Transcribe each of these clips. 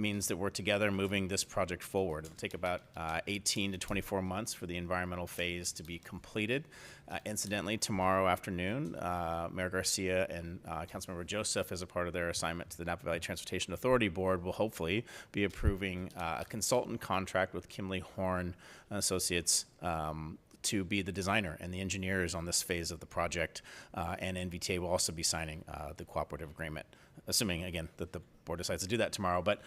means that we're together moving this project forward. It'll take about 18 to 24 months for the environmental phase to be completed. Incidentally, tomorrow afternoon, Mayor Garcia and Councilmember Joseph, as a part of their assignment to the Napa Valley Transportation Authority Board, will hopefully be approving a consultant contract with Kimley Horn Associates to be the designer and the engineers on this phase of the project, and NVTA will also be signing the cooperative agreement, assuming, again, that the board decides to do that tomorrow. But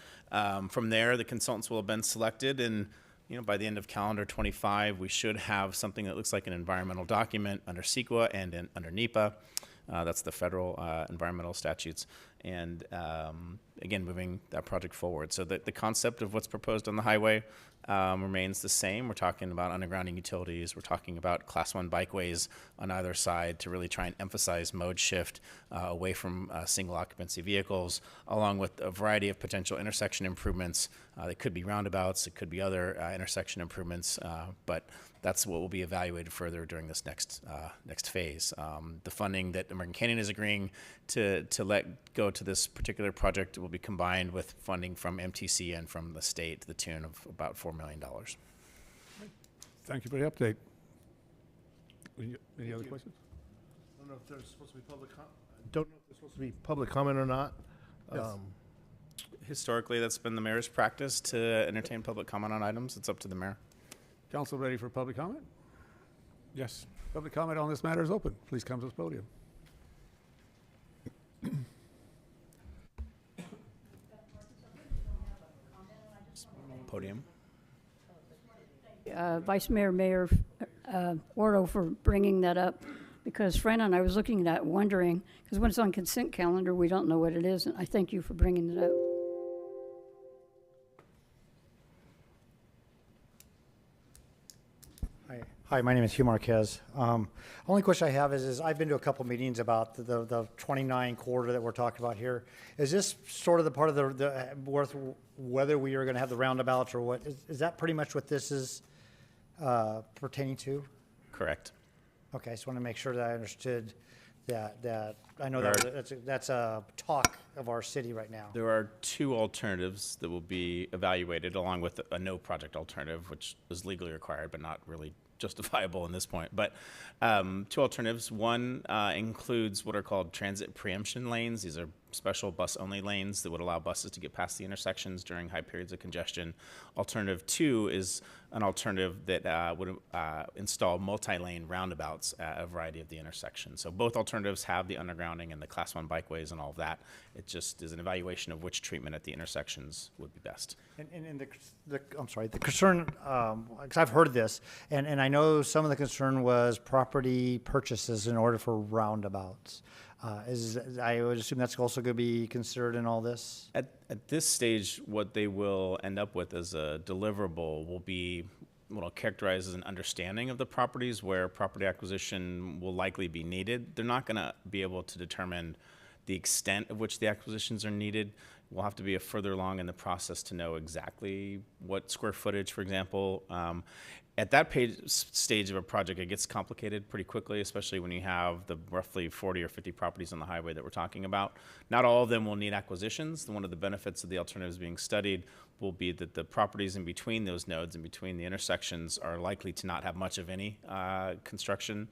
from there, the consultants will have been selected, and by the end of calendar 25, we should have something that looks like an environmental document under CEQA and under NEPA. That's the federal environmental statutes. And again, moving that project forward. So the concept of what's proposed on the highway remains the same. We're talking about undergrounding utilities. We're talking about Class 1 bikeways on either side to really try and emphasize mode shift away from single occupancy vehicles, along with a variety of potential intersection improvements. That could be roundabouts, it could be other intersection improvements, but that's what will be evaluated further during this next phase. The funding that American Canyon is agreeing to let go to this particular project will be combined with funding from MTC and from the state to the tune of about $4 million. Thank you for the update. Any other questions? I don't know if there's supposed to be public comment or not. Yes. Historically, that's been the mayor's practice to entertain public comment on items. It's up to the mayor. Council ready for public comment? Yes. Public comment on this matter is open. Please come to this podium. Podium. Vice Mayor, Mayor Ordo for bringing that up, because Fran and I was looking at that wondering, because when it's on consent calendar, we don't know what it is, and I thank you for bringing it up. Hi, my name is Hugh Marquez. Only question I have is I've been to a couple meetings about the 29 corridor that we're talking about here. Is this sort of the part of the whether we are going to have the roundabouts or what? Is that pretty much what this is pertaining to? Correct. Okay, I just want to make sure that I understood that I know that's a talk of our city right now. There are two alternatives that will be evaluated, along with a no project alternative, which is legally required but not really justifiable in this point. But two alternatives. One includes what are called transit preemption lanes. These are special bus-only lanes that would allow buses to get past the intersections during high periods of congestion. Alternative two is an alternative that would install multi-lane roundabouts at a variety of the intersections. So both alternatives have the undergrounding and the Class 1 bikeways and all of that. It just is an evaluation of which treatment at the intersections would be best. And I'm sorry, the concern, because I've heard this, and I know some of the concern was property purchases in order for roundabouts. I would assume that's also going to be considered in all this? At this stage, what they will end up with as a deliverable will be what I'll characterize as an understanding of the properties where property acquisition will likely be needed. They're not going to be able to determine the extent of which the acquisitions are needed. We'll have to be further along in the process to know exactly what square footage, for example. At that stage of a project, it gets complicated pretty quickly, especially when you have the roughly 40 or 50 properties on the highway that we're talking about. Not all of them will need acquisitions. One of the benefits of the alternatives being studied will be that the properties in between those nodes, in between the intersections, are likely to not have much of any construction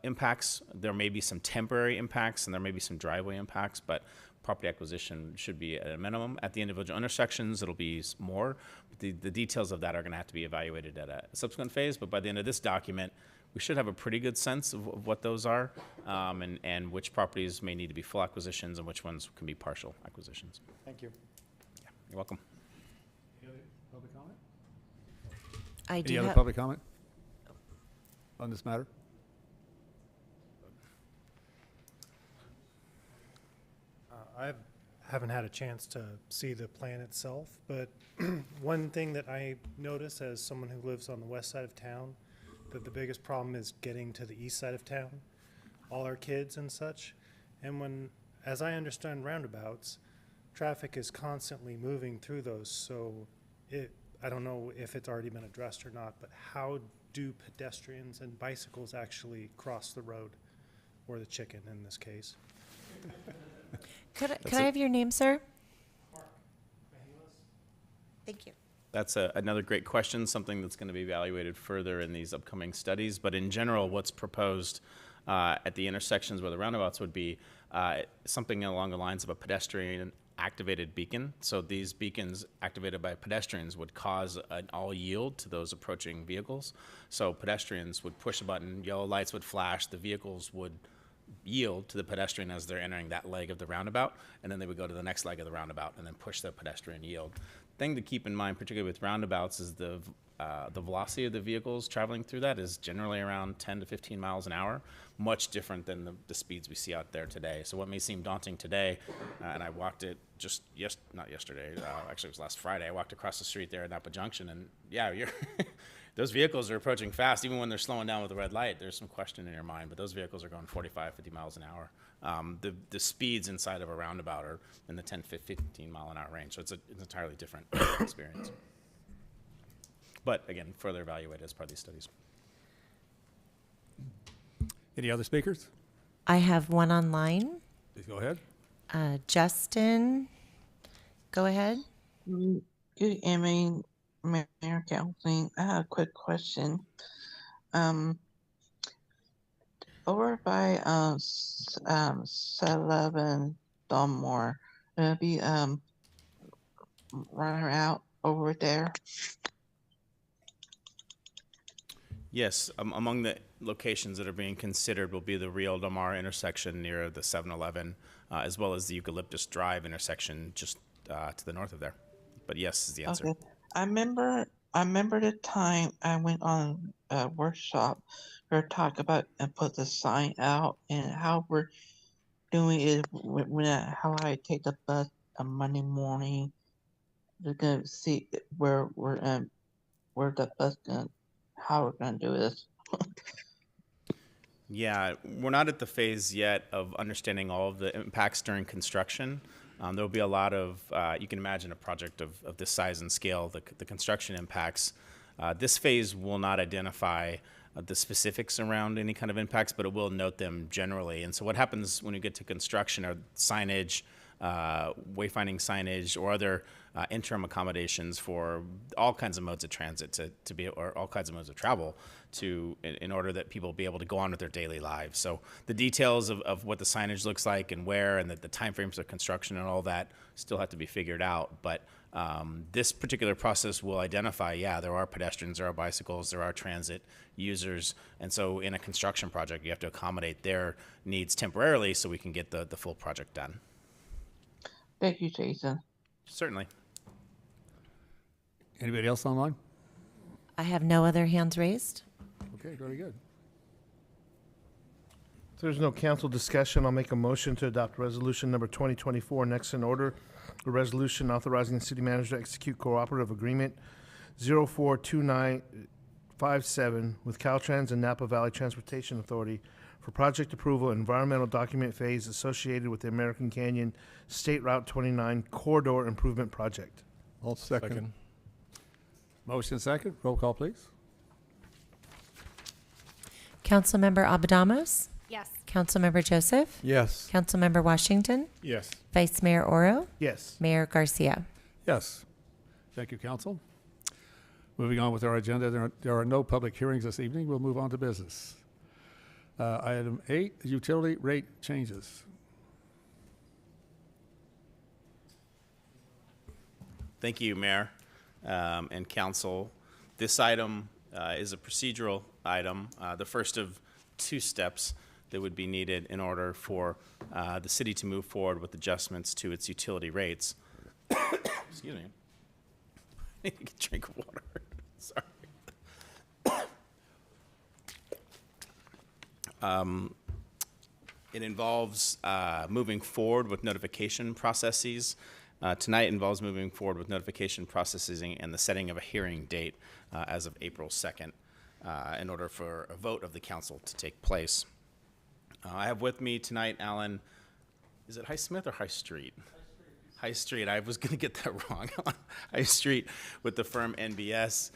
impacts. There may be some temporary impacts and there may be some driveway impacts, but property acquisition should be at a minimum. At the individual intersections, it'll be more. But the details of that are going to have to be evaluated at a subsequent phase. But by the end of this document, we should have a pretty good sense of what those are and which properties may need to be full acquisitions and which ones can be partial acquisitions. Thank you. Yeah, you're welcome. Any other public comment? I do Any other have, public comment on this matter? I haven't had a chance to see the plan itself, but one thing that I notice as someone who lives on the west side of town, that the biggest problem is getting to the east side of town, all our kids and such. And as I understand roundabouts, traffic is constantly moving through those. So I don't know if it's already been addressed or not, but how do pedestrians and bicycles actually cross the road, or the chicken in this case? could I have your name, sir? Mark Mahilas. Thank you. That's another great question, something that's going to be evaluated further in these upcoming studies. But in general, what's proposed at the intersections where the roundabouts would be something along the lines of a pedestrian activated beacon. So these beacons activated by pedestrians would cause an all yield to those approaching vehicles. So pedestrians would push a button, yellow lights would flash, the vehicles would yield to the pedestrian as they're entering that leg of the roundabout, and then they would go to the next leg of the roundabout and then push the pedestrian yield. Thing to keep in mind, particularly with roundabouts, is the velocity of the vehicles traveling through that is generally around 10 to 15 miles an hour, much different than the speeds we see out there today. So what may seem daunting today, and I walked it not yesterday, actually it was last Friday, I walked across the street there at Napa Junction, and yeah, those vehicles are approaching fast. Even when they're slowing down with a red light, there's some question in your mind, but those vehicles are going 45, 50 miles an hour. The speeds inside of a roundabout are in the 10, 15 mile an hour range, so it's an entirely different experience. But again, further evaluated as part of these studies. Any other speakers? I have one online. Please go ahead. Justin, go ahead. Good evening, Mayor Council. I have a quick question. Over by 7-Eleven Dunmore, it'll be running out over there. Yes, among the locations that are being considered will be the Rio Del Mar intersection near the 7-Eleven, as well as the Eucalyptus Drive intersection just to the north of there. But yes is the answer. Okay. I remember the time I went on a workshop where talk about and put the sign out and how we're doing it how I take the bus on Monday morning. They're gonna see where the bus how we're gonna do this. Yeah, we're not at the phase yet of understanding all of the impacts during construction. There'll be a lot of, you can imagine a project of this size and scale, the construction impacts. This phase will not identify the specifics around any kind of impacts, but it will note them generally. And so what happens when you get to construction are signage, wayfinding signage, or other interim accommodations for all kinds of modes of transit to be, or all kinds of modes of travel in order that people be able to go on with their daily lives. So the details of what the signage looks like and where, and the timeframes of construction and all that still have to be figured out. But this particular process will identify, there are pedestrians, there are bicycles, there are transit users. And so in a construction project, you have to accommodate their needs temporarily so we can get the full project done. Thank you, Jason. Certainly. Anybody else online? I have no other hands raised. Okay, very good. If there's no council discussion, I'll make a motion to adopt resolution number 2024 next in order. A resolution authorizing the city manager to execute cooperative agreement 042957 with Caltrans and Napa Valley Transportation Authority for project approval and environmental document phase associated with the American Canyon State Route 29 Corridor Improvement Project. All second. Motion second. Roll call, please. Councilmember Abadamos? Yes. Councilmember Joseph? Yes. Councilmember Washington? Yes. Vice Mayor Oro? Yes. Mayor Garcia? Yes. Thank you, council. Moving on with our agenda, there are no public hearings this evening. We'll move on to business. Item 8, utility rate changes. Thank you, Mayor and Council. This item is a procedural item, the first of two steps that would be needed in order for the city to move forward with adjustments to its utility rates. Excuse me. I need to get a drink of water. Sorry. It involves moving forward with notification processes. Tonight involves moving forward with notification processing and the setting of a hearing date as of April 2nd in order for a vote of the council to take place. I have with me tonight, Alan, is it High Smith or High Street? High Street. I was going to get that wrong. High Street with the firm NBS.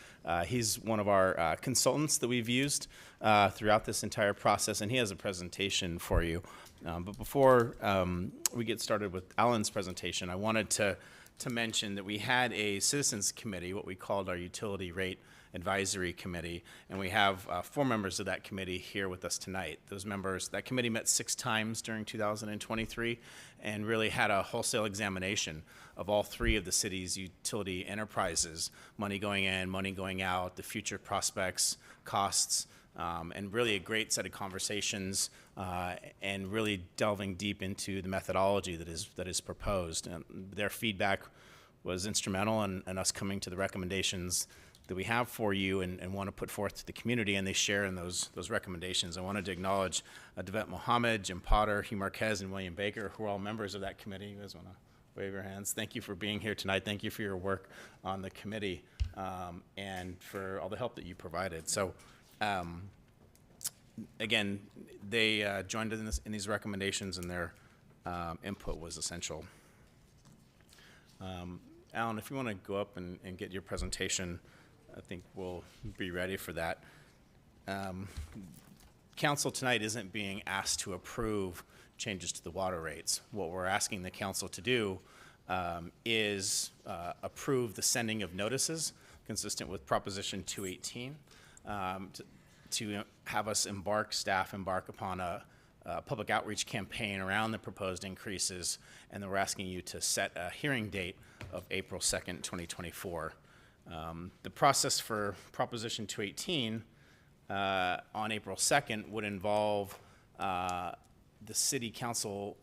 He's one of our consultants that we've used throughout this entire process, and he has a presentation for you. But before we get started with Alan's presentation, I wanted to to mention that we had a citizens committee, what we called our utility rate advisory committee, and we have 4 members of that committee here with us tonight. Those members, that committee met 6 times during 2023 and really had a wholesale examination of all 3 of the city's utility enterprises, money going in, money going out, the future prospects, costs, and really a great set of conversations and really delving deep into the methodology that is proposed. And their feedback was instrumental in us coming to the recommendations that we have for you and want to put forth to the community, and they share in those recommendations. I wanted to acknowledge Devet Mohammed, Jim Potter, Hugh Marquez, and William Baker, who are all members of that committee. You guys want to wave your hands? Thank you for being here tonight. Thank you for your work on the committee and for all the help that you provided. So, again, they joined in these recommendations, and their input was essential. Alan, if you want to go up and get your presentation, I think we'll be ready for that. Council tonight isn't being asked to approve changes to the water rates. What we're asking the council to do is approve the sending of notices consistent with Proposition 218 to have us staff embark upon a public outreach campaign around the proposed increases, and then we're asking you to set a hearing date of April 2nd, 2024. The process for Proposition 218 on April 2nd would involve the City Council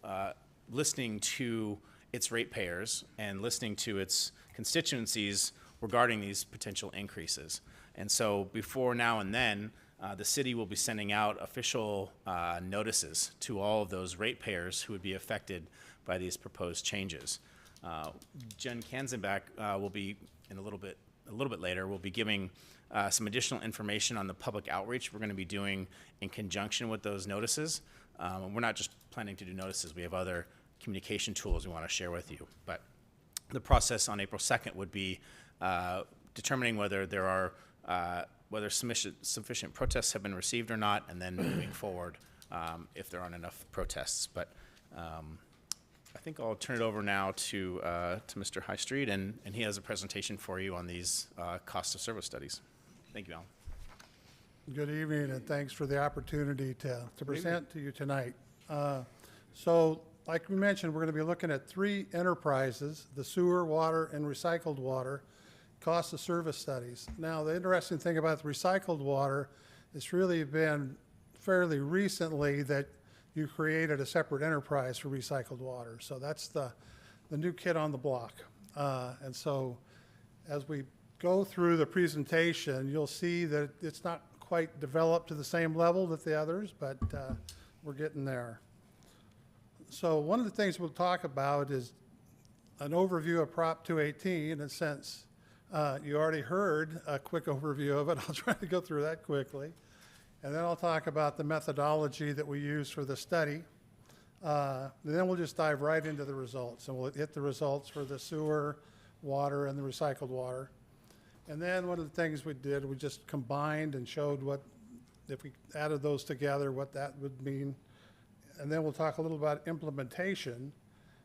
listening to its ratepayers and listening to its constituencies regarding these potential increases. And so before now and then, the city will be sending out official notices to all of those ratepayers who would be affected by these proposed changes. Jen Kanzenbach will be a little bit later. We'll be giving some additional information on the public outreach we're going to be doing in conjunction with those notices. We're not just planning to do notices. We have other communication tools we want to share with you. But the process on April 2nd would be determining whether there are whether sufficient protests have been received or not, and then moving forward if there aren't enough protests. But I think I'll turn it over now to Mr. High Street, and he has a presentation for you on these cost of service studies. Thank you, Alan. Good evening, and thanks for the opportunity to present to you tonight. So, like we mentioned, we're going to be looking at 3 enterprises: the sewer, water, and recycled water cost of service studies. Now, the interesting thing about the recycled water, it's really been fairly recently that you created a separate enterprise for recycled water. So that's the new kid on the block. And so as we go through the presentation, you'll see that it's not quite developed to the same level that the others, but we're getting there. So one of the things we'll talk about is an overview of Prop 218, and since you already heard a quick overview of it, I'll try to go through that quickly. And then I'll talk about the methodology that we use for the study. And then we'll just dive right into the results, and we'll hit the results for the sewer, water, and the recycled water. And then one of the things we did, we just combined and showed what, if we added those together, what that would mean. And then we'll talk a little about implementation,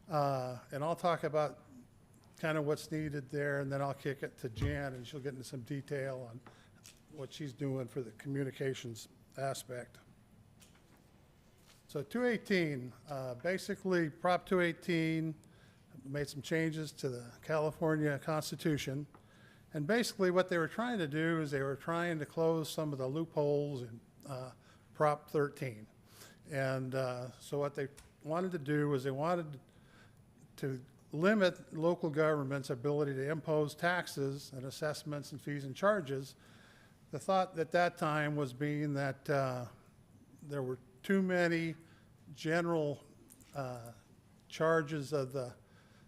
and I'll talk about kind of what's needed there, and then I'll kick it to Jan, and she'll get into some detail on what she's doing for the communications aspect. So 218, basically Prop 218 made some changes to the California Constitution. And basically what they were trying to do is they were trying to close some of the loopholes in Prop 13. And so what they wanted to do was they wanted to limit local government's ability to impose taxes and assessments and fees and charges. The thought at that time was being that there were too many general charges of the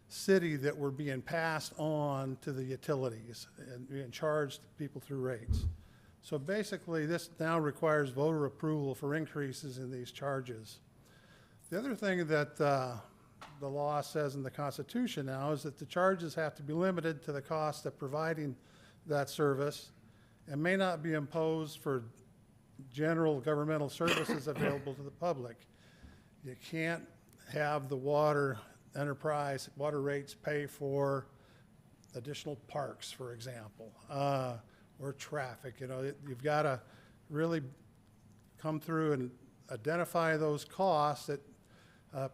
city that were being passed on to the utilities and being charged people through rates. So basically, this now requires voter approval for increases in these charges. The other thing that the law says in the Constitution now is that the charges have to be limited to the cost of providing that service and may not be imposed for general governmental services available to the public. You can't have the water enterprise water rates pay for additional parks, for example, or traffic. You know, you've got to really come through and identify those costs that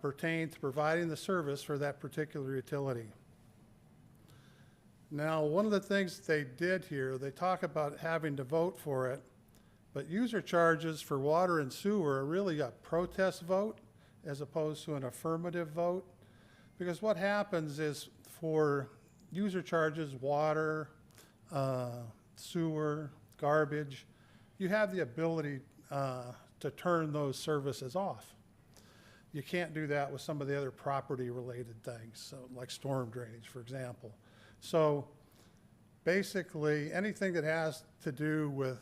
pertain to providing the service for that particular utility. Now, one of the things they did here, they talk about having to vote for it, but user charges for water and sewer are really a protest vote as opposed to an affirmative vote. Because what happens is for user charges, water, sewer, garbage, you have the ability to turn those services off. You can't do that with some of the other property-related things, so like storm drainage, for example. So basically, anything that has to do with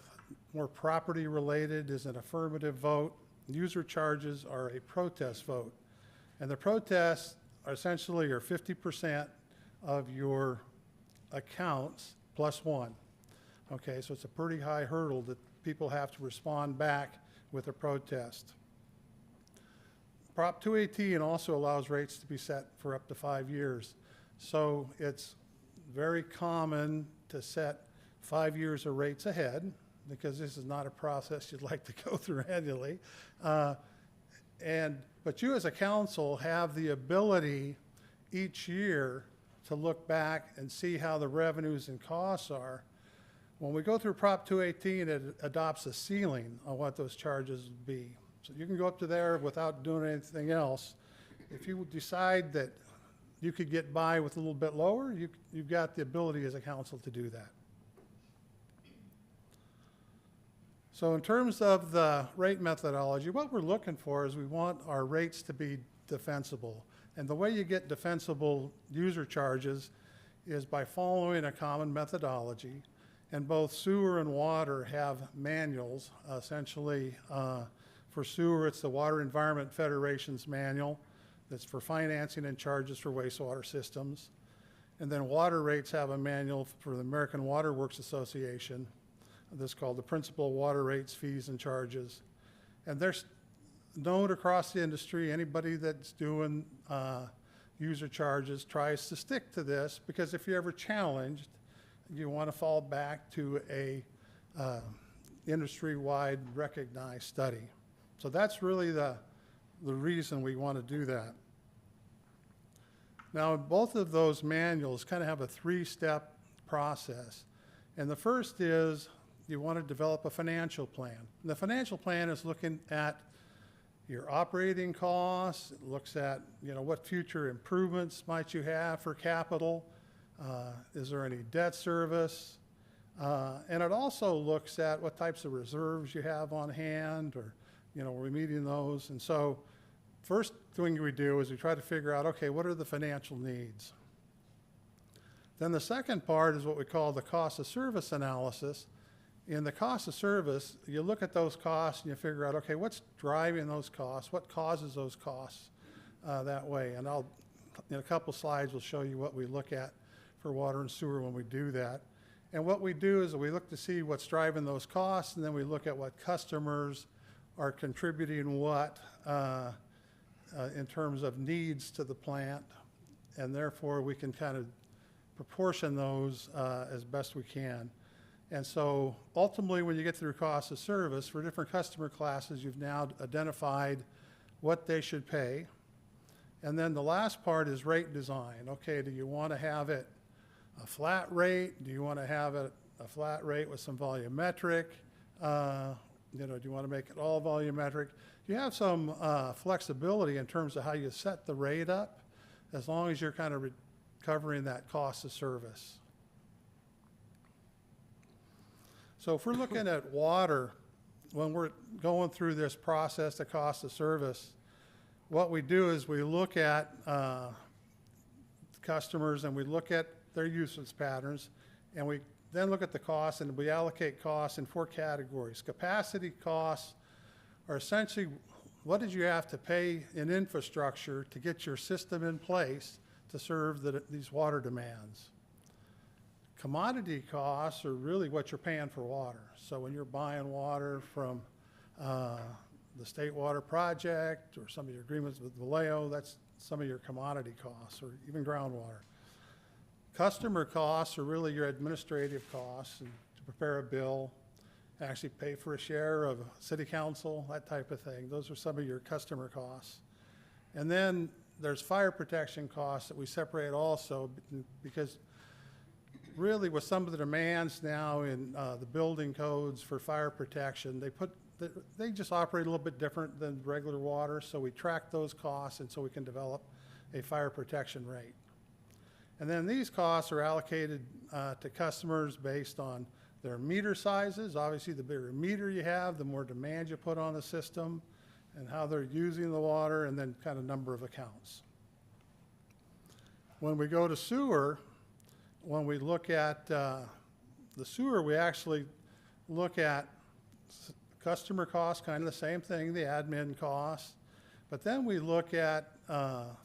more property-related is an affirmative vote. User charges are a protest vote. And the protests are essentially 50% of your accounts plus one. Okay, so it's a pretty high hurdle that people have to respond back with a protest. Prop 218 also allows rates to be set for up to 5 years. So it's very common to set 5 years of rates ahead, because this is not a process you'd like to go through annually. But you as a council have the ability each year to look back and see how the revenues and costs are. When we go through Prop 218, it adopts a ceiling on what those charges would be. So you can go up to there without doing anything else. If you decide that you could get by with a little bit lower, you've got the ability as a council to do that. So in terms of the rate methodology, what we're looking for is we want our rates to be defensible. And the way you get defensible user charges is by following a common methodology. And both sewer and water have manuals. Essentially, for sewer, it's the Water Environment Federation's manual. That's for financing and charges for wastewater systems. And then water rates have a manual for the American Water Works Association. This is called the Principal Water Rates, Fees, and Charges. And there's known across the industry, anybody that's doing user charges tries to stick to this, because if you're ever challenged, you want to fall back to a industry-wide recognized study. So that's really the reason we want to do that. Now, both of those manuals kind of have a three-step process. And the first is you want to develop a financial plan. And the financial plan is looking at your operating costs. It looks at, you know, what future improvements might you have for capital. Is there any debt service? And it also looks at what types of reserves you have on hand, or, you know, are we meeting those? And so first thing we do is we try to figure out, okay, what are the financial needs? Then the second part is what we call the cost of service analysis. In the cost of service, you look at those costs and you figure out, okay, what's driving those costs? What causes those costs that way? And in a couple slides, we'll show you what we look at for water and sewer when we do that. And what we do is we look to see what's driving those costs, and then we look at what customers are contributing what in terms of needs to the plant, and therefore we can kind of proportion those as best we can. And so ultimately, when you get through cost of service, for different customer classes, you've now identified what they should pay. And then the last part is rate design. Okay, do you want to have it a flat rate? Do you want to have it a flat rate with some volumetric? You know, do you want to make it all volumetric? You have some flexibility in terms of how you set the rate up, as long as you're kind of covering that cost of service. So if we're looking at water, when we're going through this process, the cost of service, what we do is we look at customers and we look at their usage patterns, and we then look at the costs, and we allocate costs in 4 categories. Capacity costs are essentially what did you have to pay in infrastructure to get your system in place to serve these water demands. Commodity costs are really what you're paying for water. So when you're buying water from the State Water Project or some of your agreements with Vallejo, that's some of your commodity costs or even groundwater. Customer costs are really your administrative costs and to prepare a bill, actually pay for a share of city council, that type of thing. Those are some of your customer costs. And then there's fire protection costs that we separate also because really with some of the demands now in the building codes for fire protection, they just operate a little bit different than regular water, so we track those costs and so we can develop a fire protection rate. And then these costs are allocated to customers based on their meter sizes. Obviously, the bigger meter you have, the more demand you put on the system and how they're using the water, and then kind of number of accounts. When we go to sewer, when we look at the sewer, we actually look at customer costs, kind of the same thing, the admin costs. But then we look at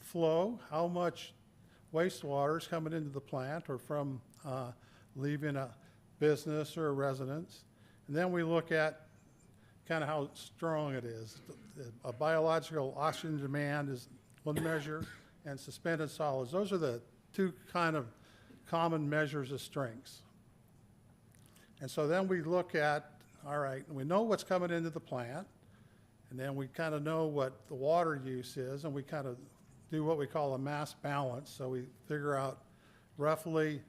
flow, how much wastewater is coming into the plant or from leaving a business or a residence. And then we look at kind of how strong it is. A biological oxygen demand is one measure, and suspended solids. Those are the two kind of common measures of strengths. And so then we look at, all right, we know what's coming into the plant, and then we kind of know what the water use is, and we kind of do what we call a mass balance. So we figure out roughly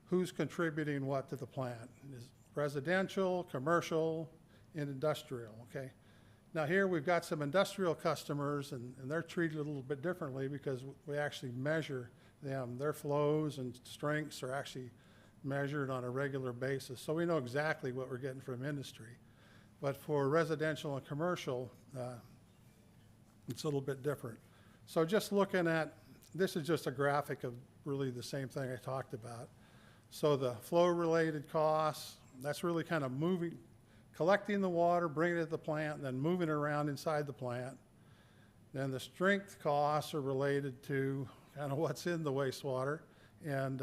who's contributing what to the plant. Is residential, commercial, and industrial, okay? Now here we've got some industrial customers, and they're treated a little bit differently because we actually measure them. Their flows and strengths are actually measured on a regular basis. So we know exactly what we're getting from industry. But for residential and commercial, it's a little bit different. So just looking at, this is just a graphic of really the same thing I talked about. So the flow-related costs, that's really kind of moving, collecting the water, bringing it to the plant, and then moving it around inside the plant. Then the strength costs are related to kind of what's in the wastewater and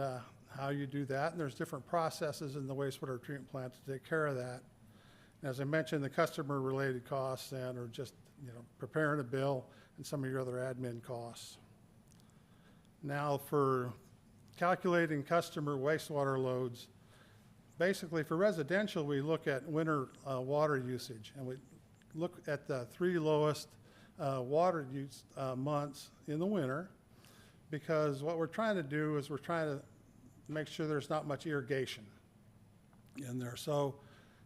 how you do that. And there's different processes in the wastewater treatment plant to take care of that. And as I mentioned, the customer-related costs then are just, preparing a bill and some of your other admin costs. Now for calculating customer wastewater loads, basically for residential, we look at winter water usage, and we look at the 3 lowest water use months in the winter, because what we're trying to do is we're trying to make sure there's not much irrigation in there. So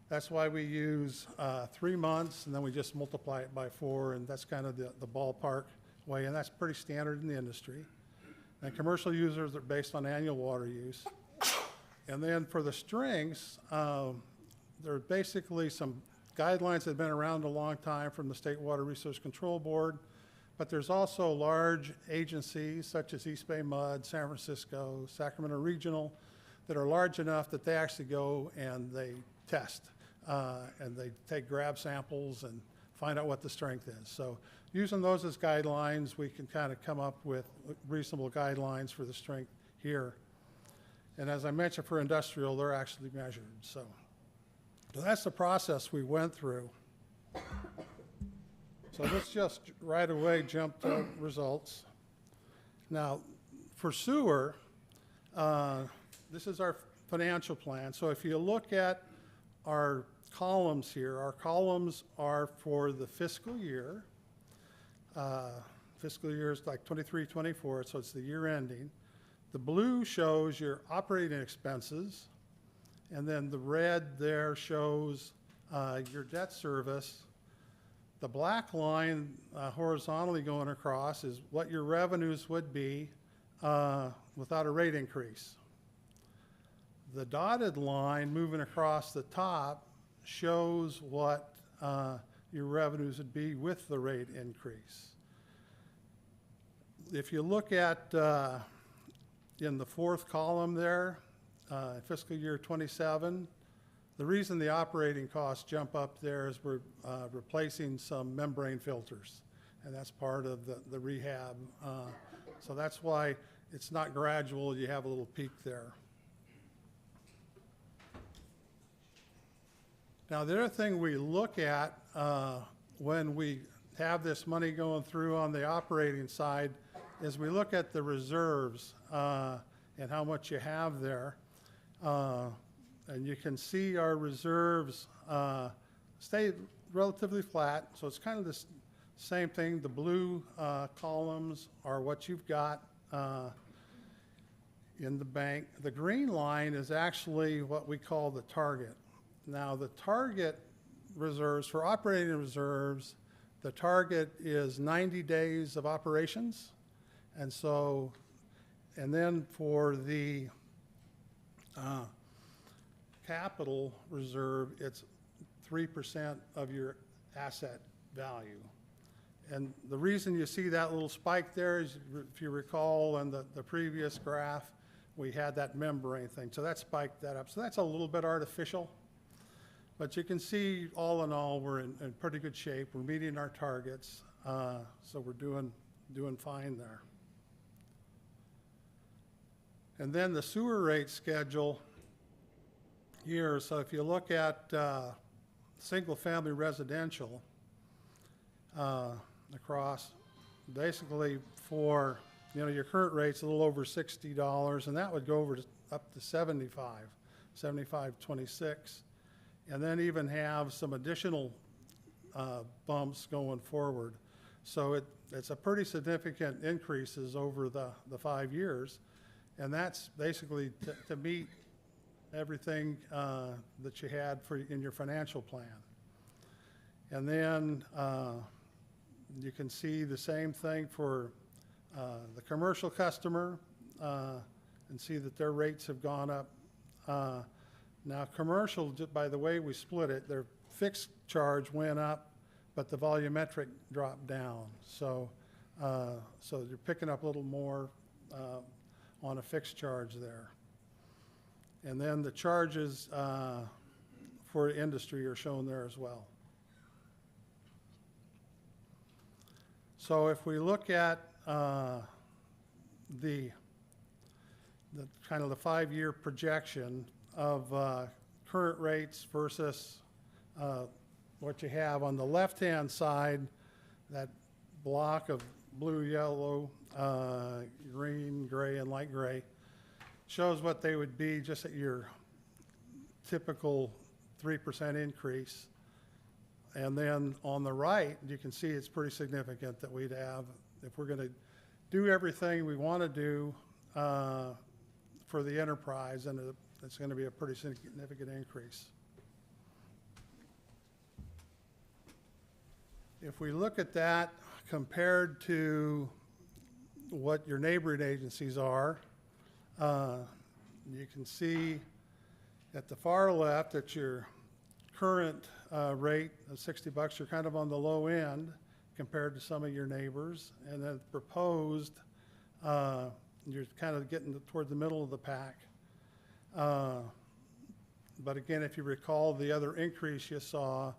that's why we use 3 months, and then we just multiply it by 4, and that's kind of the ballpark way, and that's pretty standard in the industry. And commercial users are based on annual water use. And then for the strengths, there are basically some guidelines that have been around a long time from the State Water Resource Control Board, but there's also large agencies such as East Bay Mud, San Francisco, Sacramento Regional, that are large enough that they actually go and they test, and they take grab samples and find out what the strength is. So using those as guidelines, we can kind of come up with reasonable guidelines for the strength here. And as I mentioned, for industrial, they're actually measured. So that's the process we went through. So let's just right away jump to results. Now, for sewer, this is our financial plan. So if you look at our columns here, our columns are for the fiscal year. Fiscal year is like 23, 24, so it's the year ending. The blue shows your operating expenses, and then the red there shows your debt service. The black line horizontally going across is what your revenues would be without a rate increase. The dotted line moving across the top shows what your revenues would be with the rate increase. If you look at in the fourth column there, fiscal year 27, the reason the operating costs jump up there is we're replacing some membrane filters, and that's part of the rehab. So that's why it's not gradual, you have a little peak there. Now, the other thing we look at when we have this money going through on the operating side is we look at the reserves and how much you have there. And you can see our reserves stay relatively flat, so it's kind of the same thing. The blue columns are what you've got in the bank. The green line is actually what we call the target. Now, the target reserves, for operating reserves, the target is 90 days of operations. And so, and then for the capital reserve, it's 3% of your asset value. And the reason you see that little spike there is, if you recall, in the previous graph, we had that membrane thing. So that spiked that up. So that's a little bit artificial. But you can see, all in all, we're in pretty good shape. We're meeting our targets. So we're doing fine there. And then the sewer rate schedule here. So if you look at single-family residential across, basically for, your current rate's a little over $60, and that would go over up to 75.26, and then even have some additional bumps going forward. So it's a pretty significant increases over the 5 years, and that's basically to meet everything that you had in your financial plan. And then you can see the same thing for the commercial customer, and see that their rates have gone up. Now, commercial, by the way we split it, their fixed charge went up, but the volumetric dropped down. So you're picking up a little more on a fixed charge there. And then the charges for industry are shown there as well. So if we look at the kind of the 5-year projection of current rates versus what you have on the left-hand side, that block of blue, yellow, green, gray, and light gray, shows what they would be just at your typical 3% increase. And then on the right, you can see it's pretty significant that we'd have, if we're going to do everything we want to do for the enterprise, and it's going to be a pretty significant increase. If we look at that compared to what your neighboring agencies are, you can see at the far left that your current rate of $60, you're kind of on the low end compared to some of your neighbors, and then proposed, you're kind of getting toward the middle of the pack. But again, if you recall the other increase you saw,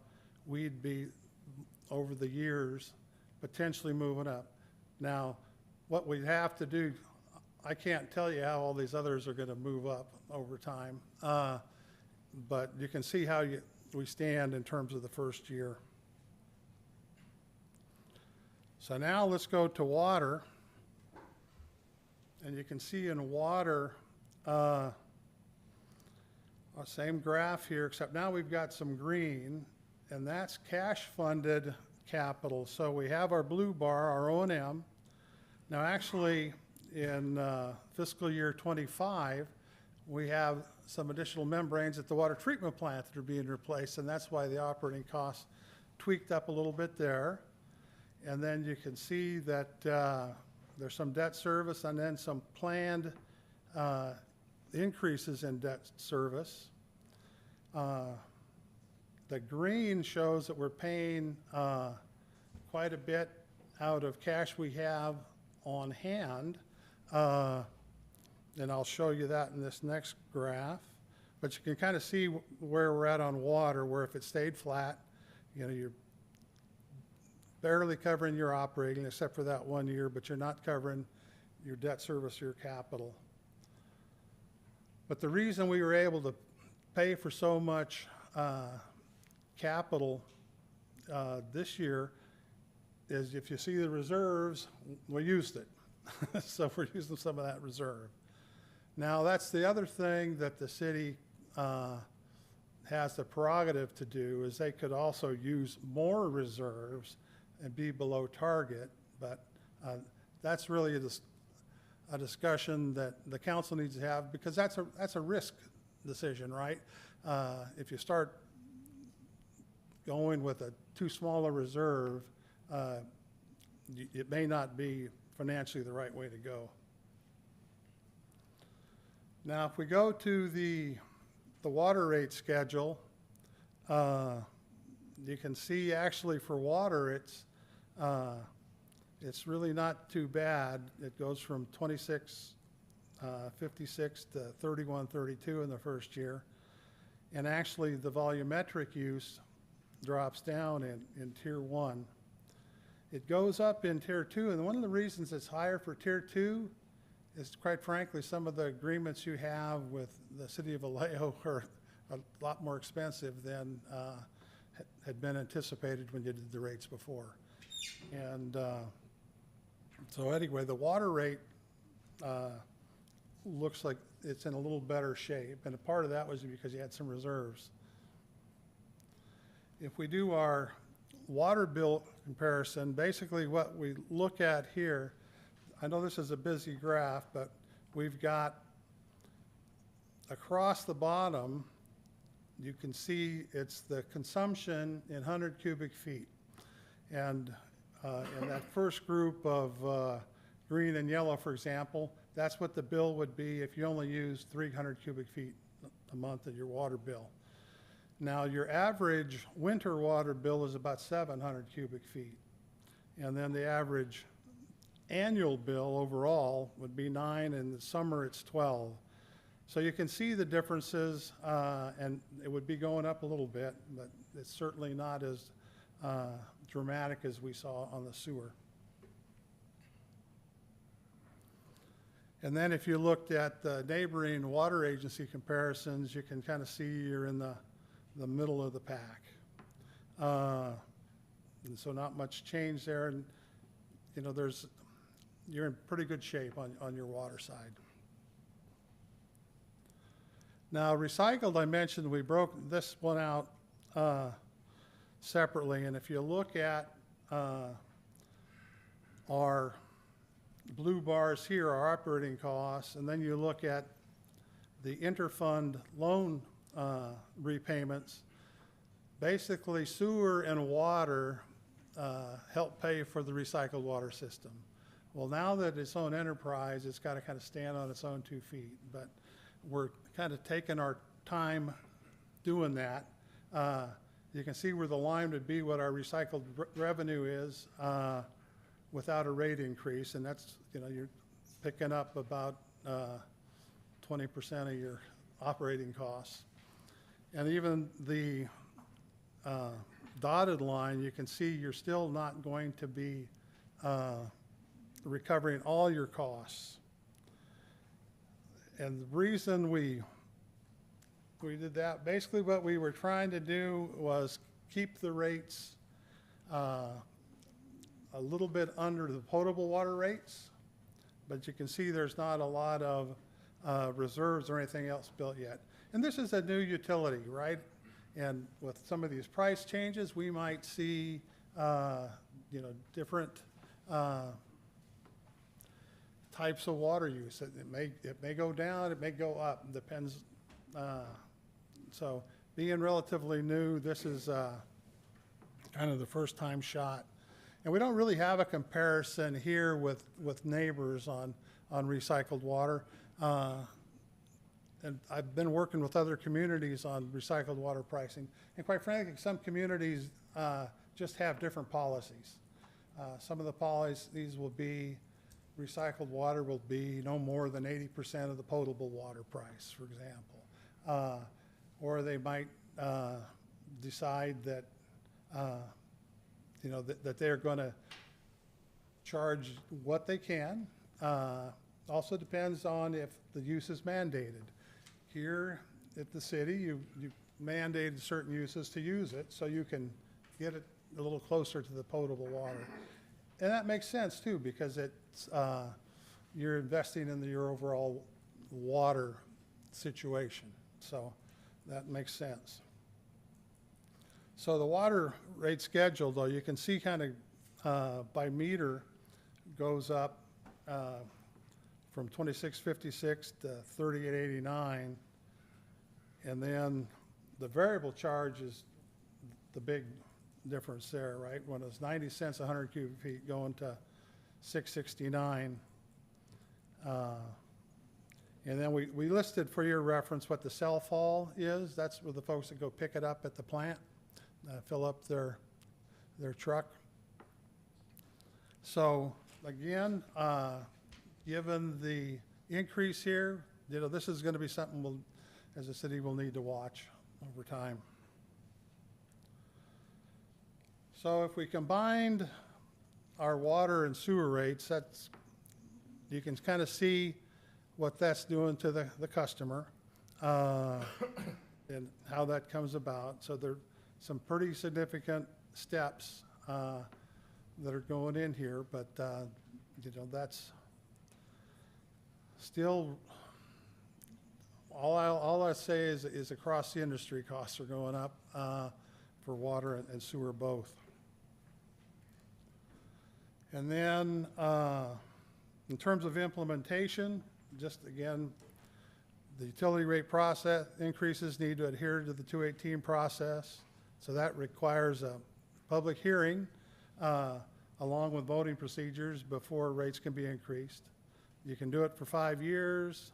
we'd be over the years potentially moving up. Now, what we'd have to do, I can't tell you how all these others are going to move up over time, but you can see how we stand in terms of the first year. So now let's go to water. And you can see in water, same graph here, except now we've got some green, and that's cash funded capital. So we have our blue bar, our O&M. Now actually in fiscal year 25, we have some additional membranes at the water treatment plant that are being replaced, and that's why the operating costs tweaked up a little bit there. And then you can see that there's some debt service and then some planned increases in debt service. The green shows that we're paying quite a bit out of cash we have on hand. And I'll show you that in this next graph. But you can kind of see where we're at on water, where if it stayed flat, you're barely covering your operating except for that 1 year, but you're not covering your debt service or your capital. But the reason we were able to pay for so much capital this year is, if you see the reserves, we used it. So we're using some of that reserve. Now, that's the other thing that the city has the prerogative to do, is they could also use more reserves and be below target, but that's really a discussion that the council needs to have, because that's a risk decision, right? If you start going with a too small a reserve, it may not be financially the right way to go. Now, if we go to the water rate schedule, you can see actually for water, it's really not too bad. It goes from 26.56 to 31.32 in the first year. And actually, the volumetric use drops down in Tier 1. It goes up in Tier 2, and one of the reasons it's higher for Tier 2 is, quite frankly, some of the agreements you have with the city of Vallejo are a lot more expensive than had been anticipated when you did the rates before. And so anyway, the water rate looks like it's in a little better shape, and a part of that was because you had some reserves. If we do our water bill comparison, basically what we look at here, I know this is a busy graph, but we've got across the bottom, you can see it's the consumption in 100 cubic feet. And in that first group of green and yellow, for example, that's what the bill would be if you only use 300 cubic feet a month of your water bill. Now, your average winter water bill is about 700 cubic feet. And then the average annual bill overall would be 9, and in the summer it's 12. So you can see the differences, and it would be going up a little bit, but it's certainly not as dramatic as we saw on the sewer. And then if you looked at the neighboring water agency comparisons, you can kind of see you're in the middle of the pack. And so not much change there, and you know, you're in pretty good shape on your water side. Now, recycled, I mentioned we broke this one out separately, and if you look at our blue bars here, our operating costs, and then you look at the interfund loan repayments, basically sewer and water help pay for the recycled water system. Well, now that it's own enterprise, it's got to kind of stand on its own 2 feet, but we're kind of taking our time doing that. You can see where the line would be what our recycled revenue is without a rate increase, and that's, you know, you're picking up about 20% of your operating costs. And even the dotted line, you can see you're still not going to be recovering all your costs. And the reason we did that, basically what we were trying to do was keep the rates a little bit under the potable water rates, but you can see there's not a lot of reserves or anything else built yet. And this is a new utility, right? And with some of these price changes, we might see, you know, different types of water use. It may go down, it may go up, it depends. So being relatively new, this is kind of the first time shot. And we don't really have a comparison here with neighbors on recycled water. And I've been working with other communities on recycled water pricing. And quite frankly, some communities just have different policies. Some of the policies will be recycled water will be no more than 80% of the potable water price, for example. Or they might decide that, you know, that they're going to charge what they can. Also depends on if the use is mandated. Here at the city, you mandated certain uses to use it, so you can get it a little closer to the potable water. And that makes sense too, because it's you're investing in your overall water situation. So that makes sense. So the water rate schedule, though, you can see kind of by meter goes up from 2656 to 3889. And then the variable charge is the big difference there, right? When it's 90 cents 100 cubic feet going to 669. And then we listed for your reference what the self-haul is. That's where the folks that go pick it up at the plant, fill up their truck. So again, given the increase here, this is going to be something we'll, as a city, will need to watch over time. So if we combined our water and sewer rates, you can kind of see what that's doing to the customer and how that comes about. So there are some pretty significant steps that are going in here, but that's still, all I say is across the industry, costs are going up for water and sewer both. And then in terms of implementation, just again, the utility rate process increases need to adhere to the 218 process. So that requires a public hearing along with voting procedures before rates can be increased. You can do it for 5 years.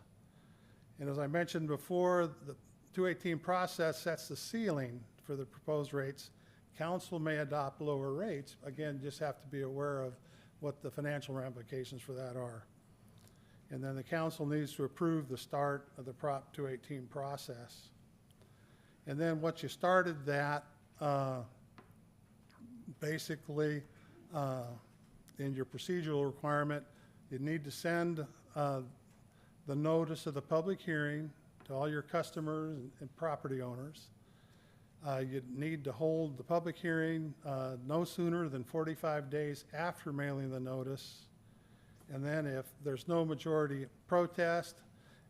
And as I mentioned before, the 218 process sets the ceiling for the proposed rates. Council may adopt lower rates. Again, just have to be aware of what the financial ramifications for that are. And then the council needs to approve the start of the Prop 218 process. And then once you started that, basically in your procedural requirement, you need to send the notice of the public hearing to all your customers and property owners. You need to hold the public hearing no sooner than 45 days after mailing the notice. And then if there's no majority protest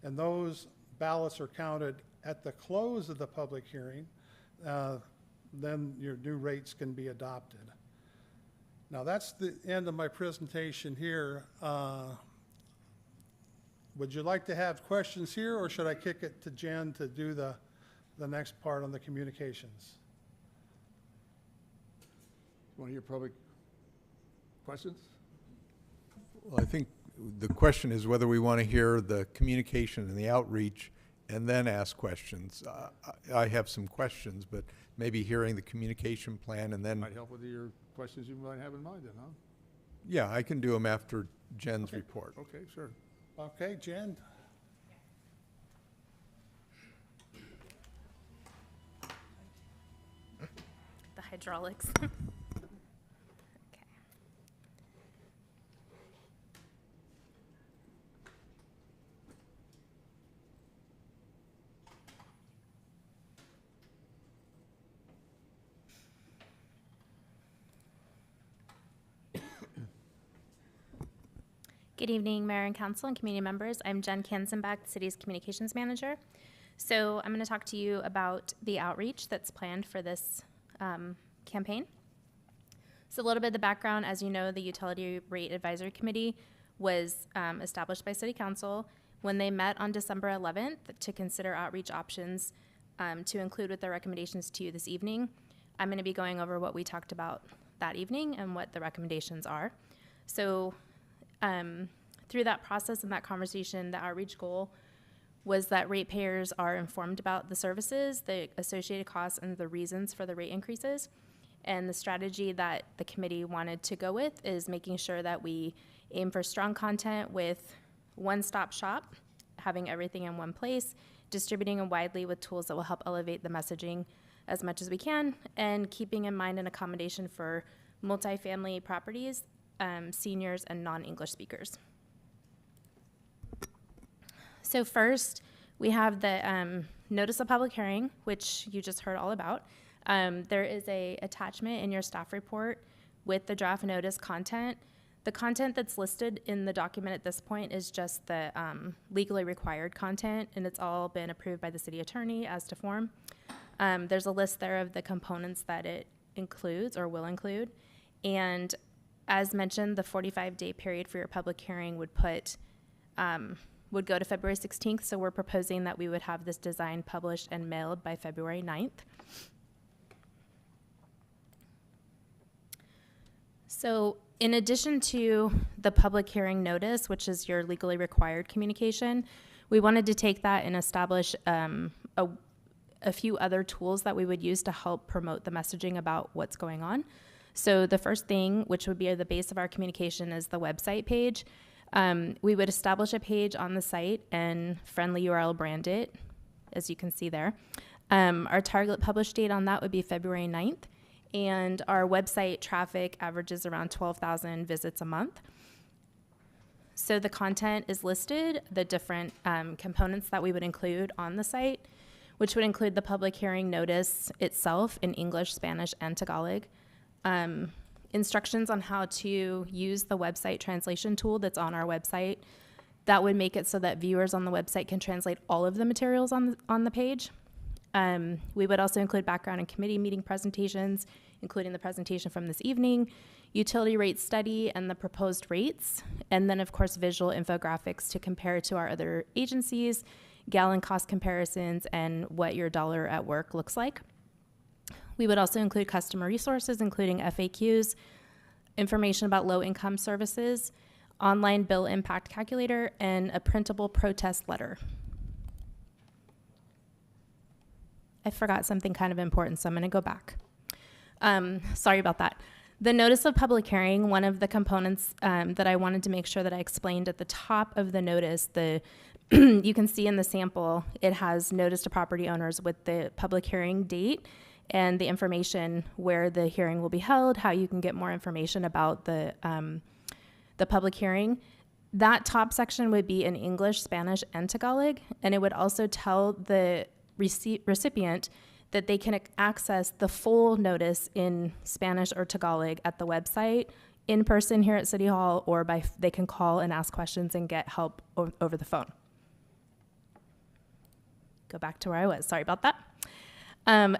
and those ballots are counted at the close of the public hearing, then your new rates can be adopted. Now that's the end of my presentation here. Would you like to have questions here, or should I kick it to Jen to do the next part on the communications? Want to hear public questions? Well, I think the question is whether we want to hear the communication and the outreach and then ask questions. I have some questions, but maybe hearing the communication plan and then, Might help with your questions you might have in mind then, huh? yeah, I can do them after Jen's Okay. report. Okay, sure. Okay, Jen? The hydraulics. Good evening, Mayor and Council and community members. I'm Jen Kanzenbach, the city's communications manager. So I'm going to talk to you about the outreach that's planned for this campaign. So a little bit of the background, as you know, the Utility Rate Advisory Committee was established by City Council when they met on December 11th to consider outreach options to include with their recommendations to you this evening. I'm going to be going over what we talked about that evening and what the recommendations are. So through that process and that conversation, the outreach goal was that ratepayers are informed about the services, the associated costs, and the reasons for the rate increases. And the strategy that the committee wanted to go with is making sure that we aim for strong content with one-stop shop, having everything in one place, distributing it widely with tools that will help elevate the messaging as much as we can, and keeping in mind an accommodation for multifamily properties, seniors, and non-English speakers. So first, we have the notice of public hearing, which you just heard all about. There is a attachment in your staff report with the draft notice content The content that's listed in the document at this point is just the legally required content, and it's all been approved by the city attorney as to form. There's a list there of the components that it includes or will include. And as mentioned, the 45-day period for your public hearing would go to February 16th. So we're proposing that we would have this design published and mailed by February 9th. So in addition to the public hearing notice, which is your legally required communication, we wanted to take that and establish a few other tools that we would use to help promote the messaging about what's going on. So the first thing, which would be the base of our communication, is the website page. We would establish a page on the site and friendly URL brand it, as you can see there. Our target publish date on that would be February 9th. And our website traffic averages around 12,000 visits a month. So the content is listed, the different components that we would include on the site, which would include the public hearing notice itself in English, Spanish, and Tagalog. Instructions on how to use the website translation tool that's on our website. That would make it so that viewers on the website can translate all of the materials on the page. We would also include background and committee meeting presentations, including the presentation from this evening, utility rate study and the proposed rates, and then of course visual infographics to compare to our other agencies, gallon cost comparisons, and what your dollar at work looks like. We would also include customer resources, including FAQs, information about low-income services, online bill impact calculator, and a printable protest letter. I forgot something kind of important, so I'm going to go back. Sorry about that. The notice of public hearing, one of the components that I wanted to make sure that I explained at the top of the notice, you can see in the sample, it has notice to property owners with the public hearing date and the information where the hearing will be held, how you can get more information about the public hearing. That top section would be in English, Spanish, and Tagalog, and it would also tell the recipient that they can access the full notice in Spanish or Tagalog at the website, in person here at City Hall, or they can call and ask questions and get help over the phone. Go back to where I was. Sorry about that.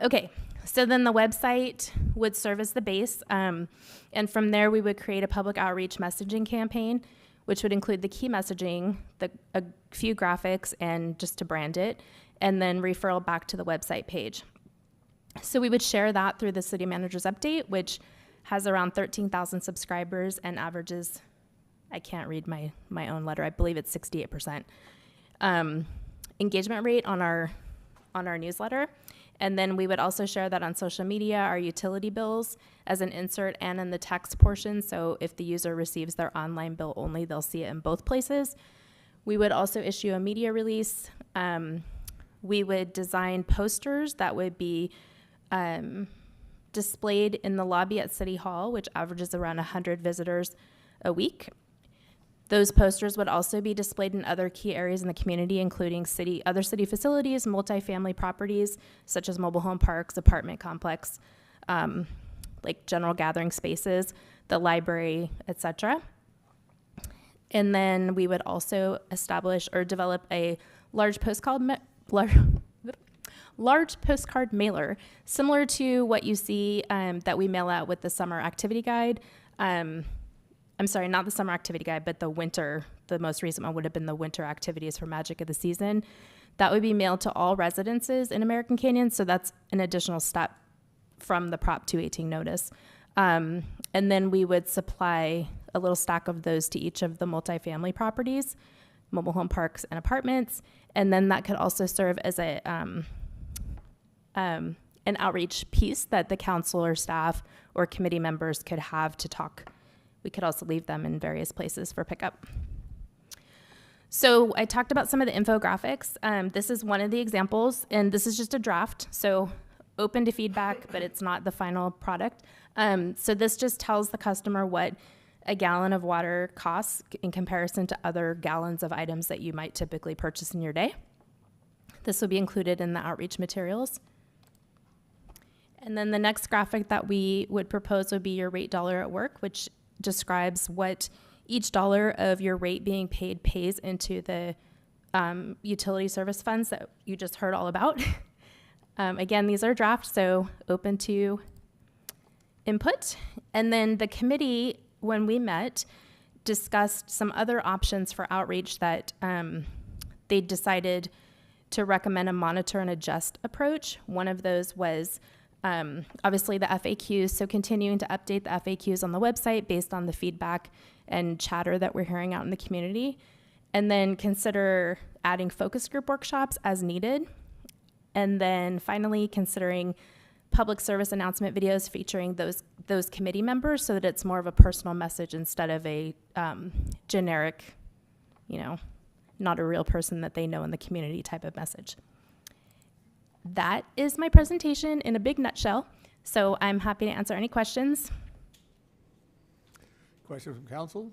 Okay, so then the website would serve as the base, and from there we would create a public outreach messaging campaign, which would include the key messaging, a few graphics, and just to brand it, and then referral back to the website page. So we would share that through the city manager's update, which has around 13,000 subscribers and averages, I can't read my own letter, I believe it's 68%. Engagement rate on our newsletter. And then we would also share that on social media, our utility bills as an insert and in the text portion. So if the user receives their online bill only, they'll see it in both places. We would also issue a media release. We would design posters that would be displayed in the lobby at City Hall, which averages around 100 visitors a week. Those posters would also be displayed in other key areas in the community, including other city facilities, multifamily properties, such as mobile home parks, apartment complex, like general gathering spaces, the library, etc. And then we would also establish or develop a large postcard mailer, similar to what you see that we mail out with the summer activity guide. I'm sorry, not the summer activity guide, but the most recent one would have been the winter activities for Magic of the Season. That would be mailed to all residences in American Canyon, so that's an additional step from the Prop 218 notice. And then we would supply a little stack of those to each of the multifamily properties, mobile home parks and apartments, and then that could also serve as an outreach piece that the council or staff or committee members could have to talk. We could also leave them in various places for pickup. So I talked about some of the infographics. This is one of the examples, and this is just a draft, so open to feedback, but it's not the final product. So this just tells the customer what a gallon of water costs in comparison to other gallons of items that you might typically purchase in your day. This will be included in the outreach materials. And then the next graphic that we would propose would be your rate dollar at work, which describes what each dollar of your rate being paid pays into the utility service funds that you just heard all about. Again, these are draft, so open to input. And then the committee, when we met, discussed some other options for outreach that they decided to recommend a monitor and adjust approach. One of those was obviously the FAQs, so continuing to update the FAQs on the website based on the feedback and chatter that we're hearing out in the community. And then consider adding focus group workshops as needed. And then finally considering public service announcement videos featuring those committee members so that it's more of a personal message instead of a generic, not a real person that they know in the community type of message. That is my presentation in a big nutshell. So I'm happy to answer any questions. Questions from council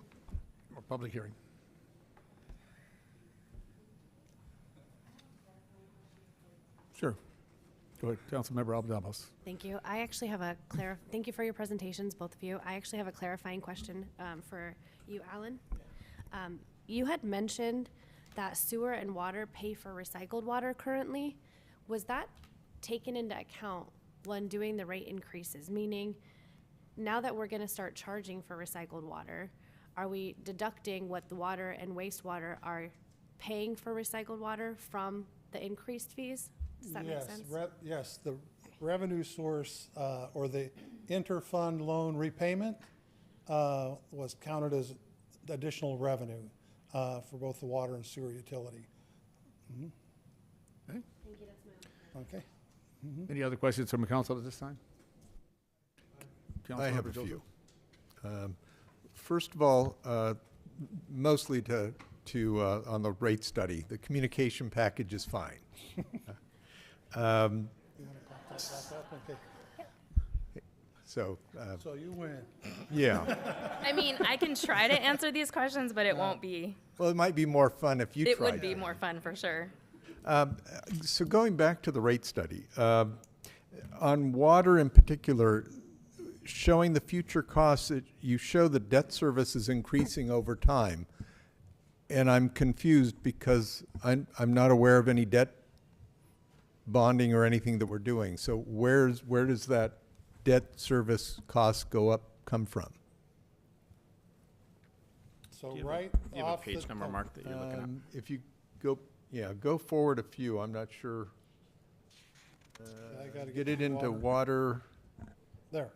or public hearing? Sure. Go ahead, Councilmember Albanamos. Thank you. I actually have a thank you for your presentations, both of you. I actually have a clarifying question for you, Alan. You had mentioned that sewer and water pay for recycled water currently. Was that taken into account when doing the rate increases? Meaning, now that we're going to start charging for recycled water, are we deducting what the water and wastewater are paying for recycled water from the increased fees? Does that make sense? Yes, the revenue source or the inter-fund loan repayment was counted as additional revenue for both the water and sewer utility. Okay. Thank you, that's my Okay. Any other questions from the council at this time? I have a Councilmember Joseph. few. First of all, mostly to on the rate study, the communication package is fine. Okay. So So you win. yeah. I mean, I can try to answer these questions, but it won't be. Well, it might be more fun if you It tried. would be more fun for sure. So going back to the rate study, on water in particular, showing the future costs, you show the debt service is increasing over time. And I'm confused because I'm not aware of any debt bonding or anything that we're doing. So where does that debt service cost come from? So Do you have a- right do you have a off page the number, Mark, that you're looking at? If you go forward a few, I'm not sure. I gotta Get to it the into water. There.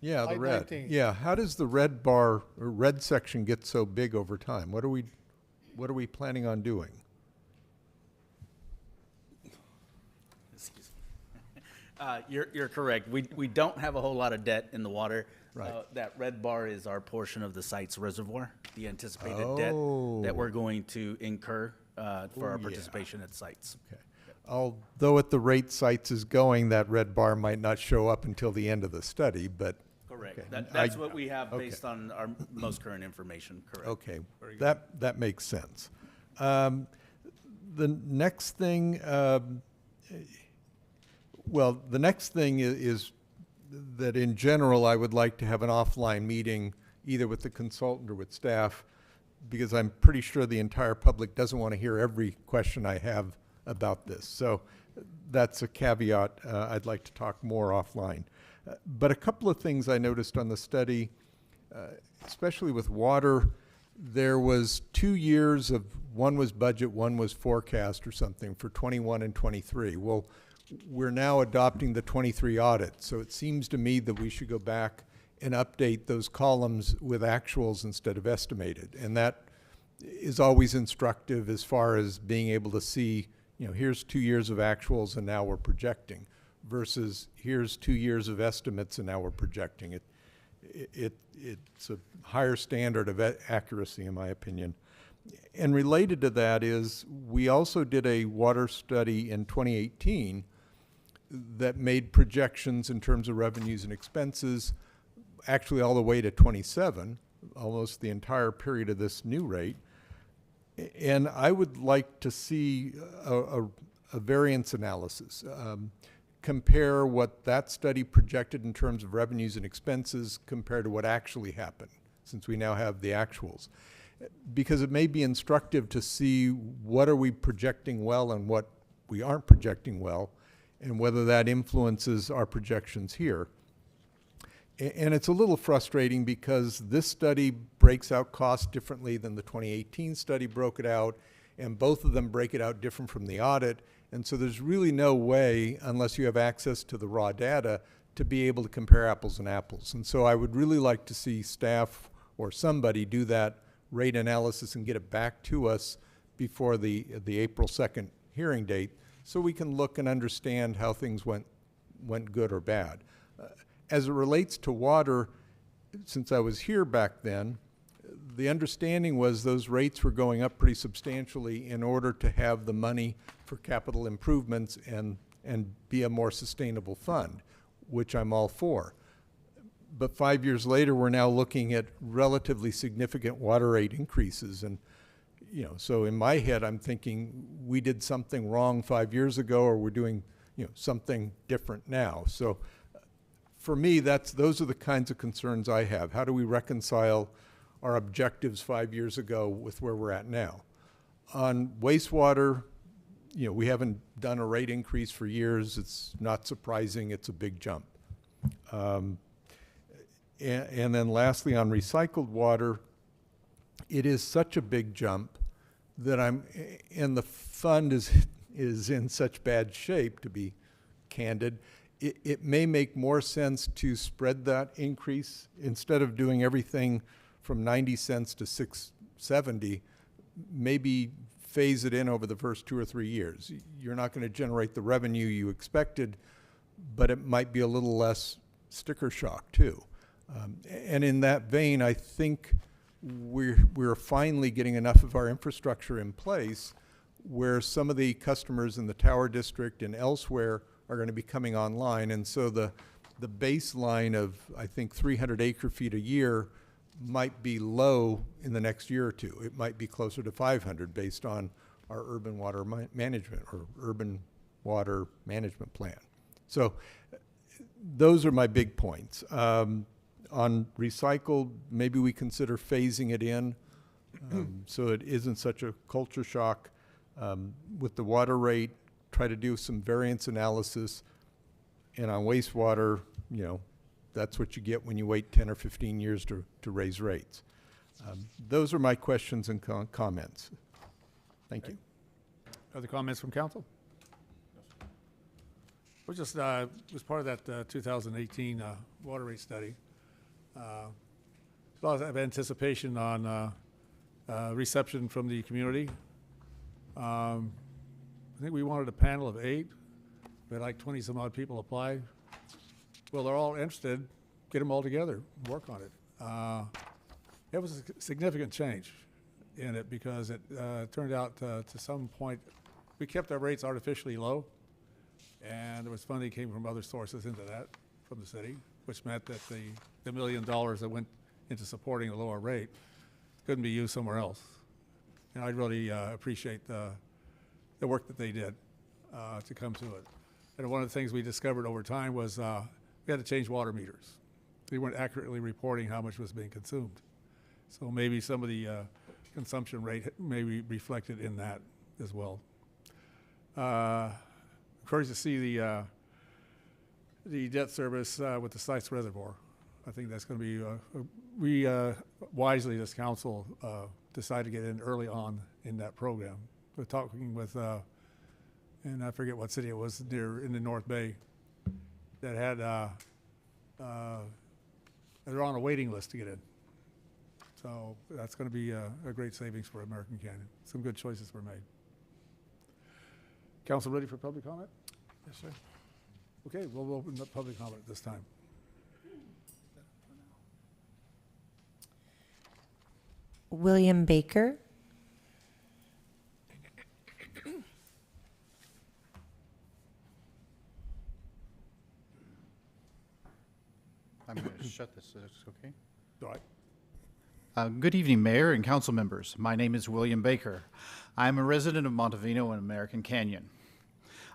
Yeah, the Slide red. 19. Yeah, how does the red bar or red section get so big over time? What are we planning on doing? You're correct. We don't have a whole lot of debt in the water. Right. That red bar is our portion of the site's reservoir, the anticipated debt that we're going to incur for our yeah. participation at sites. Okay. Although at the rate sites is going, that red bar might not show up until the end of the study, but. Correct. Okay. That's what we have based on our most current information, correct. Okay, that makes sense. The next thing, the next thing is that in general, I would like to have an offline meeting either with the consultant or with staff, because I'm pretty sure the entire public doesn't want to hear every question I have about this. So that's a caveat. I'd like to talk more offline. But a couple of things I noticed on the study, especially with water, there was 2 years of, one was budget, one was forecast or something for 21 and 23. Well, we're now adopting the 23 audit, so it seems to me that we should go back and update those columns with actuals instead of estimated. And that is always instructive as far as being able to see, here's 2 years of actuals and now we're projecting, versus here's 2 years of estimates and now we're projecting. It's a higher standard of accuracy, in my opinion. And related to that is, we also did a water study in 2018 that made projections in terms of revenues and expenses, actually all the way to 27, almost the entire period of this new rate. And I would like to see a variance analysis, compare what that study projected in terms of revenues and expenses compared to what actually happened, since we now have the actuals. Because it may be instructive to see what are we projecting well and what we aren't projecting well, and whether that influences our projections here. And it's a little frustrating because this study breaks out costs differently than the 2018 study broke it out, and both of them break it out different from the audit. And so there's really no way, unless you have access to the raw data, to be able to compare apples and apples. And so I would really like to see staff or somebody do that rate analysis and get it back to us before the April 2nd hearing date, so we can look and understand how things went good or bad. As it relates to water, since I was here back then, the understanding was those rates were going up pretty substantially in order to have the money for capital improvements and be a more sustainable fund, which I'm all for. But 5 years later, we're now looking at relatively significant water rate increases. And, you know, so in my head, I'm thinking we did something wrong 5 years ago, or we're doing, you know, something different now. So for me, those are the kinds of concerns I have. How do we reconcile our objectives 5 years ago with where we're at now? On wastewater, you know, we haven't done a rate increase for years. It's not surprising. It's a big jump. And then lastly, on recycled water, it is such a big jump that and the fund is in such bad shape, to be candid. It may make more sense to spread that increase instead of doing everything from 90 cents to 6.70, maybe phase it in over the first 2 or 3 years. You're not going to generate the revenue you expected, but it might be a little less sticker shock too. And in that vein, I think we're finally getting enough of our infrastructure in place where some of the customers in the Tower District and elsewhere are going to be coming online. And so the baseline of, I think, 300 acre feet a year might be low in the next year or two. It might be closer to 500 based on our urban water management or urban water management plan. So those are my big points. On recycled, maybe we consider phasing it in so it isn't such a culture shock. With the water rate, try to do some variance analysis. And on wastewater, you know, that's what you get when you wait 10 or 15 years to raise rates. Those are my questions and comments. Thank you. Other comments from council? We just was part of that 2018 water rate study. A lot of anticipation on reception from the community. I think we wanted a panel of 8. We had like 20 some odd people apply. Well, they're all interested. Get them all together, work on it. It was a significant change in it because it turned out to some point we kept our rates artificially low, and there was funding came from other sources into that from the city, which meant that the $1 million that went into supporting a lower rate couldn't be used somewhere else. And I really appreciate the work that they did to come to it. And one of the things we discovered over time was we had to change water meters. They weren't accurately reporting how much was being consumed. So maybe some of the consumption rate may be reflected in that as well. Encouraged to see the debt service with the Sites Reservoir. I think that's going to be, we wisely, this council, decided to get in early on in that program. We're talking with, and I forget what city it was, near in the North Bay, that had, they're on a waiting list to get in. So that's going to be a great savings for American Canyon. Some good choices were made. Council ready for public comment? Yes, sir. Okay, we'll open up public comment at this time. William Baker. I'm going to shut this, so it's okay? All right. Good evening, Mayor and council members. My name is William Baker. I'm a resident of Montevino in American Canyon.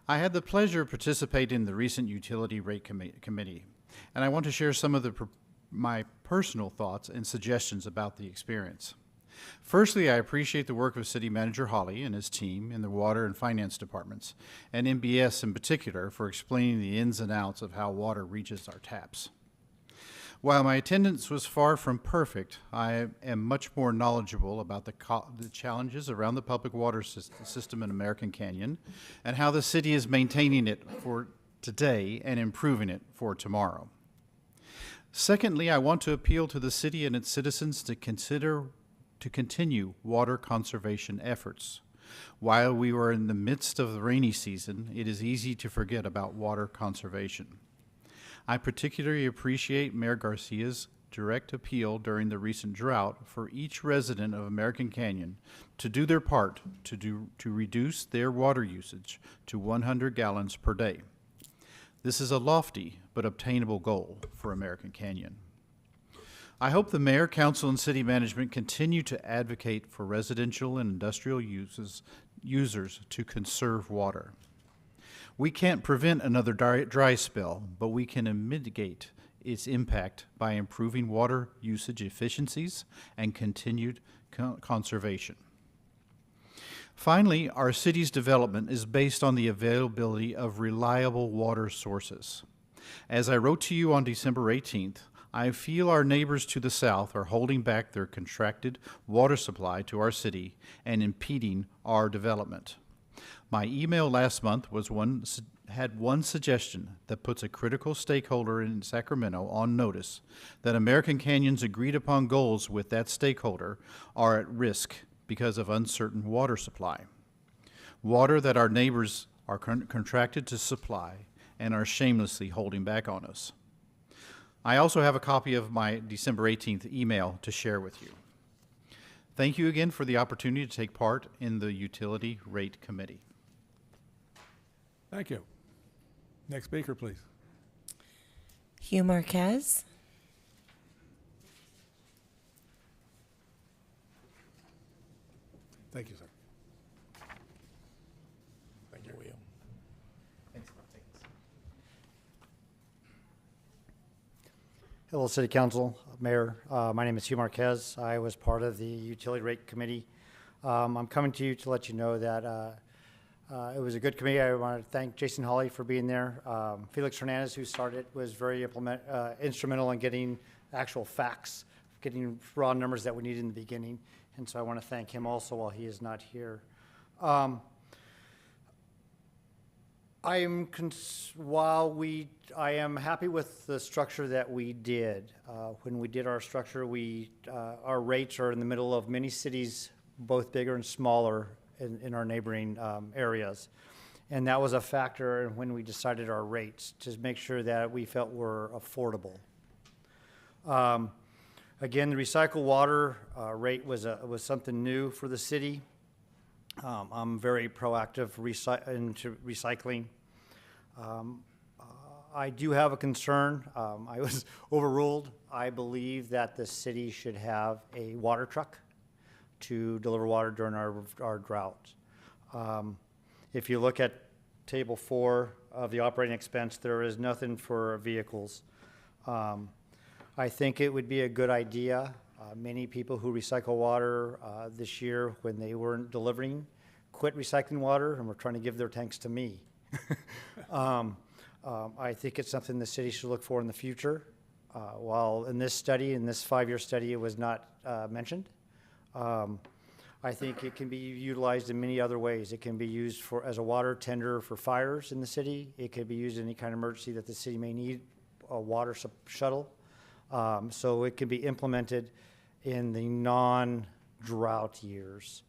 I had the pleasure of participating in the recent Utility Rate Committee, and I want to share some of my personal thoughts and suggestions about the experience. Firstly, I appreciate the work of City Manager Hawley and his team in the Water and Finance departments, and MBS in particular, for explaining the ins and outs of how water reaches our taps. While my attendance was far from perfect, I am much more knowledgeable about the challenges around the public water system in American Canyon and how the city is maintaining it for today and improving it for tomorrow. Secondly, I want to appeal to the city and its citizens to continue water conservation efforts. While we are in the midst of the rainy season, it is easy to forget about water conservation. I particularly appreciate Mayor Garcia's direct appeal during the recent drought for each resident of American Canyon to do their part to reduce their water usage to 100 gallons per day. This is a lofty but obtainable goal for American Canyon. I hope the mayor, council, and city management continue to advocate for residential and industrial users to conserve water. We can't prevent another dry spell, but we can mitigate its impact by improving water usage efficiencies and continued conservation. Finally, our city's development is based on the availability of reliable water sources. As I wrote to you on December 18th, I feel our neighbors to the south are holding back their contracted water supply to our city and impeding our development. My email last month had one suggestion that puts a critical stakeholder in Sacramento on notice that American Canyon's agreed upon goals with that stakeholder are at risk because of uncertain water supply. Water that our neighbors are contracted to supply and are shamelessly holding back on us. I also have a copy of my December 18th email to share with you. Thank you again for the opportunity to take part in the Utility Rate Committee. Thank you. Next speaker, please. Hugh Marquez. Thank you, sir. Thank you, William. Hello, City Council, Mayor. My name is Hugh Marquez. I was part of the Utility Rate Committee. I'm coming to you to let you know that it was a good committee. I want to thank Jason Hawley for being there. Felix Hernandez, who started, was very instrumental in getting actual facts, getting raw numbers that we needed in the beginning. And so I want to thank him also while he is not here. I am happy with the structure that we did. When we did our structure, our rates are in the middle of many cities, both bigger and smaller in our neighboring areas. And that was a factor when we decided our rates, to make sure that we felt were affordable. Again, the recycled water rate was something new for the city. I'm very proactive into recycling. I do have a concern. I was overruled. I believe that the city should have a water truck to deliver water during our drought. If you look at Table 4 of the operating expense, there is nothing for vehicles. I think it would be a good idea. Many people who recycle water this year, when they weren't delivering, quit recycling water and were trying to give their tanks to me. I think it's something the city should look for in the future. While in this study, in this 5-year study, it was not mentioned. I think it can be utilized in many other ways. It can be used as a water tender for fires in the city. It could be used in any kind of emergency that the city may need, a water shuttle. So it can be implemented in the non-drought years.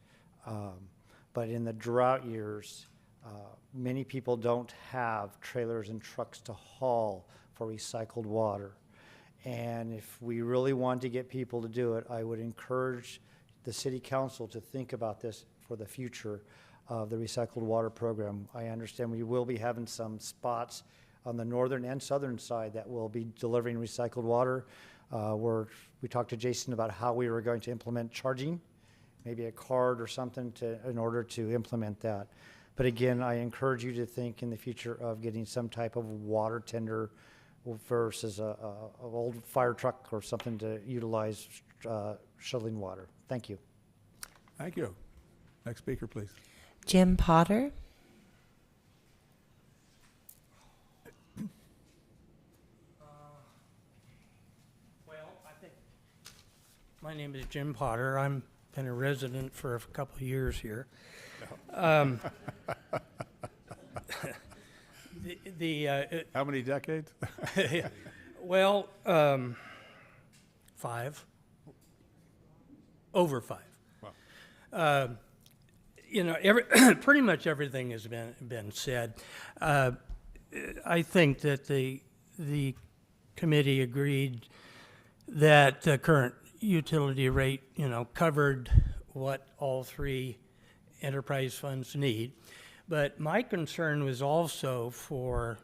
But in the drought years, many people don't have trailers and trucks to haul for recycled water. And if we really want to get people to do it, I would encourage the city council to think about this for the future of the recycled water program. I understand we will be having some spots on the northern and southern side that will be delivering recycled water. We talked to Jason about how we were going to implement charging, maybe a card or something in order to implement that. But again, I encourage you to think in the future of getting some type of water tender versus a old fire truck or something to utilize shuttling water. Thank you. Thank you. Next speaker, please. Jim Potter. My name is Jim Potter. I'm been a resident for a couple of years here. How many decades? Well, 5. Over 5. Wow. You know, pretty much everything has been said. I think that the committee agreed that the current utility rate, you know, covered what all 3 enterprise funds need. But my concern was also for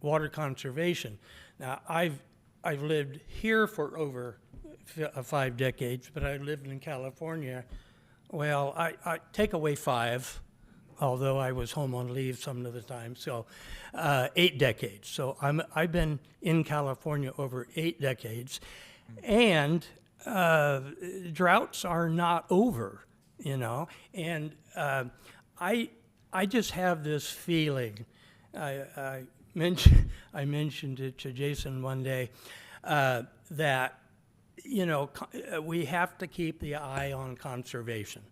water conservation. Now, I've lived here for over 5 decades, but I lived in California. Well, I take away 5, although I was home on leave some of the time, so 8 decades. So I've been in California over 8 decades, and droughts are not over, you know. And I just have this feeling. I mentioned it to Jason one day that, you know, we have to keep the eye on conservation.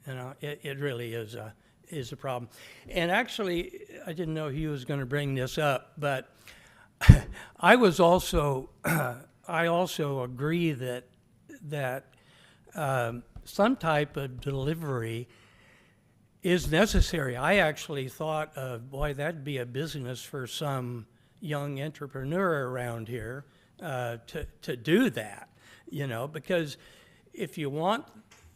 You know, it really is a problem. And actually, I didn't know he was going to bring this up, but I also agree that some type of delivery is necessary. I actually thought, boy, that'd be a business for some young entrepreneur around here to do that, you know, because if you want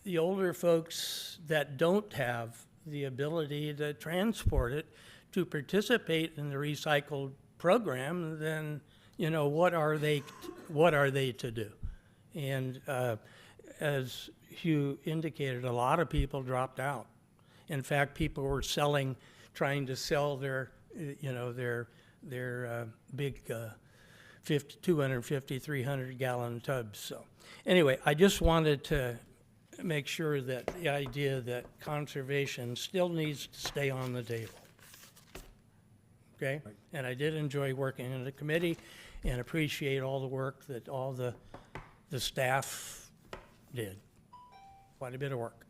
the older folks that don't have the ability to transport it to participate in the recycled program, then, you know, what are they to do? And as Hugh indicated, a lot of people dropped out. In fact, people were trying to sell their, you know, their big 250, 300 gallon tubs. So anyway, I just wanted to make sure that the idea that conservation still needs to stay on the table. Okay? And I did enjoy working in the committee and appreciate all the work that all the staff did. Quite a bit of work.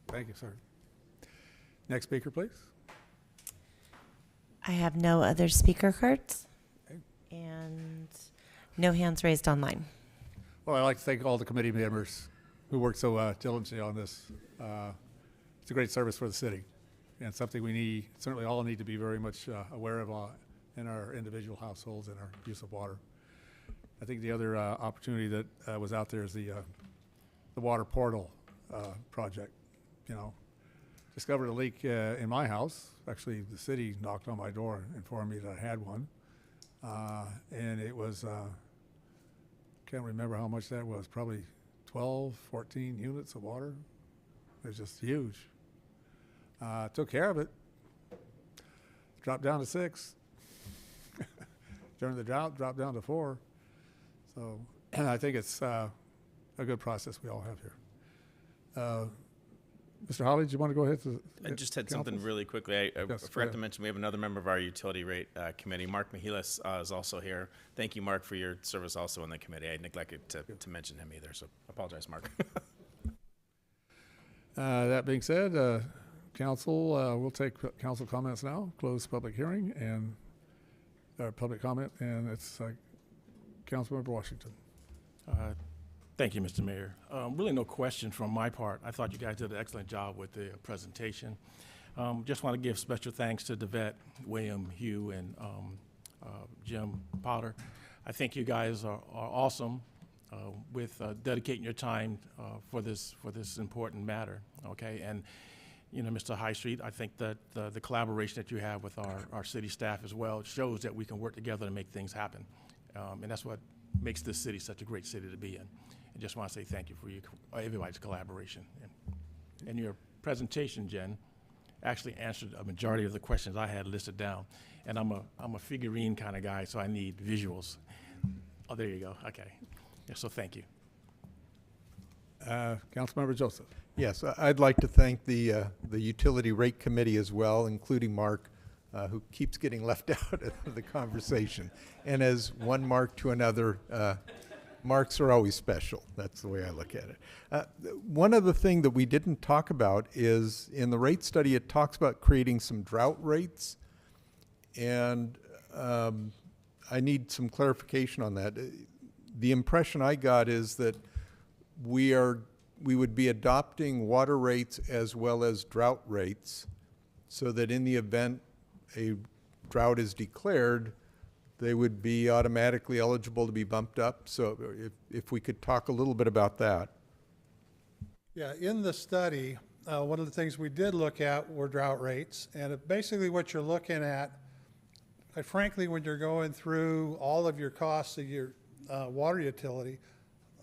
Thank you, sir. Next speaker, please. I have no other speaker cards. Okay. And no hands raised online. Well, I'd like to thank all the committee members who worked so diligently on this. It's a great service for the city and something we certainly all need to be very much aware of in our individual households and our use of water. I think the other opportunity that was out there is the water portal project. You know, discovered a leak in my house. Actually, the city knocked on my door and informed me that I had one. And it was, can't remember how much that was, probably 12, 14 units of water. It was just huge. Took care of it. Dropped down to 6. During the drought, dropped down to 4. So I think it's a good process we all have here. Mr. Holly, do you want to go ahead? I just had something really quickly. I forgot to mention we have another member of our utility rate committee, Mark Mihilis, is also here. Thank you, Mark, for your service also on the committee. I neglected to mention him either, so apologize, Mark. That being said, council, we'll take council comments now. Close public hearing and public comment, and it's Councilmember Washington. Thank you, Mr. Mayor. Really no question from my part. I thought you guys did an excellent job with the presentation. Just want to give special thanks to DeVette, William, Hugh, and Jim Potter. I think you guys are awesome with dedicating your time for this important matter. Okay, and you know, Mr. High Street, I think that the collaboration that you have with our city staff as well shows that we can work together to make things happen, and that's what makes this city such a great city to be in. I just want to say thank you for everybody's collaboration and your presentation, Jen. actually answered a majority of the questions I had listed down. And I'm a figurine kind of guy, so I need visuals. Oh, there you go. Okay. Yeah, so thank you. Councilmember Joseph. Yes, I'd like to thank the Utility Rate Committee as well, including Mark, who keeps getting left out of the conversation. And as one Mark to another, Marks are always special. That's the way I look at it. One other thing that we didn't talk about is in the rate study, it talks about creating some drought rates. And I need some clarification on that. The impression I got is that we would be adopting water rates as well as drought rates, so that in the event a drought is declared, they would be automatically eligible to be bumped up. So if we could talk a little bit about that. Yeah, in the study, one of the things we did look at were drought rates. And basically what you're looking at, quite frankly, when you're going through all of your costs of your water utility,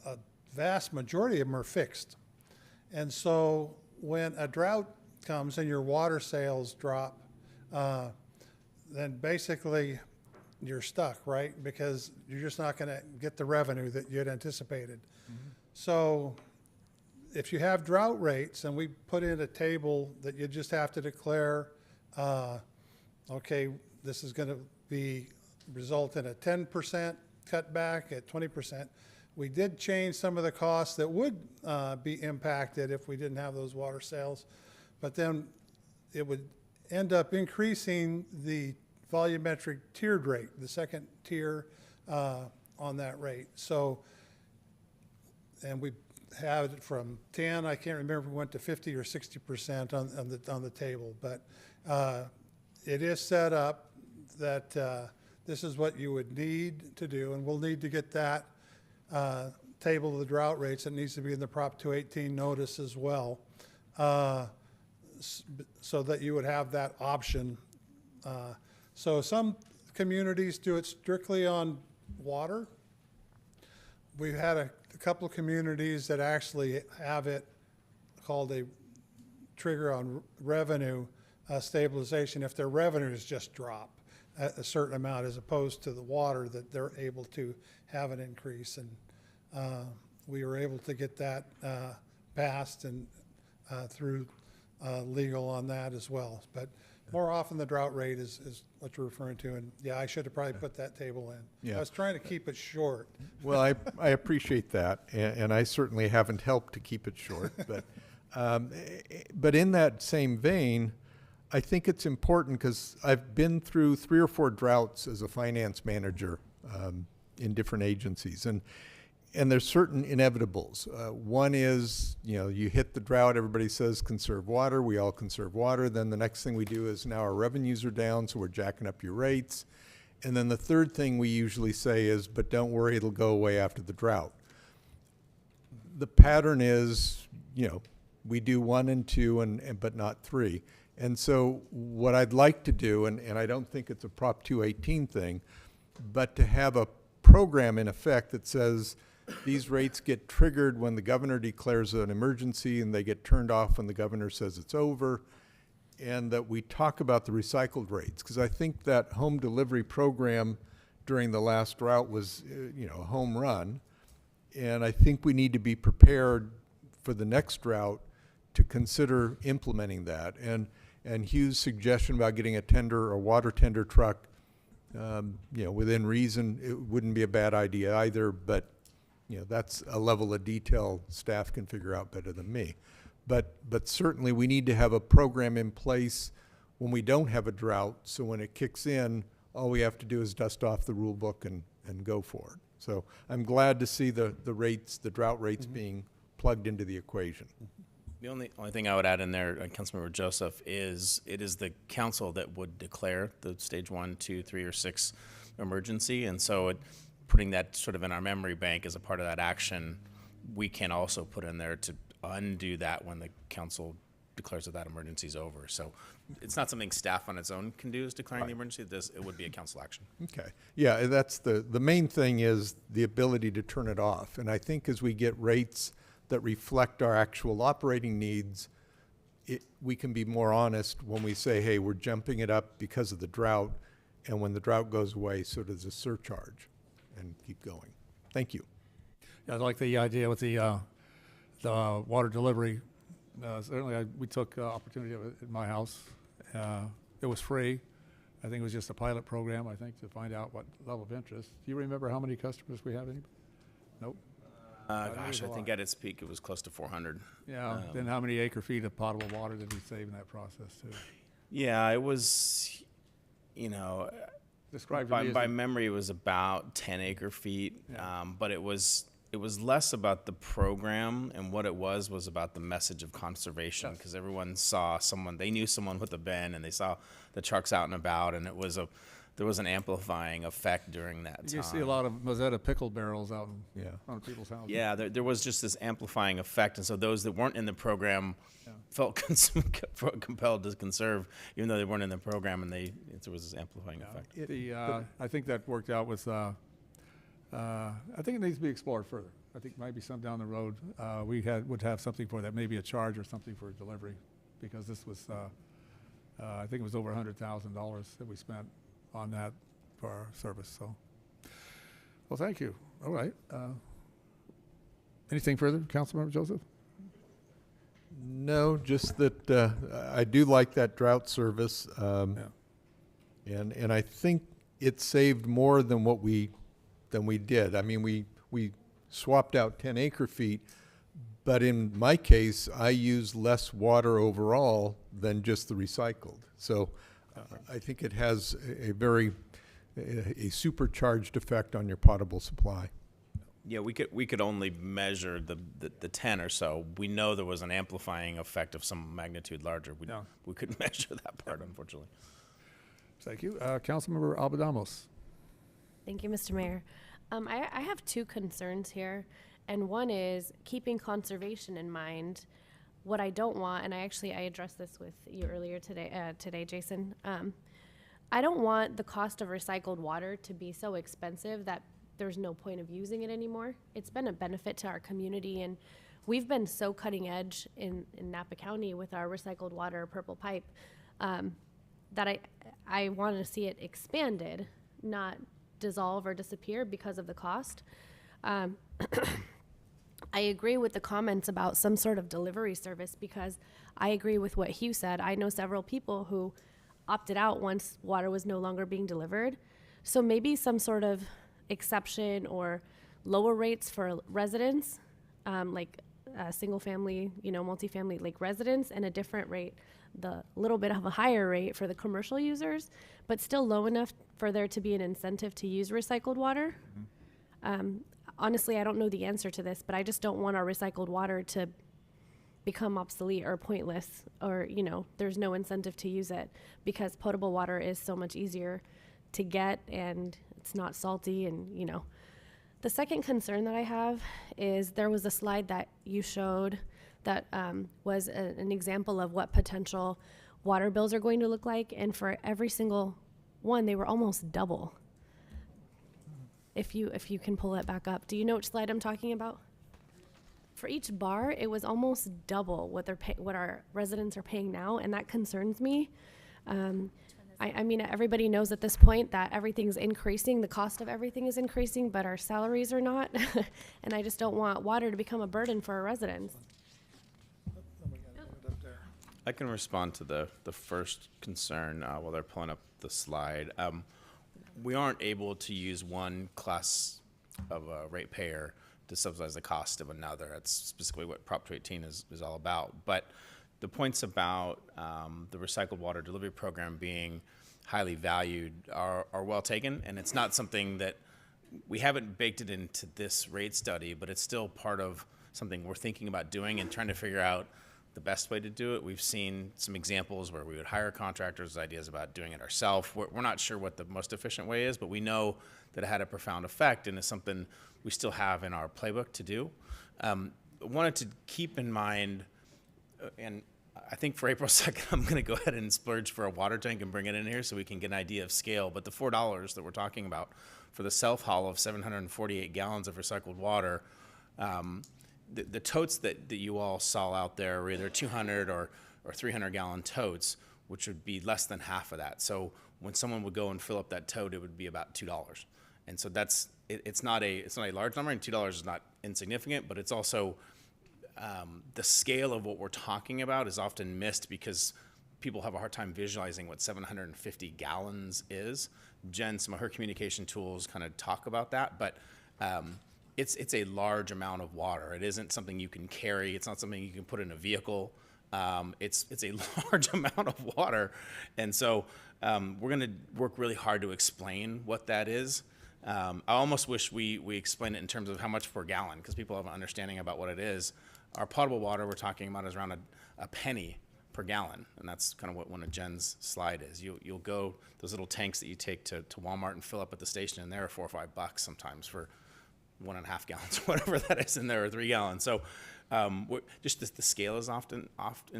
a vast majority of them are fixed. And so when a drought comes and your water sales drop, then basically you're stuck, right? Because you're just not going to get the revenue that you had anticipated. Mm-hmm. So if you have drought rates, and we put in a table that you just have to declare, okay, this is going to result in a 10% cutback at 20%. We did change some of the costs that would be impacted if we didn't have those water sales, but then it would end up increasing the volumetric tiered rate, the second tier on that rate. So, and we have it from 10, I can't remember if we went to 50 or 60% on the table, but it is set up that this is what you would need to do, and we'll need to get that table of the drought rates. It needs to be in the Prop 218 notice as well, so that you would have that option. So some communities do it strictly on water. We've had a couple of communities that actually have it called a trigger on revenue stabilization if their revenues just drop a certain amount, as opposed to the water, that they're able to have an increase. And we were able to get that passed and through legal on that as well. But more often the drought rate is what you're referring to. And yeah, I should have probably put that table in. Yeah. I was trying to keep it short. Well, I appreciate that, and I certainly haven't helped to keep it short. But in that same vein, I think it's important because I've been through 3 or 4 droughts as a finance manager in different agencies, and there's certain inevitables. One is, you hit the drought, everybody says conserve water, we all conserve water. Then the next thing we do is now our revenues are down, so we're jacking up your rates. And then the third thing we usually say is, but don't worry, it'll go away after the drought. The pattern is, we do 1 and 2, but not 3. And so what I'd like to do, and I don't think it's a Prop 218 thing, but to have a program in effect that says these rates get triggered when the governor declares an emergency, and they get turned off when the governor says it's over, and that we talk about the recycled rates. Because I think that home delivery program during the last drought was, a home run. And I think we need to be prepared for the next drought to consider implementing that. And Hugh's suggestion about getting a water tender truck, within reason, it wouldn't be a bad idea either, but that's a level of detail staff can figure out better than me. But certainly we need to have a program in place when we don't have a drought, so when it kicks in, all we have to do is dust off the rule book and go for it. So I'm glad to see the drought rates being plugged into the equation. The only thing I would add in there, Councilmember Joseph, is it is the council that would declare the stage 1, 2, 3, or 6 emergency. And so putting that sort of in our memory bank as a part of that action, we can also put in there to undo that when the council declares that emergency is over. So it's not something staff on its own can do, is declaring the emergency. It would be a council action. Okay. Yeah, that's the main thing, is the ability to turn it off. And I think as we get rates that reflect our actual operating needs, we can be more honest when we say, hey, we're jumping it up because of the drought, and when the drought goes away, so does a surcharge, and keep going. Thank you. Yeah, I like the idea with the water delivery. Certainly, we took opportunity of it at my house. It was free. I think it was just a pilot program, I think, to find out what level of interest. Do you remember how many customers we have? Nope. Gosh, I think at its peak it was close to 400. Yeah, then how many acre feet of potable water did we save in that process, too? Yeah, it was, you know, Described to by, me as by a- memory, it was about 10 acre feet, Yeah. but it was less about the program, and what it was about the message of conservation, because everyone saw someone, they knew someone with a bin, and they saw the trucks out and about, and there was an amplifying effect during that time. You see a lot of Mozetta pickle barrels out in front of people's houses. Yeah, there was just this amplifying effect, and so those that weren't in the program felt compelled to conserve, even though they weren't in the program, and there was this amplifying effect. I think that worked out with, I think it needs to be explored further. I think maybe some down the road, would have something for that, maybe a charge or something for delivery, because this was, I think it was over $100,000 that we spent on that for our service, so. Well, thank you. All right. Anything further, Councilmember Joseph? No, just that I do like that drought service, and I think it saved more than what we did. I mean, we swapped out 10 acre feet, but in my case, I used less water overall than just the recycled. So I think it has a supercharged effect on your potable supply. Yeah, we could only measure the 10 or so. We know there was an amplifying effect of some magnitude larger. We couldn't measure that part, unfortunately. Thank you. Councilmember Albadamos. Thank you, Mr. Mayor. I have two concerns here, and one is keeping conservation in mind. What I don't want, and I addressed this with you earlier today, Jason. I don't want the cost of recycled water to be so expensive that there's no point of using it anymore. It's been a benefit to our community, and we've been so cutting edge in Napa County with our recycled water purple pipe that I want to see it expanded, not dissolve or disappear because of the cost. I agree with the comments about some sort of delivery service, because I agree with what Hugh said. I know several people who opted out once water was no longer being delivered. So maybe some sort of exception or lower rates for residents, like single family, multifamily like residents, and a different rate, the little bit of a higher rate for the commercial users, but still low enough for there to be an incentive to use recycled water. Honestly, I don't know the answer to this, but I just don't want our recycled water to become obsolete or pointless, or, there's no incentive to use it, because potable water is so much easier to get, and it's not salty, and, The second concern that I have is there was a slide that you showed that was an example of what potential water bills are going to look like, and for every single one, they were almost double. If you can pull it back up. Do you know which slide I'm talking about? For each bar, it was almost double what what our residents are paying now, and that concerns me. I mean, everybody knows at this point that everything's increasing, the cost of everything is increasing, but our salaries are not. And I just don't want water to become a burden for our residents. I can respond to the first concern while they're pulling up the slide. We aren't able to use one class of a ratepayer to subsidize the cost of another. That's specifically what Prop 218 is all about. But the points about the recycled water delivery program being highly valued are well taken, and it's not something that we haven't baked it into this rate study, but it's still part of something we're thinking about doing and trying to figure out the best way to do it. We've seen some examples where we would hire contractors, ideas about doing it ourselves. We're not sure what the most efficient way is, but we know that it had a profound effect, and it's something we still have in our playbook to do. Wanted to keep in mind, and I think for April 2nd, I'm going to go ahead and splurge for a water tank and bring it in here so we can get an idea of scale. But the $4 that we're talking about for the self-haul of 748 gallons of recycled water, the totes that you all saw out there were either 200 or or 300-gallon totes, which would be less than half of that. So when someone would go and fill up that tote, it would be about $2. And so it's not a large number, and $2 is not insignificant, but it's also the scale of what we're talking about is often missed because people have a hard time visualizing what 750 gallons is. Jen, some of her communication tools kind of talk about that, but it's a large amount of water. It isn't something you can carry. It's not something you can put in a vehicle. It's a large amount of water, and so we're going to work really hard to explain what that is. I almost wish we explain it in terms of how much per gallon, because people have an understanding about what it is. Our potable water we're talking about is around a penny per gallon, and that's kind of what one of Jen's slide is. You'll go, those little tanks that you take to Walmart and fill up at the station, and they're $4 or $5 sometimes for 1.5 gallons, whatever that is in there, or 3 gallons. So just the scale is often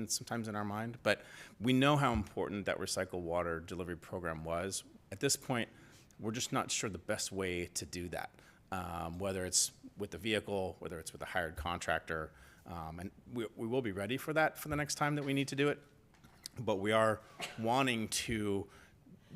sometimes in our mind, but we know how important that recycled water delivery program was. At this point, we're just not sure the best way to do that, whether it's with the vehicle, whether it's with a hired contractor, and we will be ready for that for the next time that we need to do it. But we are wanting to,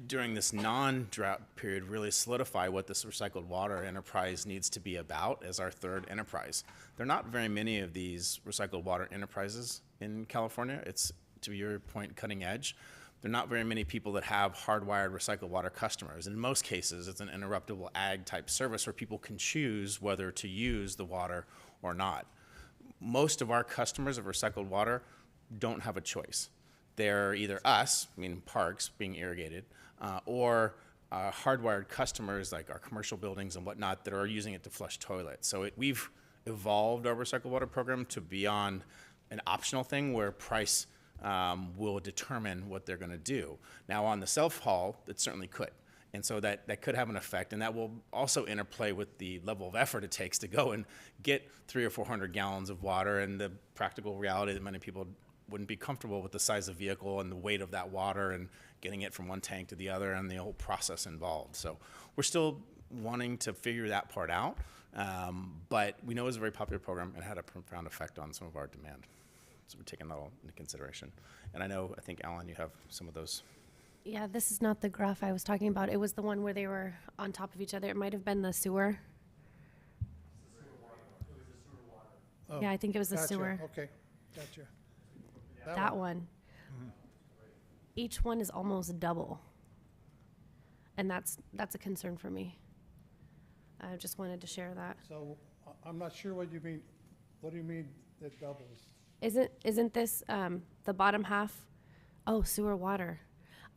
during this non-drought period, really solidify what this recycled water enterprise needs to be about as our third enterprise. There are not very many of these recycled water enterprises in California. It's, to your point, cutting edge. There are not very many people that have hardwired recycled water customers. In most cases, it's an interruptible ag type service where people can choose whether to use the water or not. Most of our customers of recycled water don't have a choice. They're either us, I mean parks being irrigated, or hardwired customers like our commercial buildings and whatnot that are using it to flush toilets. So we've evolved our recycled water program to beyond an optional thing where price will determine what they're going to do. Now on the self-haul, it certainly could. And so that could have an effect, and that will also interplay with the level of effort it takes to go and get 300 or 400 gallons of water, and the practical reality that many people wouldn't be comfortable with the size of vehicle and the weight of that water and getting it from one tank to the other and the whole process involved. So we're still wanting to figure that part out, but we know it was a very popular program and had a profound effect on some of our demand. So we're taking that all into consideration. And I think, Alan, you have some of those. Yeah, this is not the graph I was talking about. It was the one where they were on top of each other. It might have been the sewer. Oh, Yeah, I think it was the gotcha. sewer. Okay, gotcha. That one. Each one is almost double. And that's a concern for me. I just wanted to share that. So I'm not sure what you mean. What do you mean it doubles? Isn't this the bottom half? Oh, sewer water.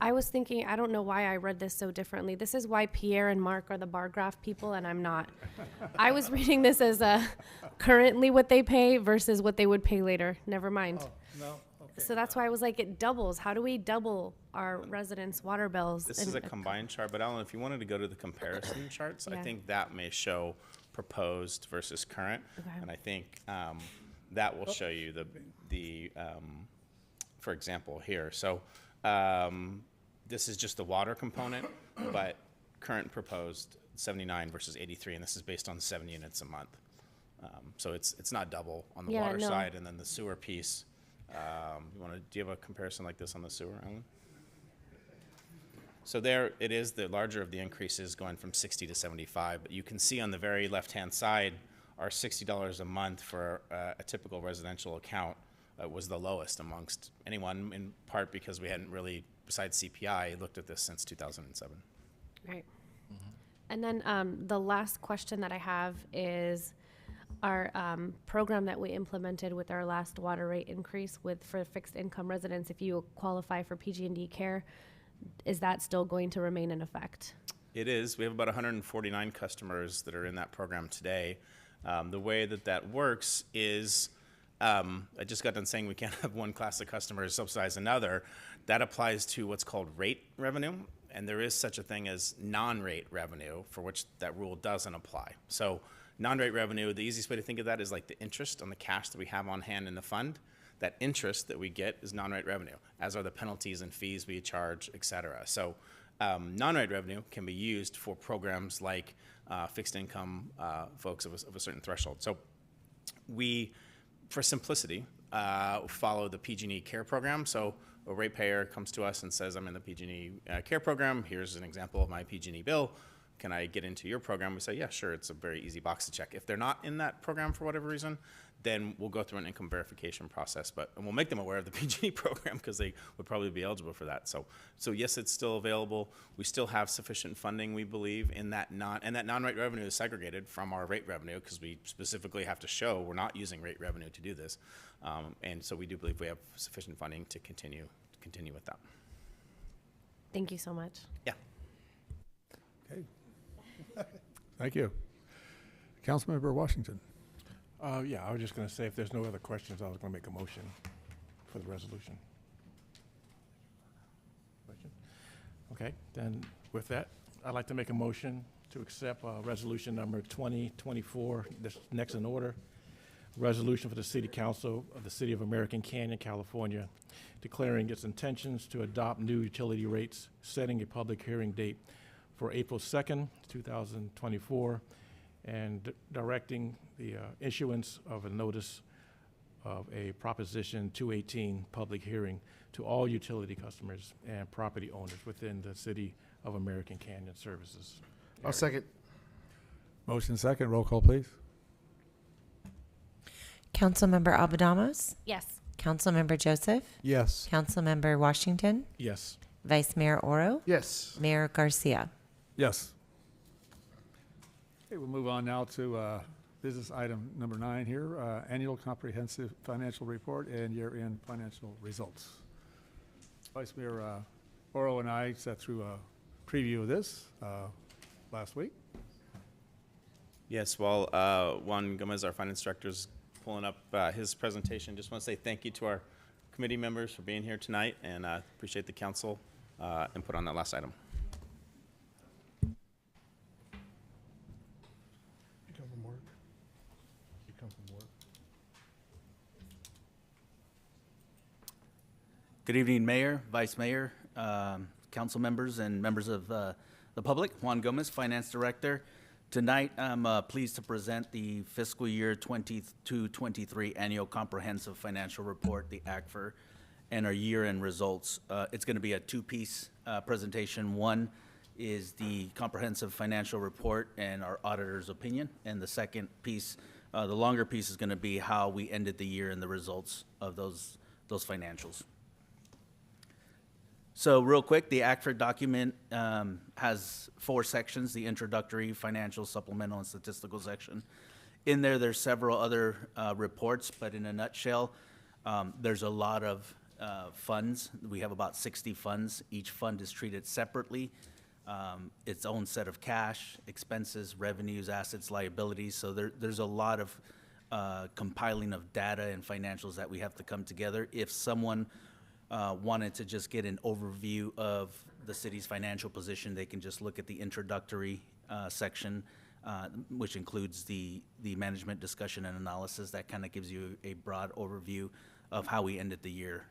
I was thinking, I don't know why I read this so differently. This is why Pierre and Mark are the bar graph people and I'm not. I was reading this as currently what they pay versus what they would pay later. Never mind. Oh, no, okay. So that's why I was like, it doubles. How do we double our residents' water bills? This is a combined chart, but Alan, if you wanted to go to the comparison charts, I Yeah. think that may show proposed versus current. Okay. And I think that will show you the for example, here. So this is just the water component, but current proposed 79 versus 83, and this is based on 7 units a month. So it's not double on the Yeah, water no. side, and then the sewer piece. Do you have a comparison like this on the sewer, Alan? So there it is, the larger of the increases going from 60 to 75, but you can see on the very left-hand side, our $60 a month for a typical residential account was the lowest amongst anyone, in part because we hadn't really, besides CPI, looked at this since 2007. Right. And then the last question that I have is our program that we implemented with our last water rate increase for fixed income residents, if you qualify for PG&D care, is that still going to remain in effect? It is. We have about 149 customers that are in that program today. The way that works is, I just got done saying we can't have one class of customers subsidize another. That applies to what's called rate revenue, and there is such a thing as non-rate revenue for which that rule doesn't apply. So non-rate revenue, the easiest way to think of that is like the interest on the cash that we have on hand in the fund. That interest that we get is non-rate revenue, as are the penalties and fees we charge, et cetera. So non-rate revenue can be used for programs like fixed income folks of a certain threshold. So we, for simplicity, follow the PG&E Care program. So a ratepayer comes to us and says, I'm in the PG&E Care program. Here's an example of my PG&E bill. Can I get into your program? We say, yeah, sure. It's a very easy box to check. If they're not in that program for whatever reason, then we'll go through an income verification process, and we'll make them aware of the PG&E program because they would probably be eligible for that. So yes, it's still available. We still have sufficient funding, we believe, in that non-rate revenue is segregated from our rate revenue because we specifically have to show we're not using rate revenue to do this. And so we do believe we have sufficient funding to continue with that. Thank you so much. Yeah. Okay. Thank you. Councilmember Washington. Yeah, I was just going to say, if there's no other questions, I was going to make a motion for the resolution. Question? Okay, then with that, I'd like to make a motion to accept resolution number 2024, this next in order. Resolution for the City Council of the City of American Canyon, California, declaring its intentions to adopt new utility rates, setting a public hearing date for April 2nd, 2024, and directing the issuance of a notice of a Proposition 218 public hearing to all utility customers and property owners within the City of American Canyon Services. I'll second. Motion second. Roll call, please. Councilmember Abadamos? Yes. Councilmember Joseph? Yes. Councilmember Washington? Yes. Vice Mayor Oro? Yes. Mayor Garcia? Yes. Okay, we'll move on now to business item number 9 here, annual comprehensive financial report and year-end financial results. Vice Mayor Oro and I sat through a preview of this last week. Yes, while Juan Gomez, our finance director, is pulling up his presentation, just want to say thank you to our committee members for being here tonight, and appreciate the council input on that last item. You come from work? You come from work? Good evening, Mayor, Vice Mayor, council members, and members of the public. Juan Gomez, Finance Director. Tonight, I'm pleased to present the fiscal year 22-23 Annual Comprehensive Financial Report, the ACFR, and our year-end results. It's going to be a two-piece presentation. One is the Comprehensive Financial Report and our auditor's opinion, and the second piece, the longer piece, is going to be how we ended the year and the results of those financials. So real quick, the ACFR document has 4 sections: the introductory, financial, supplemental, and statistical section. In there, there's several other reports, but in a nutshell, there's a lot of funds. We have about 60 funds. Each fund is treated separately, its own set of cash, expenses, revenues, assets, liabilities. So there's a lot of compiling of data and financials that we have to come together. If someone wanted to just get an overview of the city's financial position, they can just look at the introductory section, which includes the management discussion and analysis. That kind of gives you a broad overview of how we ended the year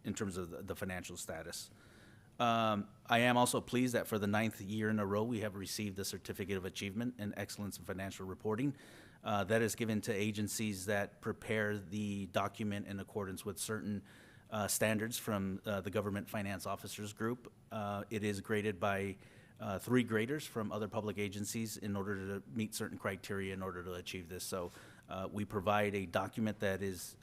in terms of the financial status. I am also pleased that for the 9th year in a row, we have received the Certificate of Achievement in Excellence in Financial Reporting. That is given to agencies that prepare the document in accordance with certain standards from the Government Finance Officers Group. It is graded by 3 graders from other public agencies in order to meet certain criteria in order to achieve this. So we provide a document that is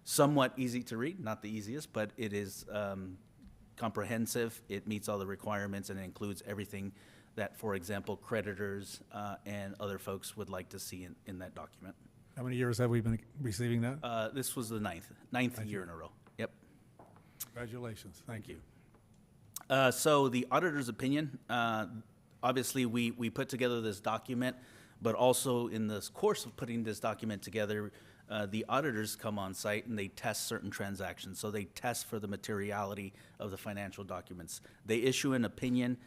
somewhat easy to read, not the easiest, but it is comprehensive. It meets all the requirements, and it includes everything that, for example, creditors and other folks would like to see in that document. How many years have we been receiving that? This was the ninth year in a row. Yep. Congratulations. Thank you. So the auditor's opinion, obviously we put together this document, but also in this course of putting this document together, the auditors come on site and they test certain transactions. So they test for the materiality of the financial documents. They issue an opinion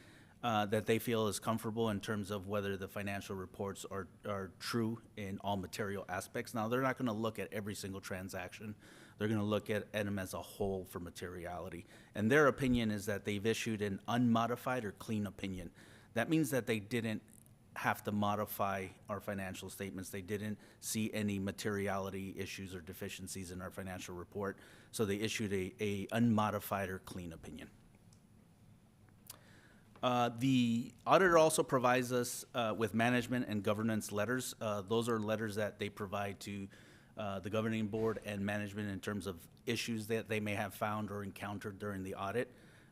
that they feel is comfortable in terms of whether the financial reports are true in all material aspects. Now, they're not going to look at every single transaction. They're going to look at them as a whole for materiality. And their opinion is that they've issued an unmodified or clean opinion. That means that they didn't have to modify our financial statements. They didn't see any materiality issues or deficiencies in our financial report, so they issued a unmodified or clean opinion. The auditor also provides us with management and governance letters. Those are letters that they provide to the governing board and management in terms of issues that they may have found or encountered during the audit.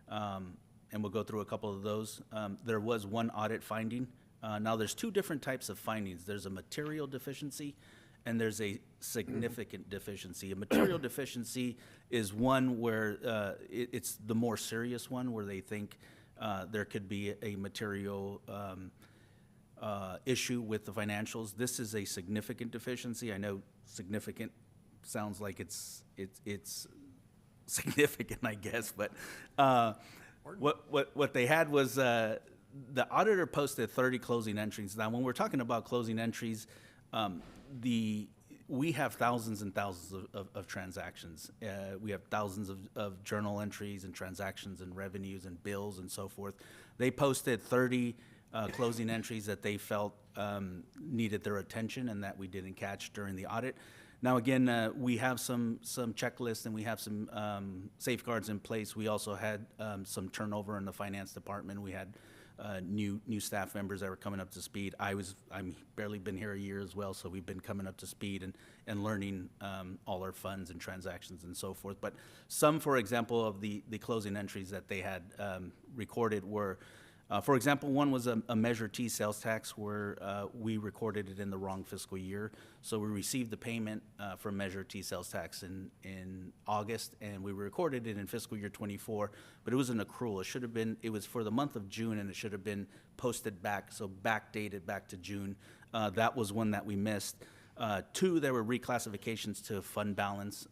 And we'll go through a couple of those. There was one audit finding. Now, there's two different types of findings. There's a material deficiency and there's a significant deficiency. A material deficiency is one where it's the more serious one, where they think there could be a material issue with the financials. This is a significant deficiency. I know significant sounds like it's significant, I guess, but what they had was the auditor posted 30 closing entries. Now, when we're talking about closing entries, we have thousands and thousands of transactions. We have thousands of journal entries and transactions and revenues and bills and so forth. They posted 30 closing entries that they felt needed their attention and that we didn't catch during the audit. Now, again, we have some checklists and we have some safeguards in place. We also had some turnover in the finance department. We had new staff members that were coming up to speed. I'm barely been here a year as well, so we've been coming up to speed and learning all our funds and transactions and so forth. But some, for example, of the closing entries that they had recorded were, for example, one was a Measure T sales tax where we recorded it in the wrong fiscal year. So we received the payment for Measure T sales tax in August, and we recorded it in fiscal year 24, but it was an accrual. It was for the month of June, and it should have been posted back, so backdated back to June. That was one that we missed. Two, there were reclassifications to fund balance.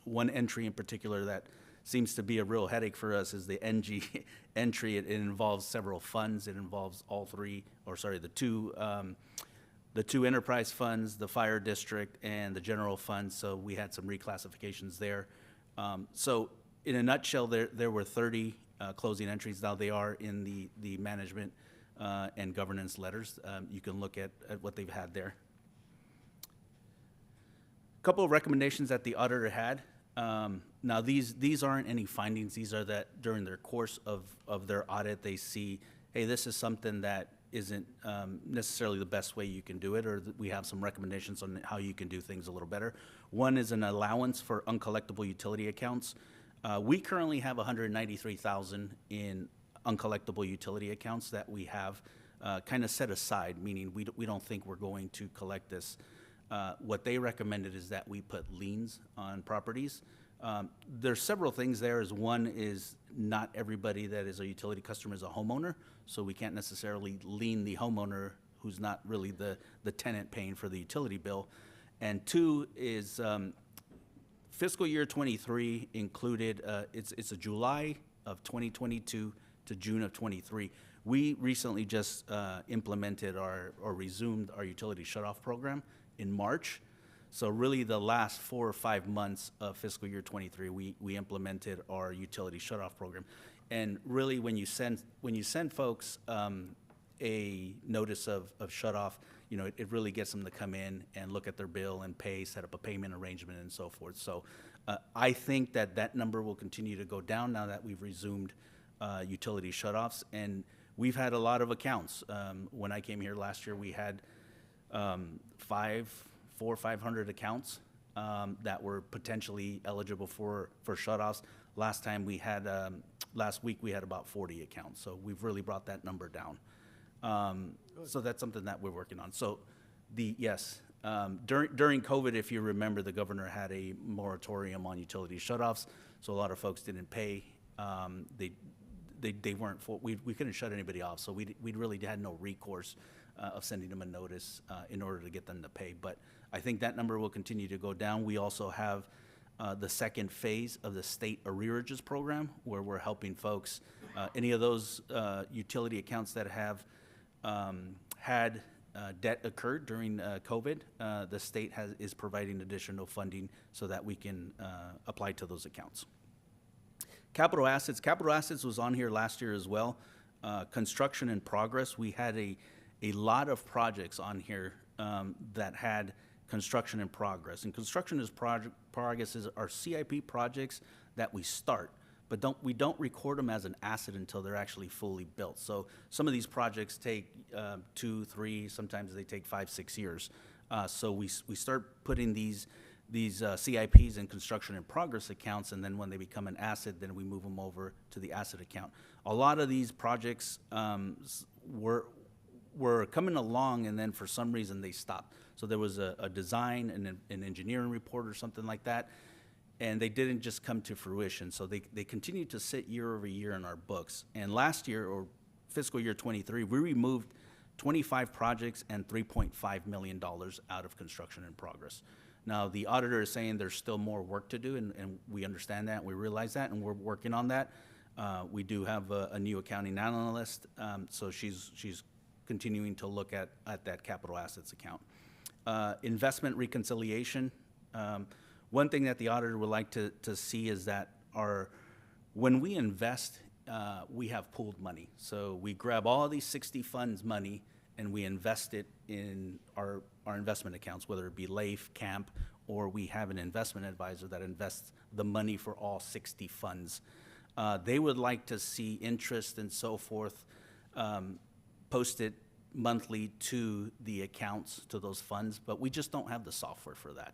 One entry in particular that seems to be a real headache for us is the NG entry. It involves several funds. It involves the two enterprise funds, the fire district, and the general fund. So we had some reclassifications there. So in a nutshell, there were 30 closing entries. Now they are in the management and governance letters. You can look at what they've had there. A couple of recommendations that the auditor had. Now, these aren't any findings. These are that during their course of their audit, they see, hey, this is something that isn't necessarily the best way you can do it, or we have some recommendations on how you can do things a little better. One is an allowance for uncollectible utility accounts. We currently have $193,000 in uncollectible utility accounts that we have kind of set aside, meaning we don't think we're going to collect this. What they recommended is that we put liens on properties. There's several things there. One is not everybody that is a utility customer is a homeowner, so we can't necessarily lien the homeowner who's not really the tenant paying for the utility bill. And two is fiscal year 23 included, it's a July of 2022 to June of 23. We recently just implemented or resumed our utility shutoff program in March. So really the last 4 or 5 months of fiscal year 23, we implemented our utility shutoff program. And really when you send folks a notice of shutoff, it really gets them to come in and look at their bill and pay, set up a payment arrangement and so forth. So I think that number will continue to go down now that we've resumed utility shutoffs. And we've had a lot of accounts. When I came here last year, we had 400 or 500 accounts that were potentially eligible for shutoffs. Last week we had about 40 accounts, so we've really brought that number down. So that's something that we're working on. So during COVID, if you remember, the governor had a moratorium on utility shutoffs, so a lot of folks didn't pay. They weren't full. We couldn't shut anybody off, so we really had no recourse of sending them a notice in order to get them to pay. But I think that number will continue to go down. We also have the second phase of the state arrearages program, where we're helping folks, any of those utility accounts that have had debt occurred during COVID, the state is providing additional funding so that we can apply to those accounts. Capital assets was on here last year as well. Construction in progress, we had a lot of projects on here that had construction in progress. And construction is progress are CIP projects that we start, but we don't record them as an asset until they're actually fully built. So some of these projects take 2, 3, sometimes they take 5, 6 years. So we start putting these CIPs in construction in progress accounts, and then when they become an asset, then we move them over to the asset account. A lot of these projects were coming along, and then for some reason they stopped. So there was a design and an engineering report or something like that, and they didn't just come to fruition. So they continued to sit year over year in our books. And last year, or fiscal year 23, we removed 25 projects and $3.5 million out of construction in progress. Now, the auditor is saying there's still more work to do, and we understand that, we realize that, and we're working on that. We do have a new accounting analyst, so she's continuing to look at that capital assets account. Investment reconciliation. One thing that the auditor would like to see is that when we invest, we have pooled money. So we grab all these 60 funds money and we invest it in our investment accounts, whether it be LAIF, CAMP, or we have an investment advisor that invests the money for all 60 funds. They would like to see interest and so forth posted monthly to the accounts, to those funds, but we just don't have the software for that.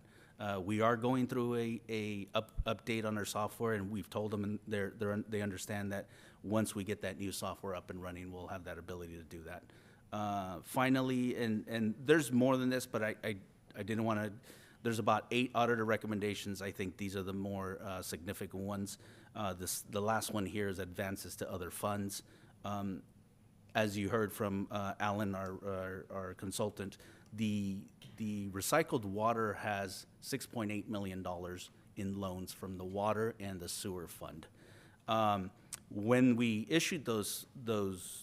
We are going through a update on our software, and we've told them, and they understand that once we get that new software up and running, we'll have that ability to do that. Finally, and there's more than this, but I didn't want to. There's about 8 auditor recommendations. I think these are the more significant ones. The last one here is advances to other funds. As you heard from Alan, our consultant, the recycled water has $6.8 million in loans from the water and the sewer fund. When we issued those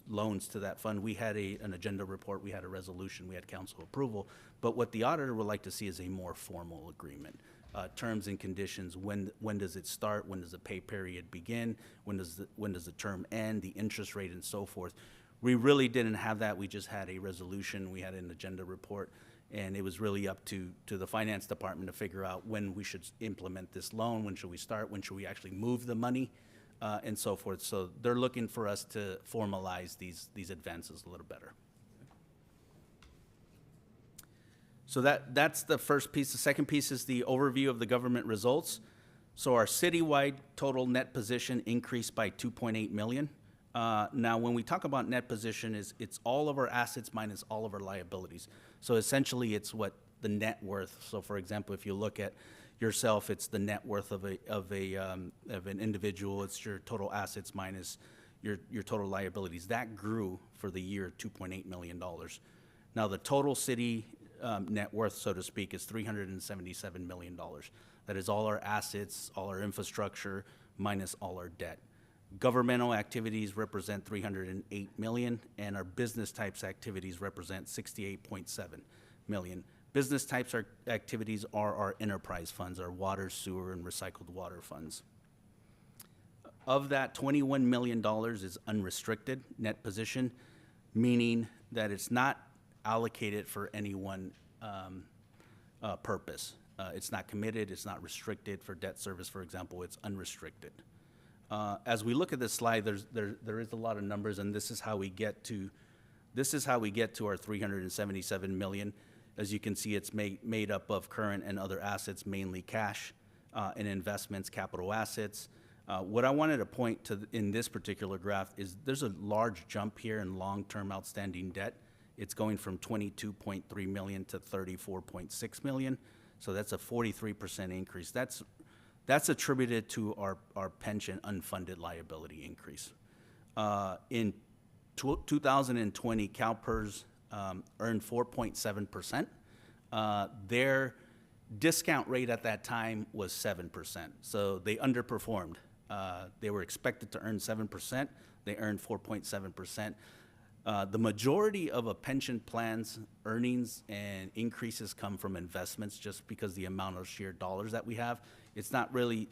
loans to that fund, we had an agenda report, we had a resolution, we had council approval. But what the auditor would like to see is a more formal agreement. Terms and conditions, when does it start, when does the pay period begin, when does the term end, the interest rate, and so forth. We really didn't have that. We just had a resolution, we had an agenda report, and it was really up to the finance department to figure out when we should implement this loan, when should we start, when should we actually move the money, and so forth. So they're looking for us to formalize these advances a little better. So that's the first piece. The second piece is the overview of the government results. So our citywide total net position increased by 2.8 million. Now, when we talk about net position, it's all of our assets minus all of our liabilities. So essentially, it's what the net worth. So, for example, if you look at yourself, it's the net worth of an individual. It's your total assets minus your total liabilities. That grew for the year $2.8 million. Now, the total city net worth, so to speak, is $377 million. That is all our assets, all our infrastructure, minus all our debt. Governmental activities represent $308 million, and our business types activities represent $68.7 million. Business types activities are our enterprise funds, our water, sewer, and recycled water funds. Of that, $21 million is unrestricted net position, meaning that it's not allocated for any one purpose. It's not committed, it's not restricted for debt service, for example, it's unrestricted. As we look at this slide, there is a lot of numbers, and this is how we get to our 377 million. As you can see, it's made up of current and other assets, mainly cash and investments, capital assets. What I wanted to point to in this particular graph is there's a large jump here in long-term outstanding debt. It's going from 22.3 million to 34.6 million, so that's a 43% increase. That's attributed to our pension unfunded liability increase. In 2020, CalPERS earned 4.7%. Their discount rate at that time was 7%, so they underperformed. They were expected to earn 7%. They earned 4.7%. The majority of a pension plan's earnings and increases come from investments just because the amount of sheer dollars that we have. It's not really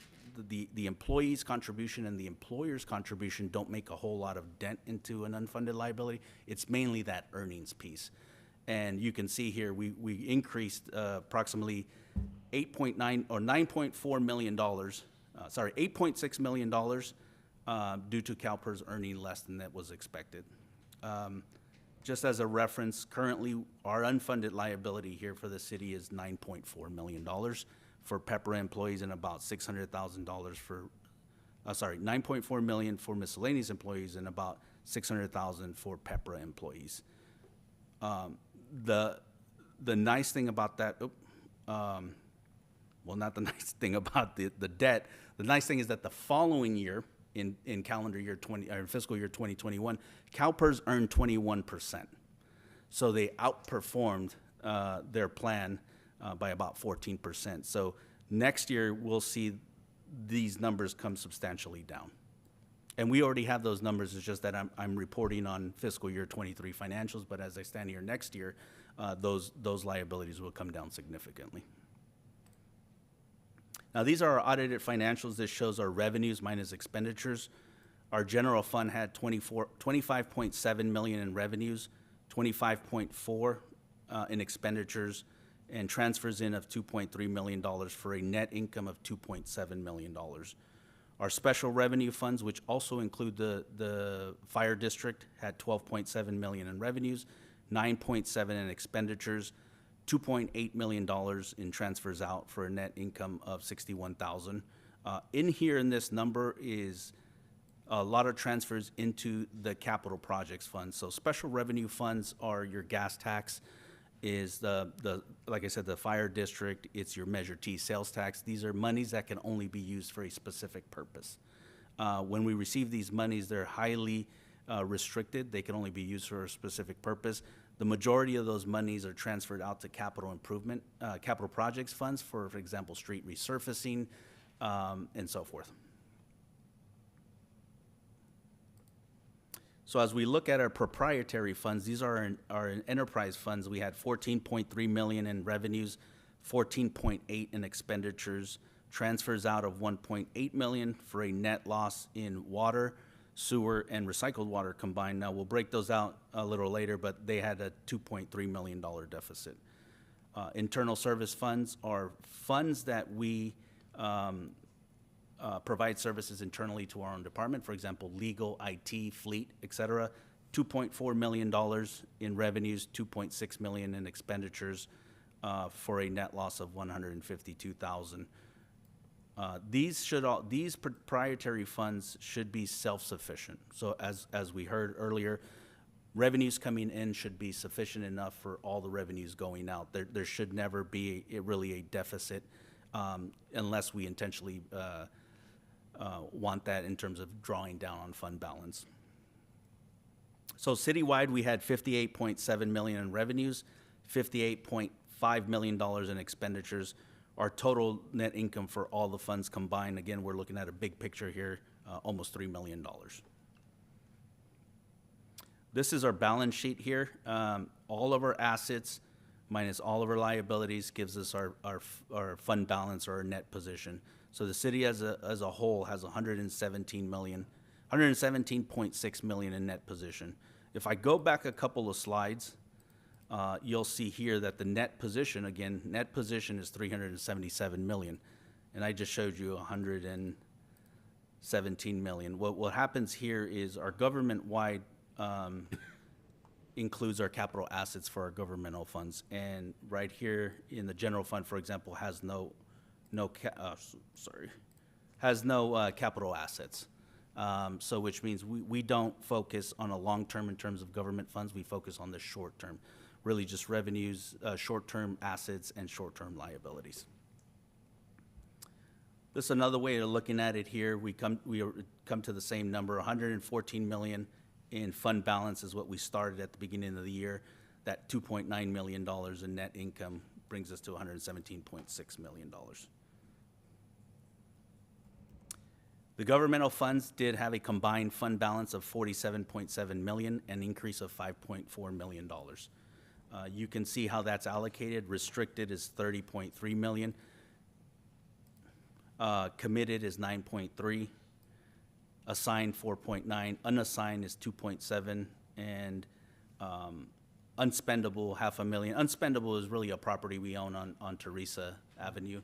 the employee's contribution and the employer's contribution don't make a whole lot of dent into an unfunded liability. It's mainly that earnings piece. And you can see here, we increased approximately $9.4 million, $8.6 million due to CalPERS earning less than that was expected. Just as a reference, currently our unfunded liability here for the city is $9.4 million for PEPRA employees and about $600,000 for, $9.4 million for miscellaneous employees and about $600,000 for PEPRA employees. The nice thing about that, well, not the nice thing about the debt, the nice thing is that the following year, in calendar year fiscal year 2021, CalPERS earned 21%. So they outperformed their plan by about 14%. So next year, we'll see these numbers come substantially down. And we already have those numbers. It's just that I'm reporting on fiscal year 23 financials, but as I stand here next year, those liabilities will come down significantly. Now, these are our audited financials. This shows our revenues minus expenditures. Our general fund had $25.7 million in revenues, $25.4 in expenditures, and transfers in of $2.3 million for a net income of $2.7 million. Our special revenue funds, which also include the fire district, had $12.7 million in revenues, $9.7 in expenditures, $2.8 million in transfers out for a net income of $61,000. In here in this number is a lot of transfers into the capital projects fund. So special revenue funds are your gas tax, is like I said, the fire district, it's your Measure T sales tax. These are monies that can only be used for a specific purpose. When we receive these monies, they're highly restricted. They can only be used for a specific purpose. The majority of those monies are transferred out to capital improvement, capital projects funds, for example, street resurfacing, and so forth. So as we look at our proprietary funds, these are our enterprise funds. We had $14.3 million in revenues, $14.8 in expenditures, transfers out of $1.8 million for a net loss in water, sewer, and recycled water combined. Now, we'll break those out a little later, but they had a $2.3 million deficit. Internal service funds are funds that we provide services internally to our own department, for example, legal, IT, fleet, et cetera. $2.4 million in revenues, $2.6 million in expenditures for a net loss of $152,000. These proprietary funds should be self-sufficient. So as we heard earlier, revenues coming in should be sufficient enough for all the revenues going out. There should never be really a deficit unless we intentionally want that in terms of drawing down on fund balance. So citywide, we had $58.7 million in revenues, $58.5 million in expenditures. Our total net income for all the funds combined, again, we're looking at a big picture here, almost $3 million. This is our balance sheet here. All of our assets minus all of our liabilities gives us our fund balance or our net position. So the city as a whole has $117.6 million in net position. If I go back a couple of slides, you'll see here that the net position, again, net position is $377 million. And I just showed you $117 million. What happens here is our government-wide includes our capital assets for our governmental funds. And right here in the general fund, for example, has no capital assets. So which means we don't focus on a long term in terms of government funds. We focus on the short term, really just revenues, short-term assets, and short-term liabilities. This is another way of looking at it here. We come to the same number, $114 million in fund balance is what we started at the beginning of the year. That $2.9 million in net income brings us to $117.6 million. The governmental funds did have a combined fund balance of $47.7 million, an increase of $5.4 million. You can see how that's allocated. Restricted is $30.3 million. Committed is 9.3, assigned 4.9, unassigned is 2.7, and unspendable $500,000. Unspendable is really a property we own on Teresa Avenue.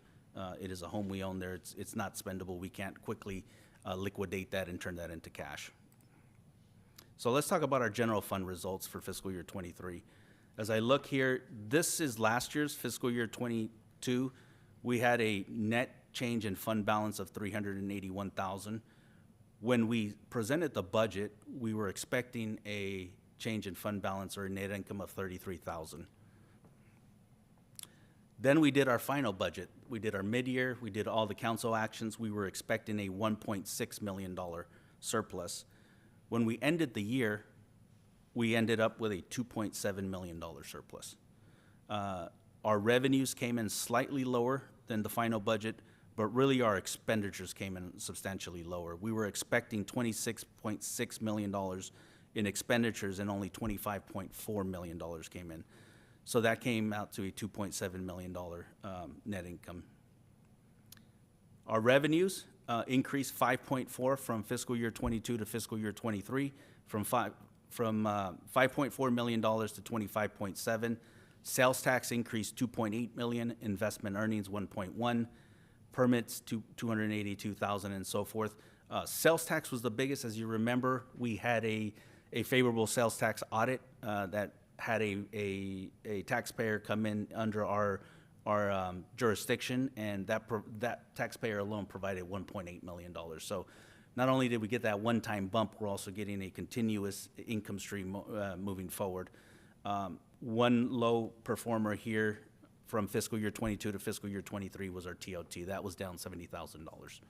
It is a home we own there. It's not spendable. We can't quickly liquidate that and turn that into cash. So let's talk about our general fund results for fiscal year 23. As I look here, this is last year's fiscal year 22. We had a net change in fund balance of $381,000. When we presented the budget, we were expecting a change in fund balance or a net income of $33,000. Then we did our final budget. We did our mid-year, we did all the council actions. We were expecting a $1.6 million surplus. When we ended the year, we ended up with a $2.7 million surplus. Our revenues came in slightly lower than the final budget, but really our expenditures came in substantially lower. We were expecting $26.6 million in expenditures and only $25.4 million came in. So that came out to a $2.7 million net income. Our revenues increased 5.4 from fiscal year 22 to fiscal year 23, from $5.4 million to 25.7. Sales tax increased 2.8 million, investment earnings 1.1, permits to 282,000, and so forth. Sales tax was the biggest. As you remember, we had a favorable sales tax audit that had a taxpayer come in under our jurisdiction, and that taxpayer alone provided $1.8 million. So not only did we get that one-time bump, we're also getting a continuous income stream moving forward. One low performer here from fiscal year 22 to fiscal year 23 was our TOT. That was down $70,000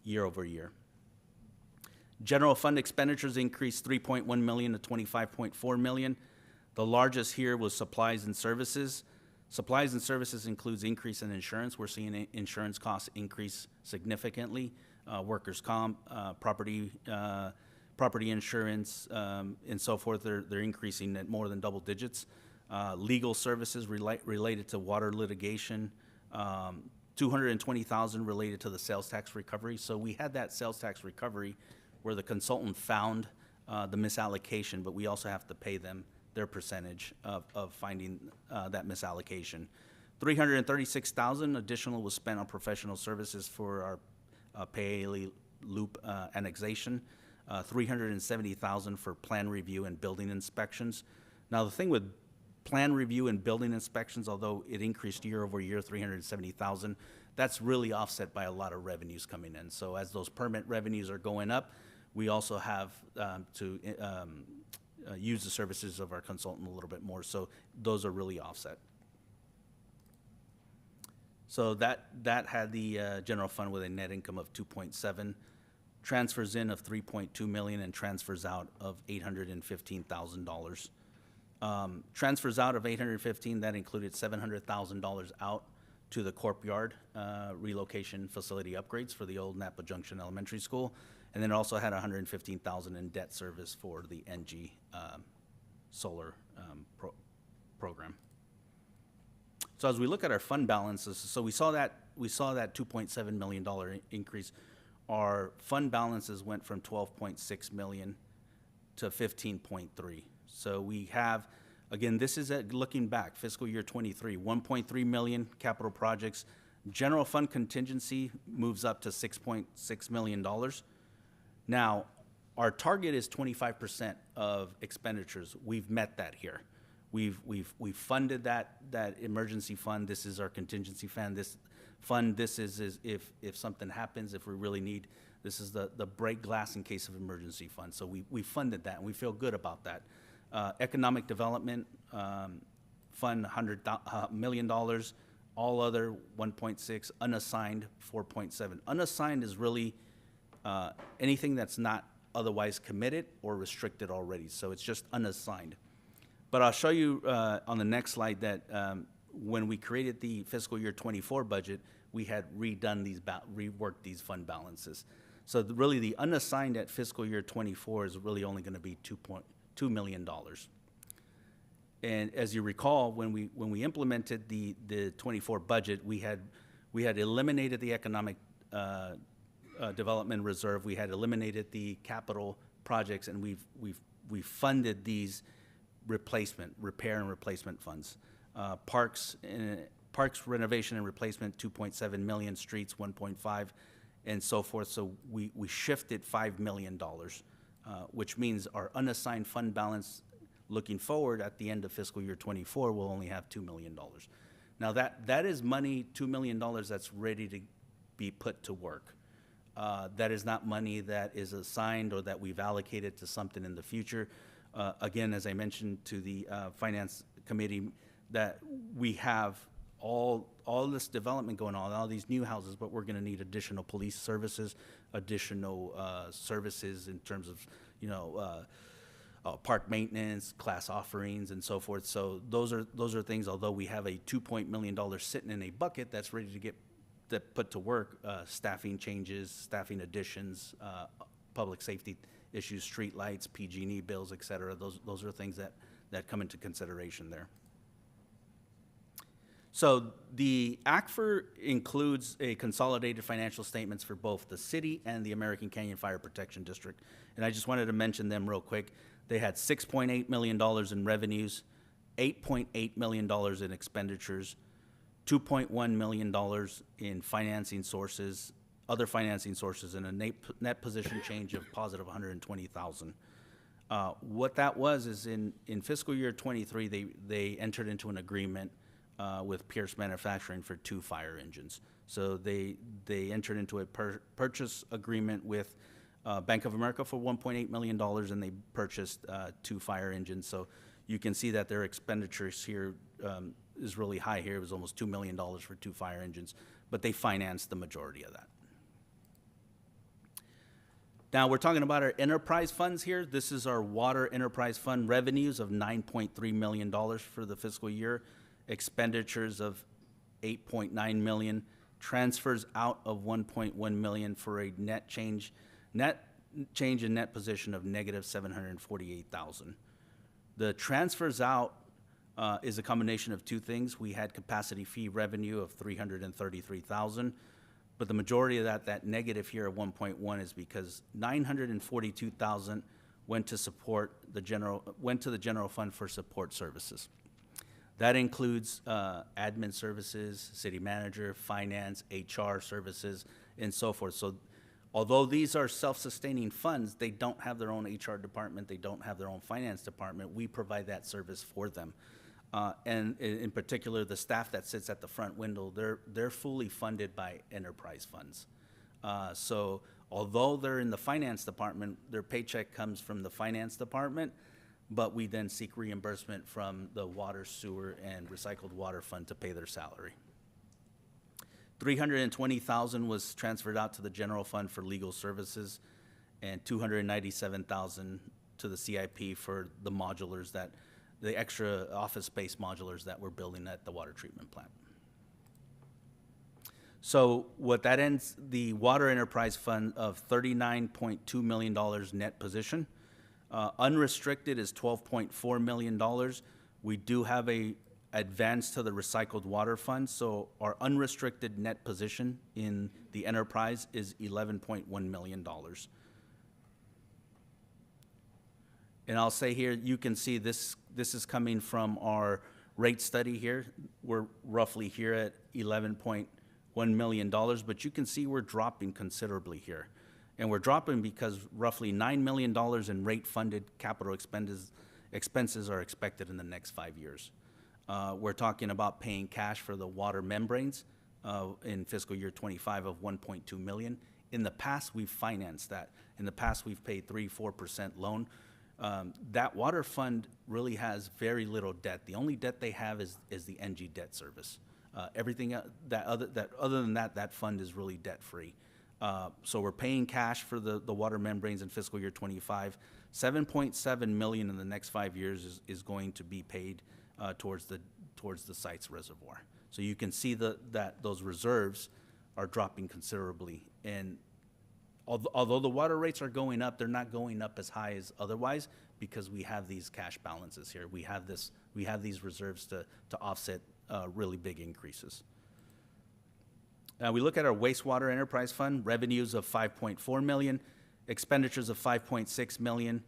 year over year. General fund expenditures increased 3.1 million to 25.4 million. The largest here was supplies and services. Supplies and services includes increase in insurance. We're seeing insurance costs increase significantly. Workers' comp, property insurance, and so forth. They're increasing at more than double digits. Legal services related to water litigation. 220,000 related to the sales tax recovery. So we had that sales tax recovery where the consultant found the misallocation, but we also have to pay them their percentage of finding that misallocation. 336,000 additional was spent on professional services for our Paoli Loop annexation. 370,000 for plan review and building inspections. Now the thing with plan review and building inspections, although it increased year over year, 370,000, that's really offset by a lot of revenues coming in. So as those permit revenues are going up, we also have to use the services of our consultant a little bit more. So those are really offset. So that had the general fund with a net income of 2.7, transfers in of 3.2 million, and transfers out of $815,000. Transfers out of 815, that included $700,000 out to the Corp Yard relocation facility upgrades for the old Napa Junction Elementary School, and then also had 115,000 in debt service for the NG solar program. So as we look at our fund balances, so we saw that $2.7 million increase. Our fund balances went from 12.6 million to 15.3. So we have, again, this is looking back, fiscal year 23, 1.3 million capital projects. General fund contingency moves up to $6.6 million. Now, our target is 25% of expenditures. We've met that here. We've funded that emergency fund. This is our contingency fund. This is if something happens, if we really need. This is the break glass in case of emergency fund. So we funded that, and we feel good about that. Economic development fund, $100 million. All other 1.6. Unassigned 4.7. Unassigned is really anything that's not otherwise committed or restricted already. So it's just unassigned. But I'll show you on the next slide that when we created the fiscal year 24 budget, we had reworked these fund balances. So really the unassigned at fiscal year 24 is really only going to be $2 million. And as you recall, when we implemented the 24 budget, we had eliminated the economic development reserve. We had eliminated the capital projects, and we've funded these repair and replacement funds. Parks renovation and replacement, 2.7 million, streets, 1.5, and so forth. So we shifted $5 million, which means our unassigned fund balance looking forward at the end of fiscal year 24 will only have $2 million. Now that is money, $2 million, that's ready to be put to work. That is not money that is assigned or that we've allocated to something in the future. Again, as I mentioned to the Finance Committee, that we have all this development going on, all these new houses, but we're going to need additional police services, additional services in terms of, park maintenance, class offerings, and so forth. So those are things, although we have a $2 million sitting in a bucket that's ready to get put to work, staffing changes, staffing additions, public safety issues, street lights, PG&E bills, et cetera. Those are things that come into consideration there. So the ACFR includes a consolidated financial statements for both the city and the American Canyon Fire Protection District. And I just wanted to mention them real quick. They had $6.8 million in revenues, $8.8 million in expenditures, $2.1 million in financing sources, other financing sources, and a net position change of positive $120,000. What that was is in fiscal year 23, they entered into an agreement with Pierce Manufacturing for 2 fire engines. So they entered into a purchase agreement with Bank of America for $1.8 million, and they purchased 2 fire engines. So you can see that their expenditures here is really high here. It was almost $2 million for 2 fire engines, but they financed the majority of that. Now we're talking about our enterprise funds here. This is our water enterprise fund revenues of $9.3 million for the fiscal year, expenditures of $8.9 million, transfers out of $1.1 million for a net change in net position of negative $748,000. The transfers out is a combination of 2 things. We had capacity fee revenue of $333,000, but the majority of that negative here of 1.1 is because $942,000 went to the general fund for support services. That includes admin services, city manager, finance, HR services, and so forth. So although these are self-sustaining funds, they don't have their own HR department, they don't have their own finance department. We provide that service for them. And in particular, the staff that sits at the front window, they're fully funded by enterprise funds. So although they're in the finance department, their paycheck comes from the finance department, but we then seek reimbursement from the water, sewer, and recycled water fund to pay their salary. $320,000 was transferred out to the general fund for legal services, and $297,000 to the CIP for the modulars the extra office space modulars that we're building at the water treatment plant. So what that ends, the water enterprise fund of $39.2 million net position. Unrestricted is $12.4 million. We do have a advance to the recycled water fund, so our unrestricted net position in the enterprise is $11.1 million. And I'll say here, you can see this is coming from our rate study here. We're roughly here at $11.1 million, but you can see we're dropping considerably here. And we're dropping because roughly $9 million in rate-funded capital expenses are expected in the next 5 years. We're talking about paying cash for the water membranes in fiscal year 25 of $1.2 million. In the past, we've financed that. In the past, we've paid 3-4% loan. That water fund really has very little debt. The only debt they have is the NG debt service. Everything other than that fund is really debt-free. So we're paying cash for the water membranes in fiscal year 25. $7.7 million in the next 5 years is going to be paid towards the site's reservoir. So you can see that those reserves are dropping considerably. And although the water rates are going up, they're not going up as high as otherwise because we have these cash balances here. We have these reserves to offset really big increases. We look at our wastewater enterprise fund, revenues of 5.4 million, expenditures of 5.6 million,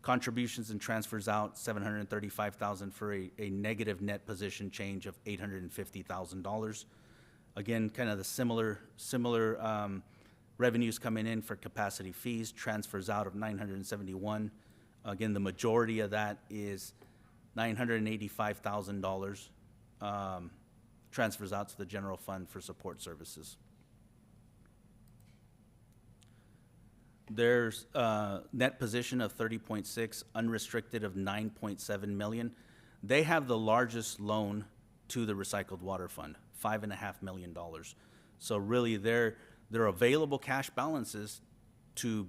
contributions and transfers out 735,000 for a negative net position change of $850,000. Again, kind of the similar revenues coming in for capacity fees, transfers out of 971. Again, the majority of that is $985,000 transfers out to the general fund for support services. There's a net position of 30.6, unrestricted of 9.7 million. They have the largest loan to the recycled water fund, $5.5 million. So really their available cash balances to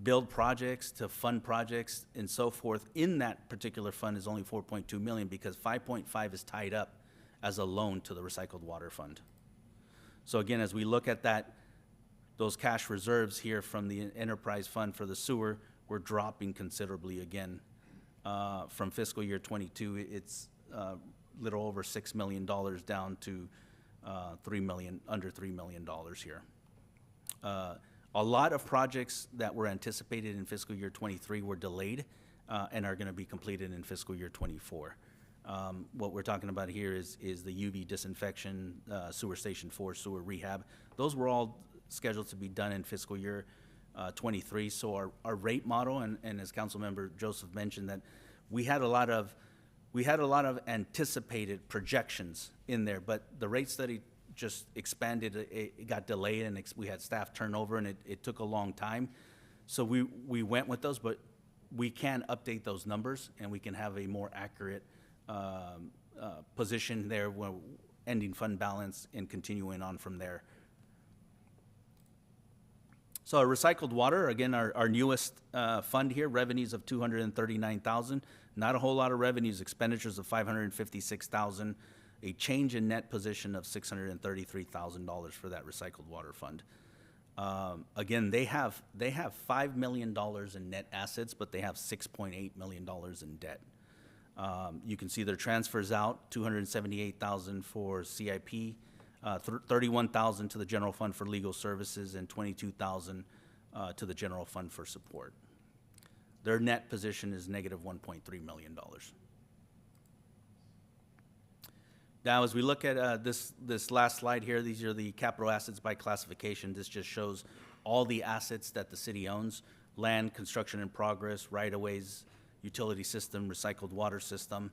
build projects, to fund projects and so forth in that particular fund is only 4.2 million because 5.5 is tied up as a loan to the recycled water fund. So again, as we look at that, those cash reserves here from the enterprise fund for the sewer, we're dropping considerably again. From fiscal year 22, it's little over $6 million down to under $3 million here. A lot of projects that were anticipated in fiscal year 23 were delayed and are going to be completed in fiscal year 24. What we're talking about here is the UV disinfection, sewer station 4, sewer rehab. Those were all scheduled to be done in fiscal year 23. So our rate model, and as Councilmember Joseph mentioned, that we had a lot of anticipated projections in there, but the rate study just expanded. It got delayed, and we had staff turnover, and it took a long time. So we went with those, but we can update those numbers, and we can have a more accurate position there, where ending fund balance and continuing on from there. So our recycled water, again, our newest fund here, revenues of $239,000. Not a whole lot of revenues, expenditures of $556,000, a change in net position of $633,000 for that recycled water fund. Again, they have $5 million in net assets, but they have $6.8 million in debt. You can see their transfers out, $278,000 for CIP, $31,000 to the general fund for legal services, and $22,000 to the general fund for support. Their net position is negative $1.3 million. Now, as we look at this last slide here, these are the capital assets by classification. This just shows all the assets that the city owns: land, construction in progress, right-of-ways, utility system, recycled water system.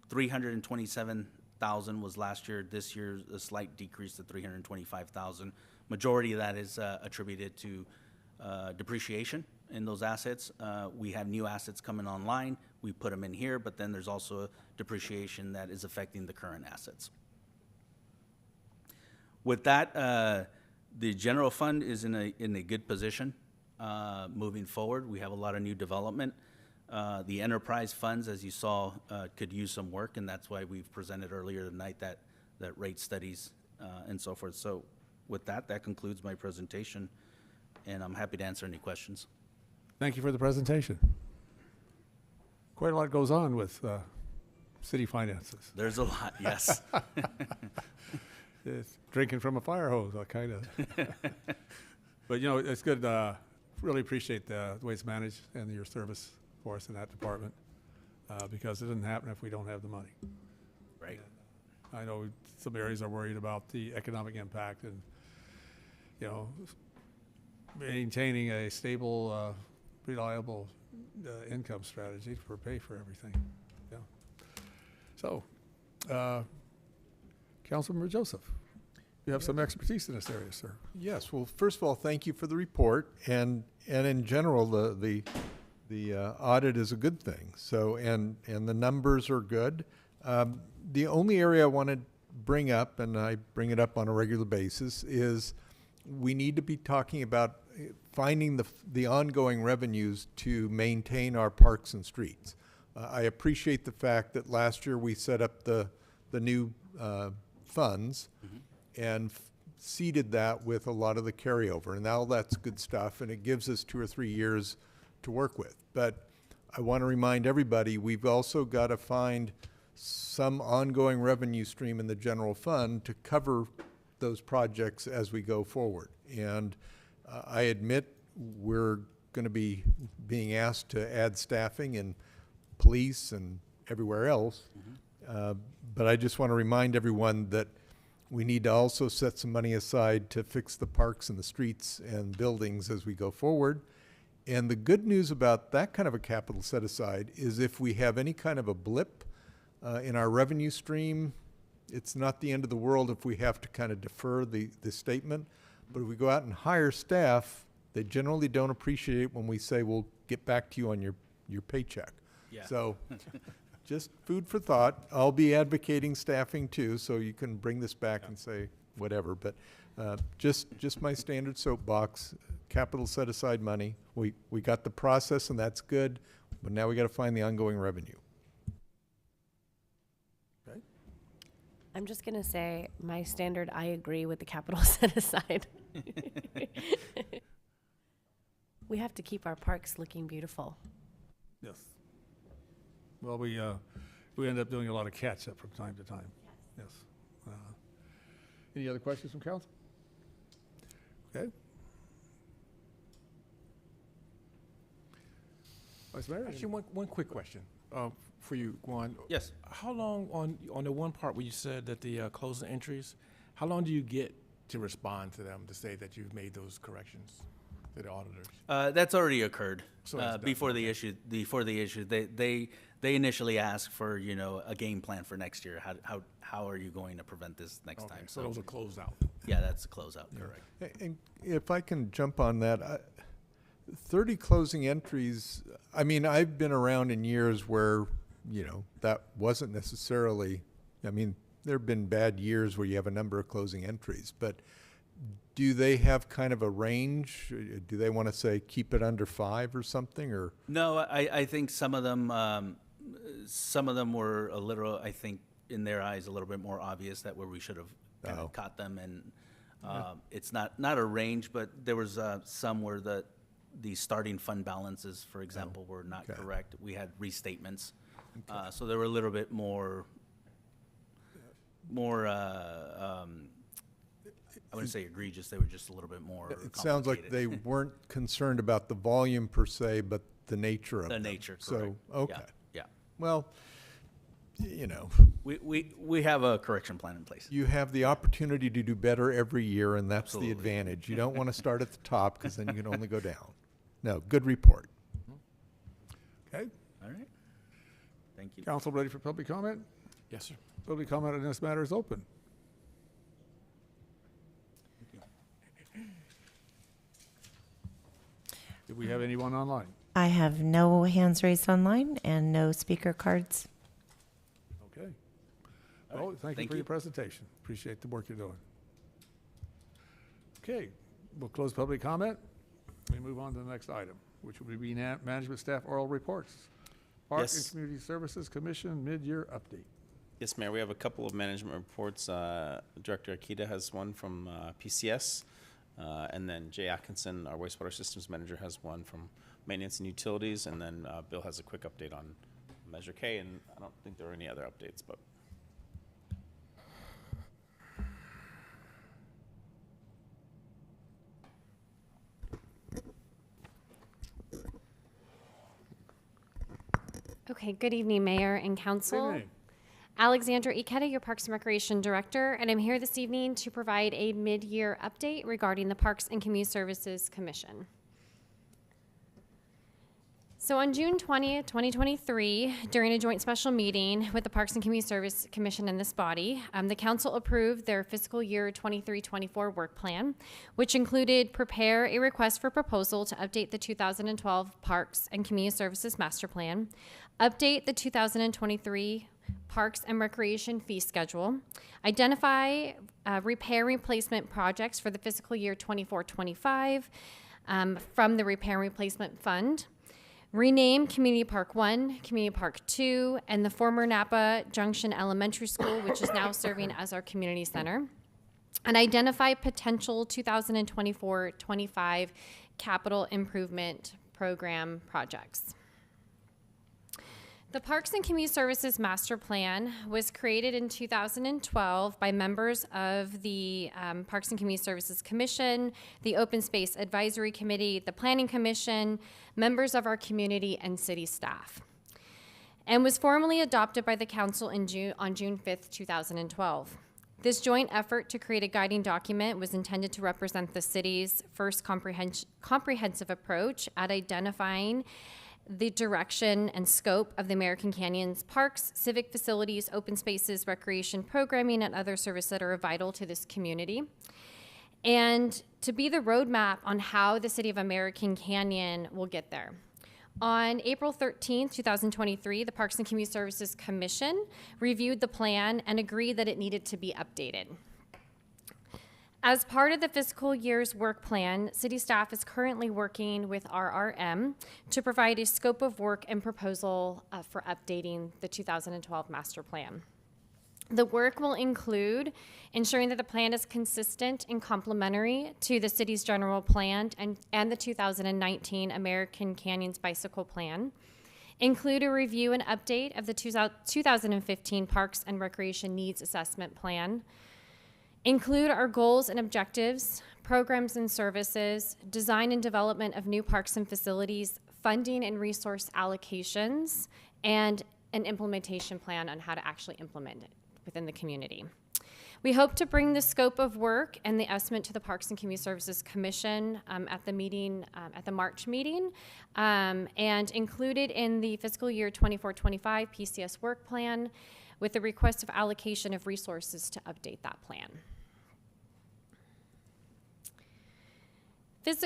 327,000 was last year. This year, a slight decrease to 325,000. Majority of that is attributed to depreciation in those assets. We have new assets coming online. We put them in here, but then there's also depreciation that is affecting the current assets. With that, the general fund is in a good position moving forward. We have a lot of new development. The enterprise funds, as you saw, could use some work, and that's why we've presented earlier tonight that rate studies and so forth. So with that concludes my presentation, and I'm happy to answer any questions. Thank you for the presentation. Quite a lot goes on with city finances. There's a lot, yes. It's drinking from a fire hose, kind of. But, you know, it's good. Really appreciate the way it's managed and your service for us in that department, because it doesn't happen if we don't have the money. Right. I know some areas are worried about the economic impact and, you know, maintaining a stable, reliable income strategy for pay for everything. Yeah. So, Councilmember Joseph, you have some expertise in this area, sir. Yes. Well, first of all, thank you for the report, and in general, the audit is a good thing. So, and the numbers are good. The only area I want to bring up, and I bring it up on a regular basis, is we need to be talking about finding the ongoing revenues to maintain our parks and streets. I appreciate the fact that last year we set up the new funds and seeded that with a lot of the carryover, and now that's good stuff, and it gives us 2 or 3 years to work with. But I want to remind everybody, we've also got to find some ongoing revenue stream in the general fund to cover those projects as we go forward. And I admit we're going to be being asked to add staffing in police and everywhere else. But I just want to remind everyone that we need to also set some money aside to fix the parks and the streets and buildings as we go forward. And the good news about that kind of a capital set aside is if we have any kind of a blip in our revenue stream, it's not the end of the world if we have to kind of defer the statement. But if we go out and hire staff, they generally don't appreciate when we say, we'll get back to you on your paycheck. Yeah. So just food for thought. I'll be advocating staffing too, so you can bring this back and say whatever. But just my standard soapbox, capital set aside money. We got the process and that's good, but now we got to find the ongoing revenue. I'm just going to say my standard, I agree with the capital set aside. We have to keep our parks looking beautiful. Yes. Well, we end up doing a lot of catch-up from time to time. Yes. Any other questions from council? Okay. Vice Mayor? Actually, one quick question for you, Guan. Yes. How long on the one part where you said that the closing entries, how long do you get to respond to them to say that you've made those corrections to the auditors? That's already occurred. So that's done. Before the issue, they initially asked for, a game plan for next year. How are you going to prevent this next Okay, time? so those are closed out. Yeah, that's a closeout, correct. And if I can jump on that, 30 closing entries, I mean, I've been around in years where, that wasn't necessarily, there have been bad years where you have a number of closing entries, but do they have kind of a range? Do they want to say keep it under 5 or something, or? No, I think some of them were a little, I think, in their eyes, a little bit more obvious that where we should have kind of caught them, and it's not a range, but there was some where the starting fund balances, for example, were not correct. We had restatements, so they were a little bit more. I wouldn't say egregious. They were just a little bit more. It sounds like they weren't concerned about the volume per se, but the nature of them. The nature, So, correct. okay. Yeah. Well, We have a correction plan in place. you have the opportunity to do better every year, and that's Absolutely. the advantage. You don't want to start at the top because then you can only go down. No, good report. Okay. All right. Thank you. Council ready for public comment? Yes, sir. Public comment on this matter is open. Do we have anyone online? I have no hands raised online and no speaker cards. Okay. Well, thank you for your presentation. Appreciate the work you're doing. Okay, we'll close public comment. We move on to the next item, which will be management staff oral reports. Park and Yes. Community Services Commission mid-year update. Yes, Mayor, we have a couple of management reports. Director Akita has one from PCS, and then Jay Atkinson, our wastewater systems manager, has one from maintenance and utilities, and then Bill has a quick update on Measure K, and I don't think there are any other updates, but. Okay, good evening, Mayor and Council. evening. Alexandra Ikeda, your Parks and Recreation Director, and I'm here this evening to provide a mid-year update regarding the Parks and Community Services Commission. So on June 20th, 2023, during a joint special meeting with the Parks and Community Service Commission and this body, the council approved their fiscal year 23-24 work plan, which included prepare a request for proposal to update the 2012 Parks and Community Services Master Plan, update the 2023 Parks and Recreation fee schedule, identify repair replacement projects for the fiscal year 24-25 from the Repair and Replacement Fund, rename Community Park 1, Community Park 2, and the former Napa Junction Elementary School, which is now serving as our community center, and identify potential 2024-25 capital improvement program projects. The Parks and Community Services Master Plan was created in 2012 by members of the Parks and Community Services Commission, the Open Space Advisory Committee, the Planning Commission, members of our community, and city staff, and was formally adopted by the council on June 5th, 2012. This joint effort to create a guiding document was intended to represent the city's first comprehensive approach at identifying the direction and scope of the American Canyons parks, civic facilities, open spaces, recreation programming, and other services that are vital to this community, and to be the roadmap on how the city of American Canyon will get there. On April 13, 2023, the Parks and Community Services Commission reviewed the plan and agreed that it needed to be updated. As part of the fiscal year's work plan, city staff is currently working with RRM to provide a scope of work and proposal for updating the 2012 master plan. The work will include ensuring that the plan is consistent and complementary to the city's general plan and the 2019 American Canyons Bicycle Plan, include a review and update of the 2015 Parks and Recreation Needs Assessment Plan, include our goals and objectives, programs and services, design and development of new parks and facilities, funding and resource allocations, and an implementation plan on how to actually implement it within the community. We hope to bring the scope of work and the estimate to the Parks and Community Services Commission at the meeting, at the March meeting, and included in the fiscal year 24-25 PCS work plan with the request of allocation of resources to update that plan.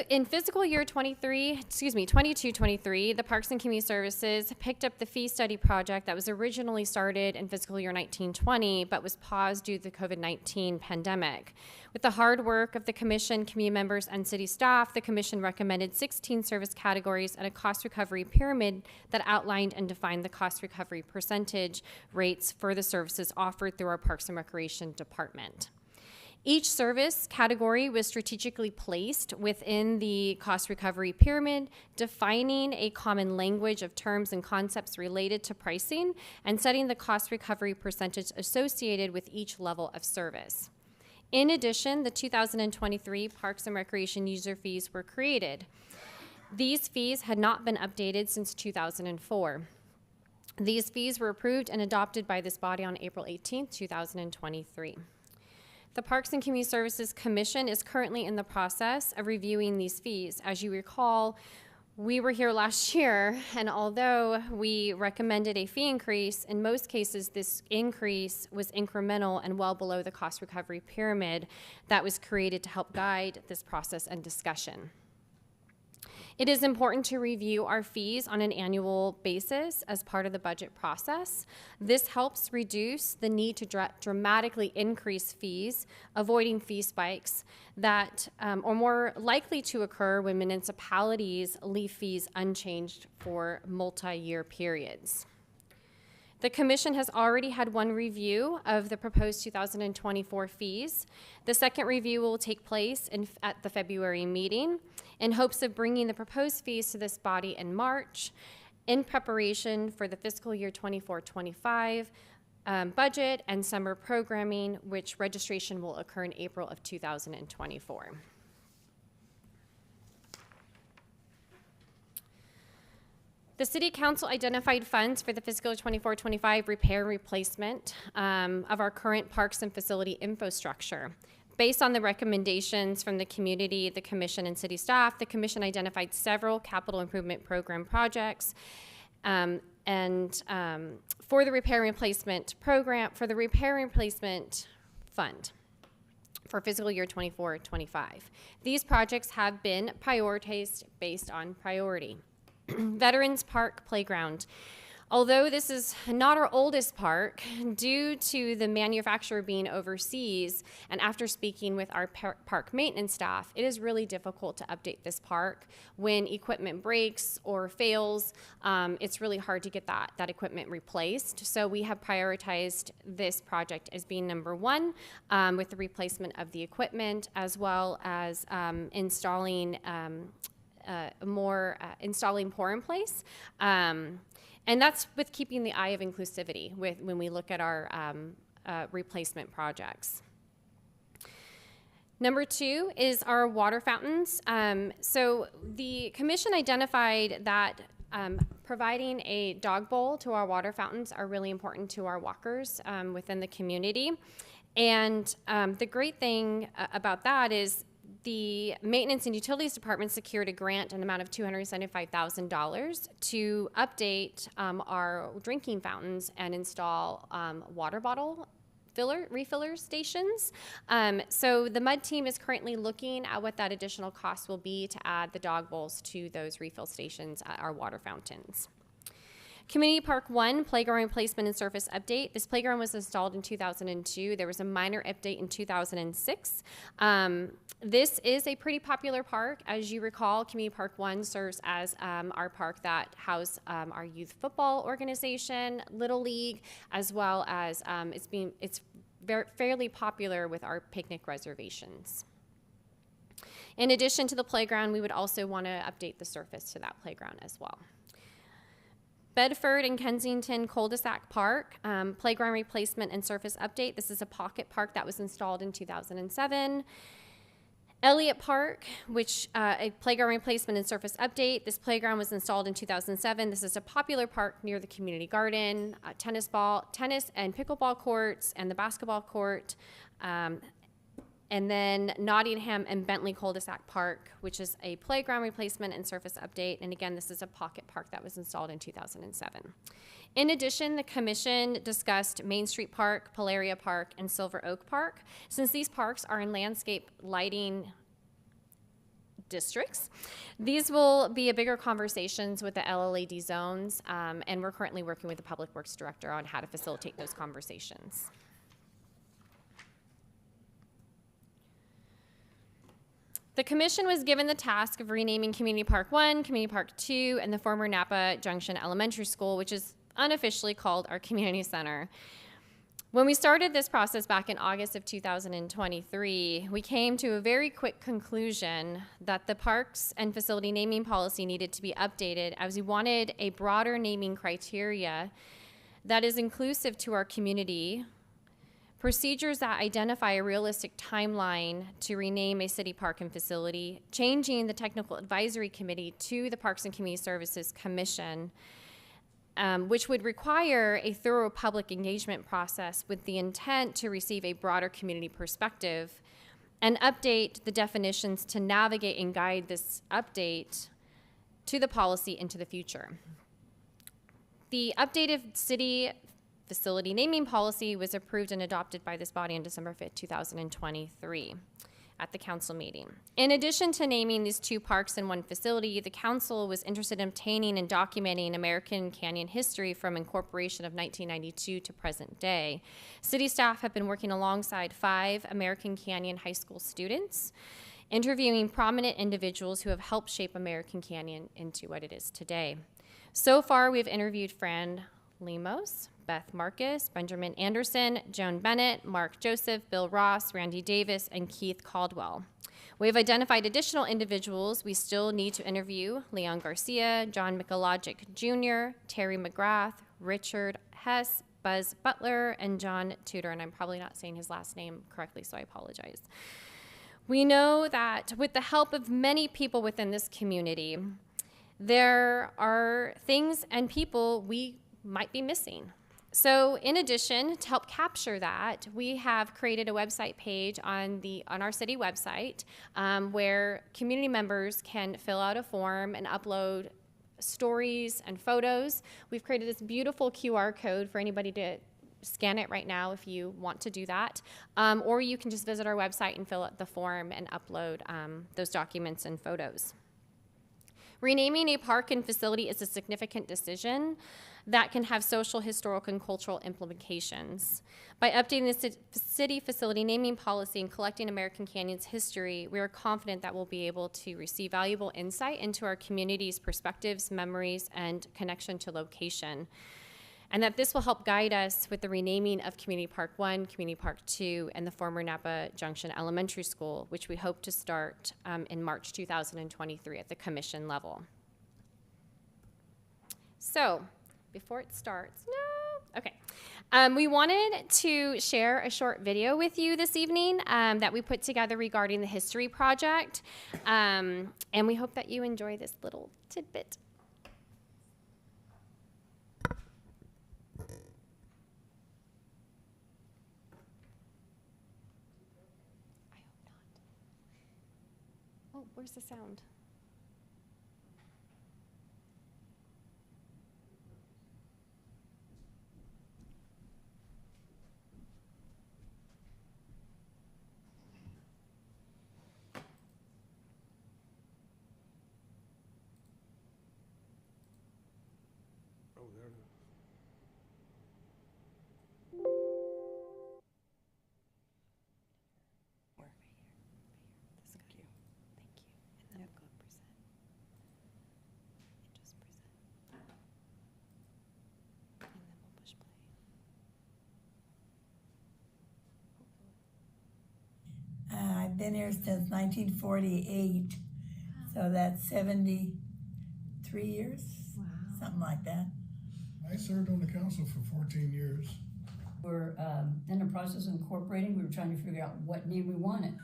In fiscal year 22-23, the Parks and Community Services picked up the fee study project that was originally started in fiscal year 19-20, but was paused due to the COVID-19 pandemic. With the hard work of the commission, community members, and city staff, the commission recommended 16 service categories and a cost recovery pyramid that outlined and defined the cost recovery percentage rates for the services offered through our Parks and Recreation Department. Each service category was strategically placed within the cost recovery pyramid, defining a common language of terms and concepts related to pricing and setting the cost recovery percentage associated with each level of service. In addition, the 2023 Parks and Recreation user fees were created. These fees had not been updated since 2004. These fees were approved and adopted by this body on April 18, 2023. The Parks and Community Services Commission is currently in the process of reviewing these fees. As you recall, we were here last year, and although we recommended a fee increase, in most cases this increase was incremental and well below the cost recovery pyramid that was created to help guide this process and discussion. It is important to review our fees on an annual basis as part of the budget process. This helps reduce the need to dramatically increase fees, avoiding fee spikes that are more likely to occur when municipalities leave fees unchanged for multi-year periods. The Commission has already had one review of the proposed 2024 fees. The second review will take place at the February meeting in hopes of bringing the proposed fees to this body in March in preparation for the fiscal year 24-25 budget and summer programming, which registration will occur in April of 2024. The City Council identified funds for the fiscal 24-25 repair and replacement of our current parks and facility infrastructure. Based on the recommendations from the community, the Commission, and city staff, the Commission identified several capital improvement program projects for the repair and replacement program, for the repair and replacement fund for fiscal year 24-25. These projects have been prioritized based on priority. Veterans Park Playground. Although this is not our oldest park, due to the manufacturer being overseas, and after speaking with our park maintenance staff, it is really difficult to update this park. When equipment breaks or fails, it's really hard to get that equipment replaced. So we have prioritized this project as being number one, with the replacement of the equipment, as well as installing installing pour in place. And that's with keeping the eye of inclusivity when we look at our replacement projects. Number 2 is our water fountains. So the commission identified that providing a dog bowl to our water fountains are really important to our walkers within the community. And the great thing about that is the Maintenance and Utilities Department secured a grant in the amount of $275,000 to update our drinking fountains and install water bottle refiller stations. So the MUD team is currently looking at what that additional cost will be to add the dog bowls to those refill stations at our water fountains. Community Park 1, playground replacement and surface update. This playground was installed in 2002. There was a minor update in 2006. This is a pretty popular park. As you recall, Community Park 1 serves as our park that houses our youth football organization, Little League, as well as it's fairly popular with our picnic reservations. In addition to the playground, we would also want to update the surface to that playground as well. Bedford and Kensington Cul-de-sac Park, playground replacement and surface update. This is a pocket park that was installed in 2007. Elliott Park, which a playground replacement and surface update. This playground was installed in 2007. This is a popular park near the community garden, tennis and pickleball courts, and the basketball court. And then Nottingham and Bentley Cul-de-sac Park, which is a playground replacement and surface update. And again, this is a pocket park that was installed in 2007. In addition, the commission discussed Main Street Park, Polaria Park, and Silver Oak Park. Since these parks are in landscape lighting districts, these will be a bigger conversations with the LLAD zones, and we're currently working with the Public Works Director on how to facilitate those conversations. The commission was given the task of renaming Community Park 1, Community Park 2, and the former Napa Junction Elementary School, which is unofficially called our community center. When we started this process back in August of 2023, we came to a very quick conclusion that the parks and facility naming policy needed to be updated, as we wanted a broader naming criteria that is inclusive to our community, procedures that identify a realistic timeline to rename a city park and facility, changing the technical advisory committee to the Parks and Community Services Commission, which would require a thorough public engagement process with the intent to receive a broader community perspective, and update the definitions to navigate and guide this update to the policy into the future. The updated city facility naming policy was approved and adopted by this body on December 5th, 2023 at the council meeting. In addition to naming these 2 parks in one facility, the council was interested in obtaining and documenting American Canyon history from incorporation of 1992 to present day. City staff have been working alongside 5 American Canyon high school students, interviewing prominent individuals who have helped shape American Canyon into what it is today. So far, we've interviewed Fran Lemos, Beth Marcus, Benjamin Anderson, Joan Bennett, Mark Joseph, Bill Ross, Randy Davis, and Keith Caldwell. We have identified additional individuals we still need to interview: Leon Garcia, John Mikalogic Jr., Terry McGrath, Richard Hess, Buzz Butler, and John Tudor, and I'm probably not saying his last name correctly, so I apologize. We know that with the help of many people within this community, there are things and people we might be missing. So in addition, to help capture that, we have created a website page on our city website where community members can fill out a form and upload stories and photos. We've created this beautiful QR code for anybody to scan it right now if you want to do that. Or you can just visit our website and fill out the form and upload those documents and photos. Renaming a park and facility is a significant decision that can have social, historical, and cultural implications. By updating the city facility naming policy and collecting American Canyon's history, we are confident that we'll be able to receive valuable insight into our community's perspectives, memories, and connection to location. And that this will help guide us with the renaming of Community Park 1, Community Park 2, and the former Napa Junction Elementary School, which we hope to start in March 2023 at the commission level. So, before it starts. No. Okay. We wanted to share a short video with you this evening that we put together regarding the History Project. And we hope that you enjoy this little tidbit. Oh, where's the sound? I've been here since 1948, so that's 73 years, something like that. I served on the council for 14 years. We're in the process of incorporating. We were trying to figure out what name we wanted.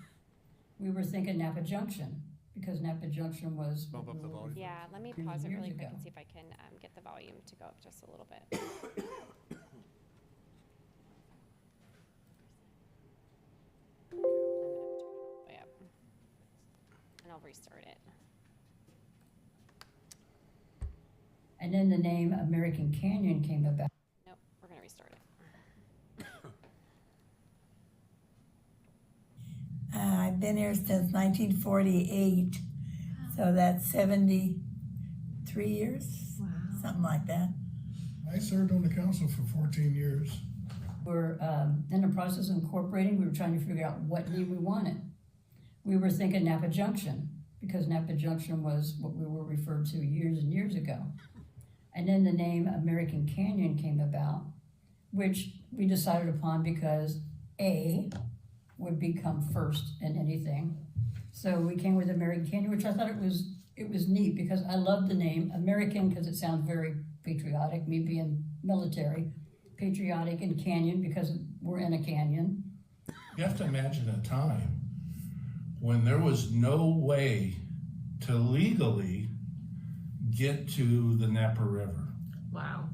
We were thinking Napa Junction, because Napa Junction was. Bump up the volume. Yeah, let me Years pause it really quick ago. and see if I can get the volume to go up just a little bit. I'm gonna turn it all the way up. And I'll restart it. And then the name American Canyon came about. Nope, we're gonna restart it. I've been here since 1948, so that's 73 years, something like that. I served on the council for 14 years. We're in the process of incorporating. We were trying to figure out what name we wanted. We were thinking Napa Junction, because Napa Junction was what we were referred to years and years ago. And then the name American Canyon came about, which we decided upon because A would become first in anything. So we came with American Canyon, which I thought it was neat because I love the name American because it sounds very patriotic, me being military, patriotic, and canyon because we're in a canyon. You have to imagine a time when there was no way to legally get to the Napa River. Wow.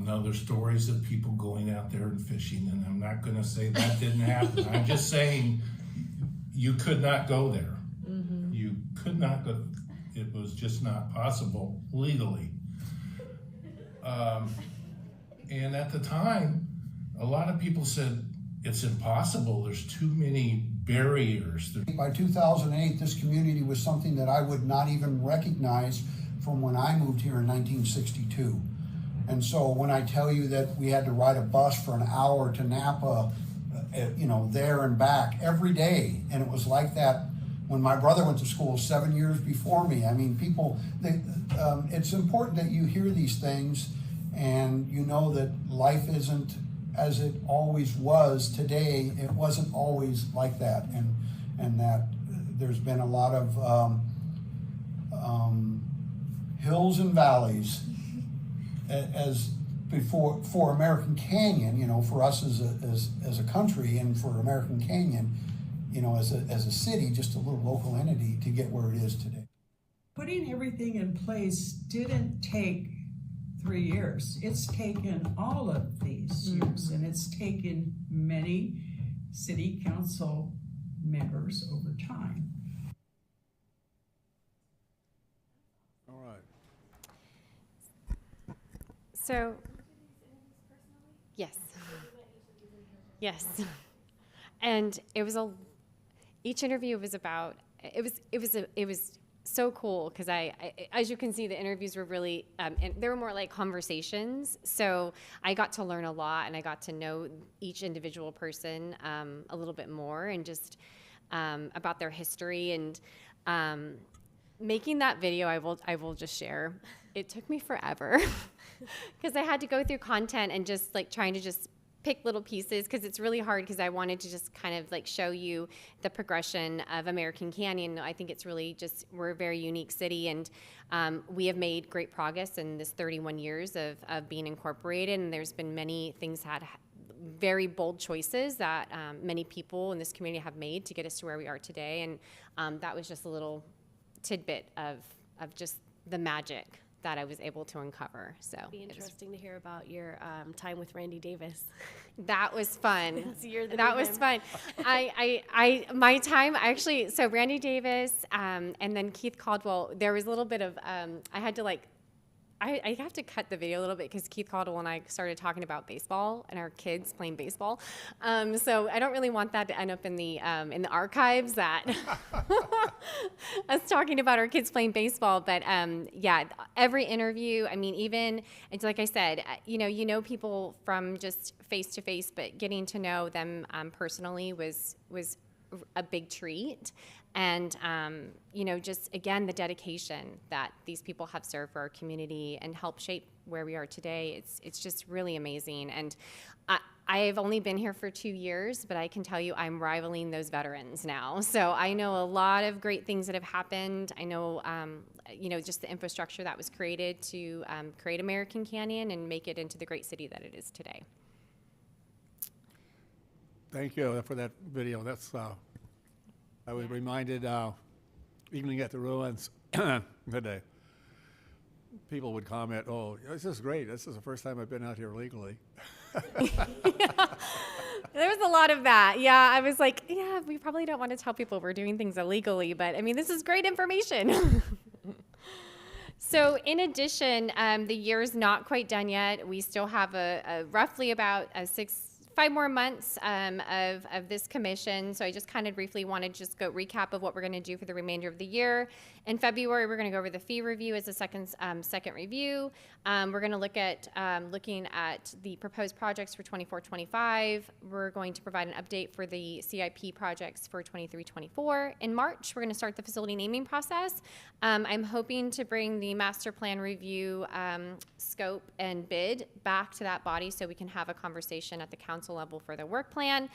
Now, there's stories of people going out there and fishing, and I'm not going to say that didn't happen. I'm just saying you could not go there. Mm-hmm. You could not go. It was just not possible legally. And at the time, a lot of people said, it's impossible. There's too many barriers. By 2008, this community was something that I would not even recognize from when I moved here in 1962. And so when I tell you that we had to ride a bus for an hour to Napa, there and back every day, and it was like that when my brother went to school 7 years before me. I mean, it's important that you hear these things and you know that life isn't as it always was today. It wasn't always like that, and that there's been a lot of hills and valleys as before for American Canyon, for us as a country, and for American Canyon, as a city, just a little local entity to get where it is today. Putting everything in place didn't take 3 years. It's taken all of these years, and it's taken many city council members over time. All right. So, yes. Yes. And it was each interview was about, it was so cool because I, as you can see, the interviews were really, and they were more like conversations. So I got to learn a lot, and I got to know each individual person a little bit more, and just about their history. And making that video, I will just share, it took me forever because I had to go through content and just like trying to just pick little pieces because it's really hard because I wanted to just kind of like show you the progression of American Canyon. I think it's really just, we're a very unique city, and we have made great progress in this 31 years of being incorporated, and there's been many things that very bold choices that many people in this community have made to get us to where we are today, and that was just a little tidbit of just the magic that I was able to uncover. So It'd be interesting to hear about your time with Randy Davis. That was fun. That was fun. My time actually. So Randy Davis and then Keith Caldwell. There was a little bit of I had to like. I have to cut the video a little bit because Keith Caldwell and I started talking about baseball and our kids playing baseball. So I don't really want that to end up in the archives, that us talking about our kids playing baseball. But yeah, every interview, I mean, even, it's like I said, you know people from just face to face, but getting to know them personally was a big treat. And, just again, the dedication that these people have served for our community and helped shape where we are today, it's just really amazing. And I've only been here for 2 years, but I can tell you I'm rivaling those veterans now. So I know a lot of great things that have happened. I know, just the infrastructure that was created to create American Canyon and make it into the great city that it is today. Thank you for that video. That's, I was reminded, evening at the ruins today, people would comment, "Oh, this is great. This is the first time I've been out here legally." There was a lot of that. Yeah, I was like, yeah, we probably don't want to tell people we're doing things illegally, but I mean, this is great information. So in addition, the year's not quite done yet. We still have a roughly about 5 more months of this commission. So I just kind of briefly want to just go recap of what we're going to do for the remainder of the year. In February, we're going to go over the fee review as a second review. We're going to look at looking at the proposed projects for 24-25. We're going to provide an update for the CIP projects for 23-24. In March, we're going to start the facility naming process. I'm hoping to bring the master plan review scope and bid back to that body so we can have a conversation at the council level for the work plan.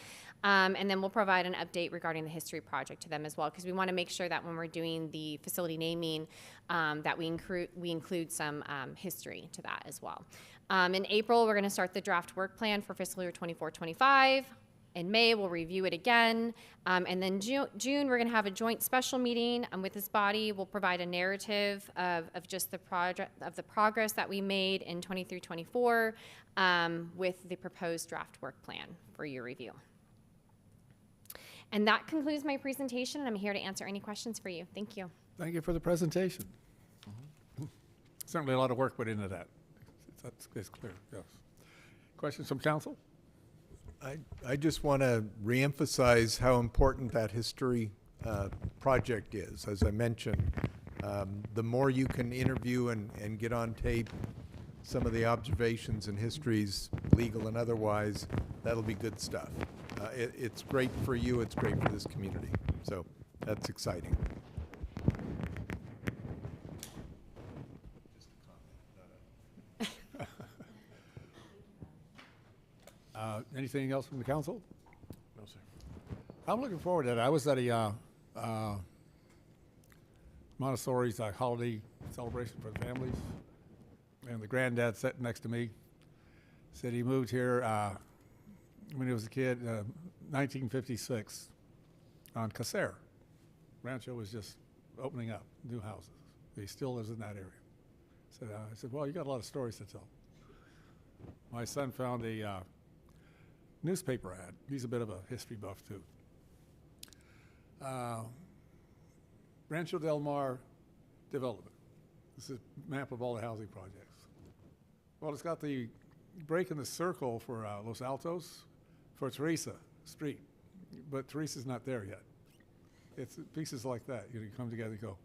And then we'll provide an update regarding the history project to them as well, because we want to make sure that when we're doing the facility naming, that we include some history to that as well. In April, we're going to start the draft work plan for fiscal year 24-25. In May, we'll review it again. And then June, we're going to have a joint special meeting with this body. We'll provide a narrative of just the progress that we made in 23-24 with the proposed draft work plan for your review. And that concludes my presentation, and I'm here to answer any questions for you. Thank you. Thank you for the presentation. Certainly a lot of work went into that. It's clear, yes. Questions from council? I just want to reemphasize how important that history project is. As I mentioned, the more you can interview and get on tape some of the observations and histories, legal and otherwise, that'll be good stuff. It's great for you, it's great for this community. So that's exciting. Anything else from the council? No, sir. I'm looking forward to that. I was at a Montessori's holiday celebration for the families, and the granddad sitting next to me said he moved here when he was a kid, 1956, on Caser. Rancho was just opening up, new houses. He still lives in that area. I said, well, you got a lot of stories to tell. My son found a newspaper ad. He's a bit of a history buff, too. Rancho Del Mar development. This is a map of all the housing projects. Well, it's got the break in the circle for Los Altos, for Teresa Street, but Teresa's not there yet. It's pieces like that. You come together and go.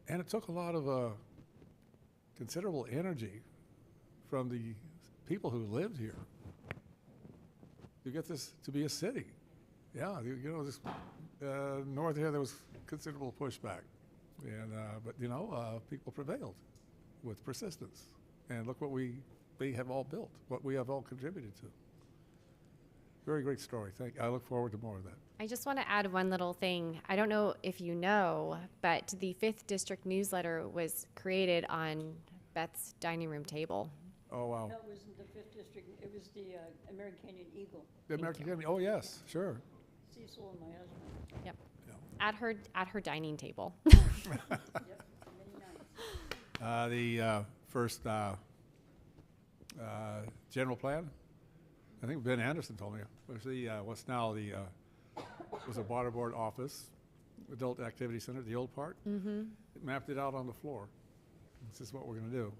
And it took a lot of considerable energy from the people who lived here to get this to be a city. Yeah, this north here there was considerable pushback, and but people prevailed with persistence, and look what we they have all built, what we have all contributed to. Very great story. I look forward to more of that. I just want to add one little thing. I don't know if you know, but the 5th District newsletter was created on Beth's dining room table. Oh, wow. That wasn't the 5th District, it was the American Canyon Eagle. The American Academy, oh, yes, sure. Cecil and my husband. Yep. At her dining table. The first general plan, I think Ben Anderson told me, was the, what's now the, was a water board office, adult activity center, the old part. Mm-hmm. It mapped it out on the floor. This is what we're gonna do,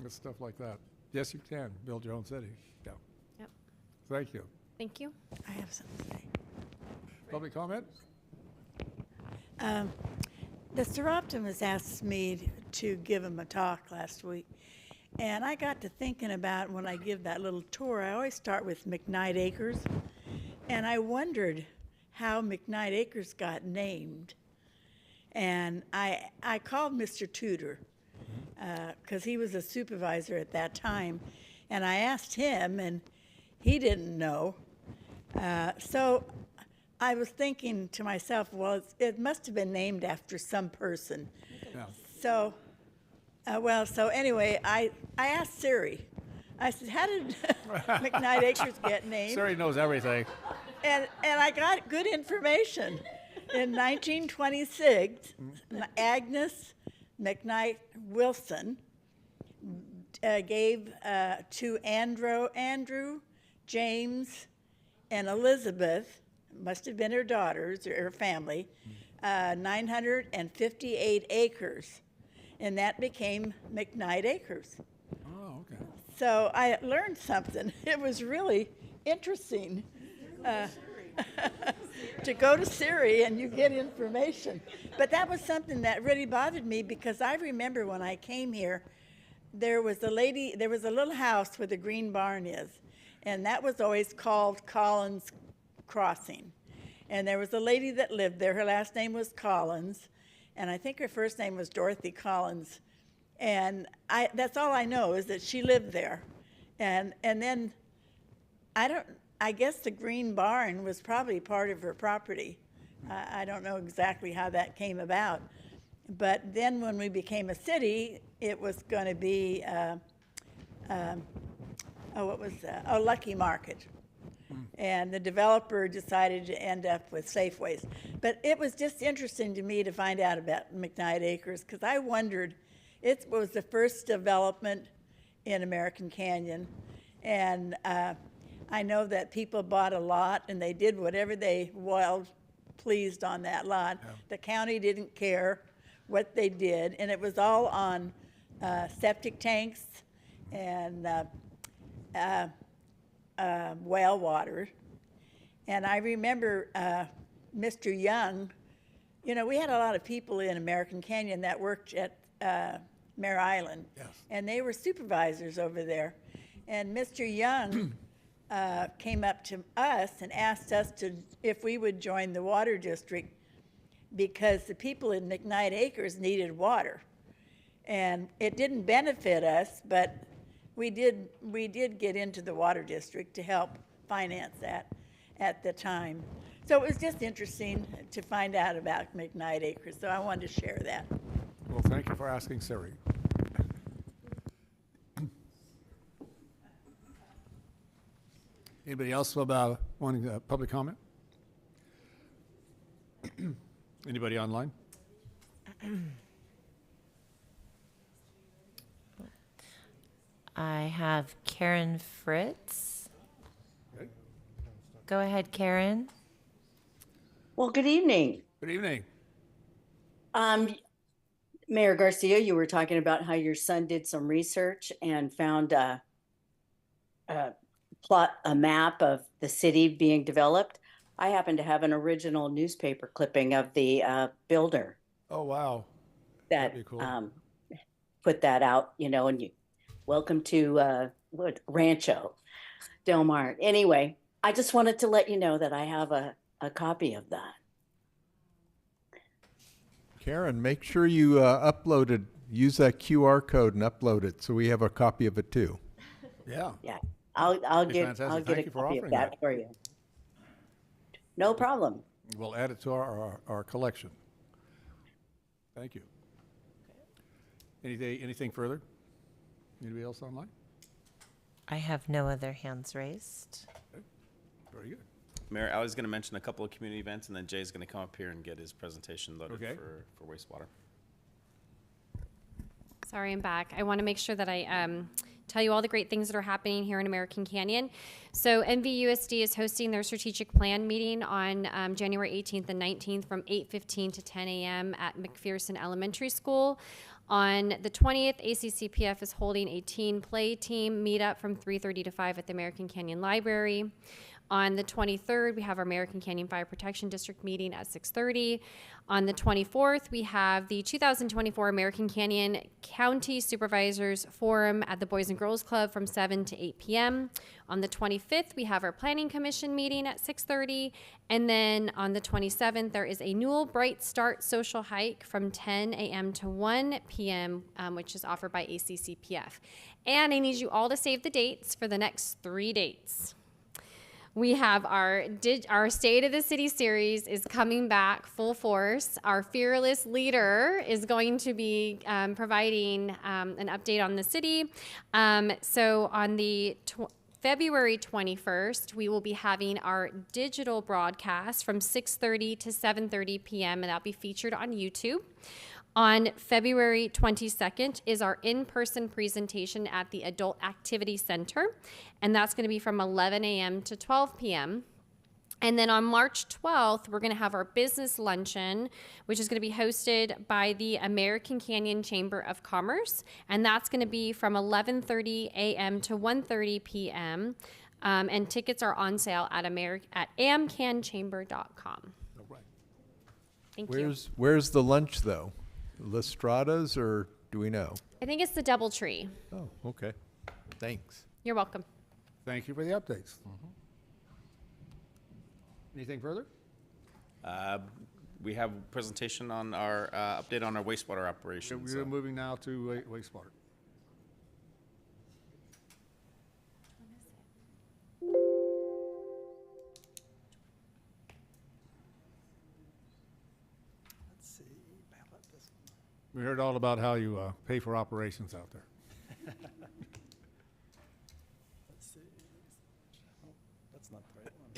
it's stuff like that. Yes, you can build your own city, Yep. Thank you. Thank you. I have something to say. Public comment? The Seroptimus asked me to give him a talk last week, and I got to thinking about when I give that little tour, I always start with McKnight Acres, and I wondered how McKnight Acres got named. And I called Mr. Tudor, because he was a supervisor at that time, and I asked him, and he didn't know. So I was thinking to myself, well, it must have been named after some person. Yeah. So, so anyway, I asked Siri. I said, how did McKnight Acres get named? Siri knows everything. And I got good information. In 1926, Agnes McKnight Wilson gave to Andrew, James, and Elizabeth, must have been her daughters or her family, 958 acres. And that became McKnight Acres. Oh, okay. So I learned something. It was really interesting to go to Siri and you get information. But that was something that really bothered me because I remember when I came here, there was a little house where the green barn is, and that was always called Collins Crossing. And there was a lady that lived there. Her last name was Collins, and I think her first name was Dorothy Collins. And that's all I know is that she lived there. And then I guess the green barn was probably part of her property. I don't know exactly how that came about. But then when we became a city, it was going to be, Lucky Market. And the developer decided to end up with Safeways. But it was just interesting to me to find out about McKnight Acres because I wondered, it was the first development in American Canyon. And I know that people bought a lot and they did whatever they pleased on that lot. Yeah. The county didn't care what they did, and it was all on septic tanks and well water. And I remember Mr. Young, we had a lot of people in American Canyon that worked at Mare Island, yes. And they were supervisors over there. And Mr. Young came up to us and asked us if we would join the water district because the people in McKnight Acres needed water. And it didn't benefit us, but we did get into the water district to help finance that at the time. So it was just interesting to find out about McKnight Acres, so I wanted to share that. Well, thank you for asking Siri. Anybody else about wanting public comment? Anybody online? I have Karen Fritz. Okay. Go ahead, Karen. Well, good evening. Good evening. Mayor Garcia, you were talking about how your son did some research and found a map of the city being developed. I happen to have an original newspaper clipping of the builder. Oh, wow. That cool. Put that out, and you welcome to Rancho Del Mar. Anyway, I just wanted to let you know that I have a copy of that. Karen, make sure you uploaded use that QR code and upload it so we have a copy of it too. Yeah. Yeah, I'll Hey, get, fantastic. I'll get Thank a you for copy of offering that that. for you. No problem. We'll add it to our collection. Thank you. Anything further? Anybody else online? I have no other hands raised. Very good. Mayor, I was going to mention a couple of community events, and then Jay's going to come up here and get his presentation loaded Okay. for wastewater. Sorry, I'm back. I want to make sure that I tell you all the great things that are happening here in American Canyon. So NVUSD is hosting their strategic plan meeting on January 18th and 19th from 8:15 to 10 a.m. at McPherson Elementary School. On the 20th, ACCPF is holding a teen play team meetup from 3:30 to 5 at the American Canyon Library. On the 23rd, we have our American Canyon Fire Protection District meeting at 6:30. On the 24th, we have the 2024 American Canyon County Supervisors Forum at the Boys and Girls Club from 7 to 8 p.m. On the 25th, we have our Planning Commission meeting at 6:30. And then on the 27th, there is a Newell Bright Start social hike from 10 a.m. to 1 p.m., which is offered by ACCPF. And I need you all to save the dates for the next 3 dates. We have our State of the City series is coming back full force. Our fearless leader is going to be providing an update on the city. So on the February 21st, we will be having our digital broadcast from 6:30 to 7:30 p.m. and that'll be featured on YouTube. On February 22nd is our in-person presentation at the Adult Activity Center, and that's going to be from 11 a.m. to 12 p.m. And then on March 12th, we're going to have our business luncheon, which is going to be hosted by the American Canyon Chamber of Commerce, and that's going to be from 11:30 a.m. to 1:30 p.m. And tickets are on sale at amcanchamber.com. All right. Thank you. Where's the lunch though? Lestrada's, or do we know? I think it's the DoubleTree. Oh, okay. Thanks. You're welcome. Thank you for the updates. Anything further? We have a presentation on our update on our wastewater operations. We're moving now to wastewater. We heard all about how you pay for operations out there. Let's see. Oh, that's not the right one.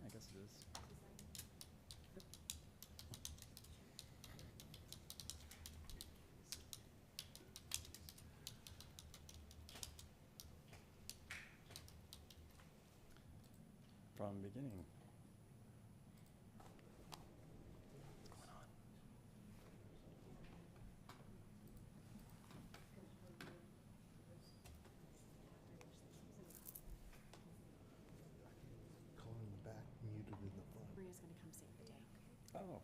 I guess it is. From beginning. Oh.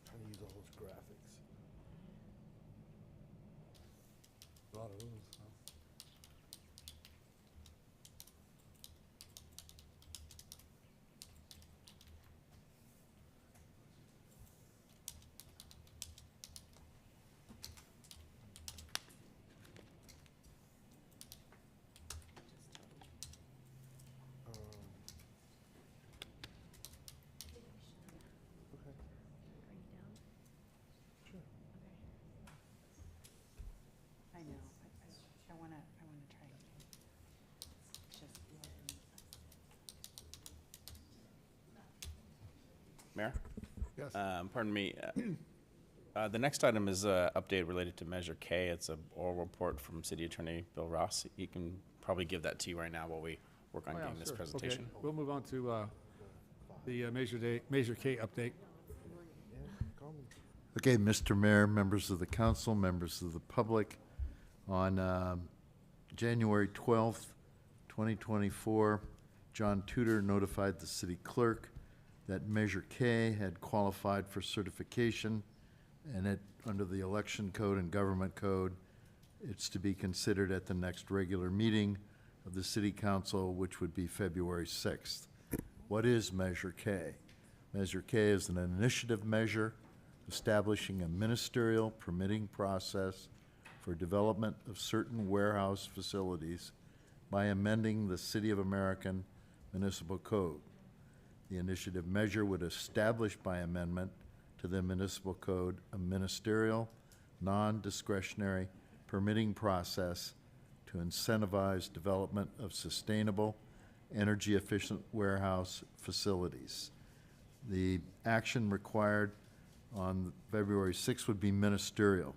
Trying to use all those graphics. A lot of those. I know, I wanna try it. It's just Mayor? Yes. Pardon me. The next item is an update related to Measure K. It's an oral report from City Attorney Bill Ross. He can probably give that to you right now while we work on Oh, yeah, getting this sure. presentation. Okay. We'll move on to the Measure K update. Okay, Mr. Mayor, members of the council, members of the public, on January 12th, 2024, John Tudor notified the city clerk that Measure K had qualified for certification, and under the election code and government code, it's to be considered at the next regular meeting of the city council, which would be February 6th. What is Measure K? Measure K is an initiative measure establishing a ministerial permitting process for development of certain warehouse facilities by amending the City of American Municipal Code. The initiative measure would establish by amendment to the municipal code a ministerial, non-discretionary permitting process to incentivize development of sustainable, energy-efficient warehouse facilities. The action required on February 6th would be ministerial.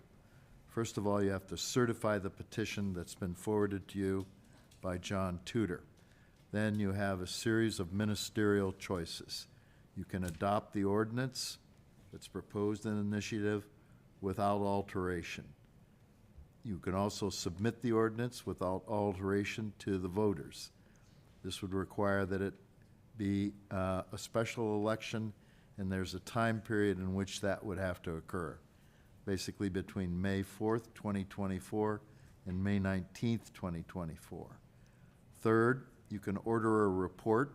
First of all, you have to certify the petition that's been forwarded to you by John Tudor. Then you have a series of ministerial choices. You can adopt the ordinance that's proposed in the initiative without alteration. You can also submit the ordinance without alteration to the voters. This would require that it be a special election, and there's a time period in which that would have to occur, basically between May 4th, 2024 and May 19th, 2024. Third, you can order a report,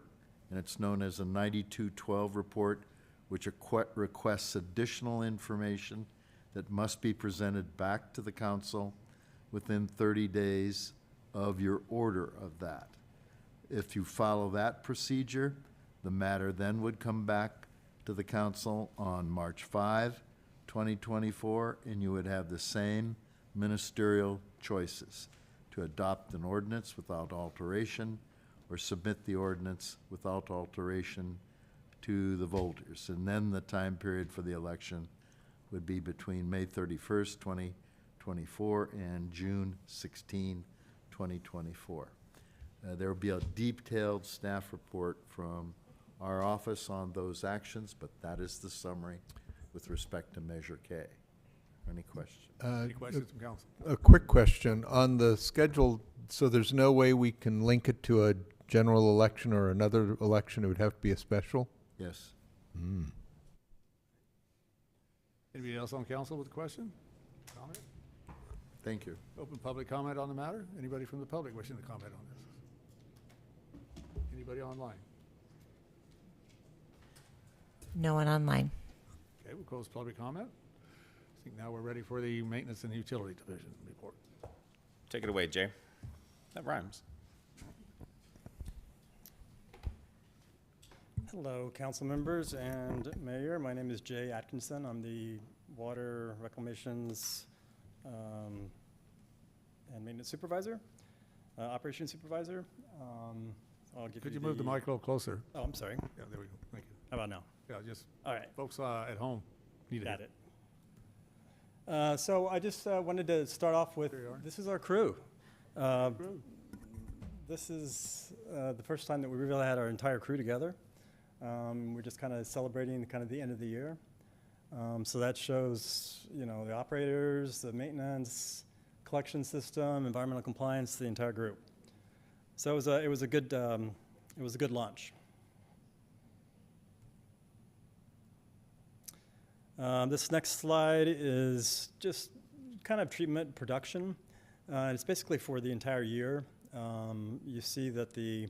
and it's known as a 9212 report, which requests additional information that must be presented back to the council within 30 days of your order of that. If you follow that procedure, the matter then would come back to the council on March 5, 2024, and you would have the same ministerial choices: to adopt an ordinance without alteration or submit the ordinance without alteration to the voters. And then the time period for the election would be between May 31st, 2024 and June 16, 2024. There will be a detailed staff report from our office on those actions, but that is the summary with respect to Measure K. Any questions? Any questions from council? A quick question on the schedule. So there's no way we can link it to a general election or another election? It would have to be a special? Yes. Anybody else on council with a question? Comment? Thank you. Open public comment on the matter. Anybody from the public wishing to comment on this? Anybody online? No one online. Okay, we'll close public comment. I think now we're ready for the Maintenance and Utility Division report. Take it away, Jay. That rhymes. Hello, council members and mayor. My name is Jay Atkinson. I'm the Water Reclamations and Maintenance Supervisor, Operations Supervisor. I'll give Could you move the mic a little closer? Oh, I'm sorry. Yeah, there we go. Thank you. How about now? Yeah, just All right. folks at home need to Got hear. it. So I just wanted to start off with, this is our crew. This is the first time that we really had our entire crew together. We're just kind of celebrating kind of the end of the year. So that shows, you know, the operators, the maintenance, collection system, environmental compliance, the entire group. So it was a good launch. This next slide is just kind of treatment production. It's basically for the entire year. You see that the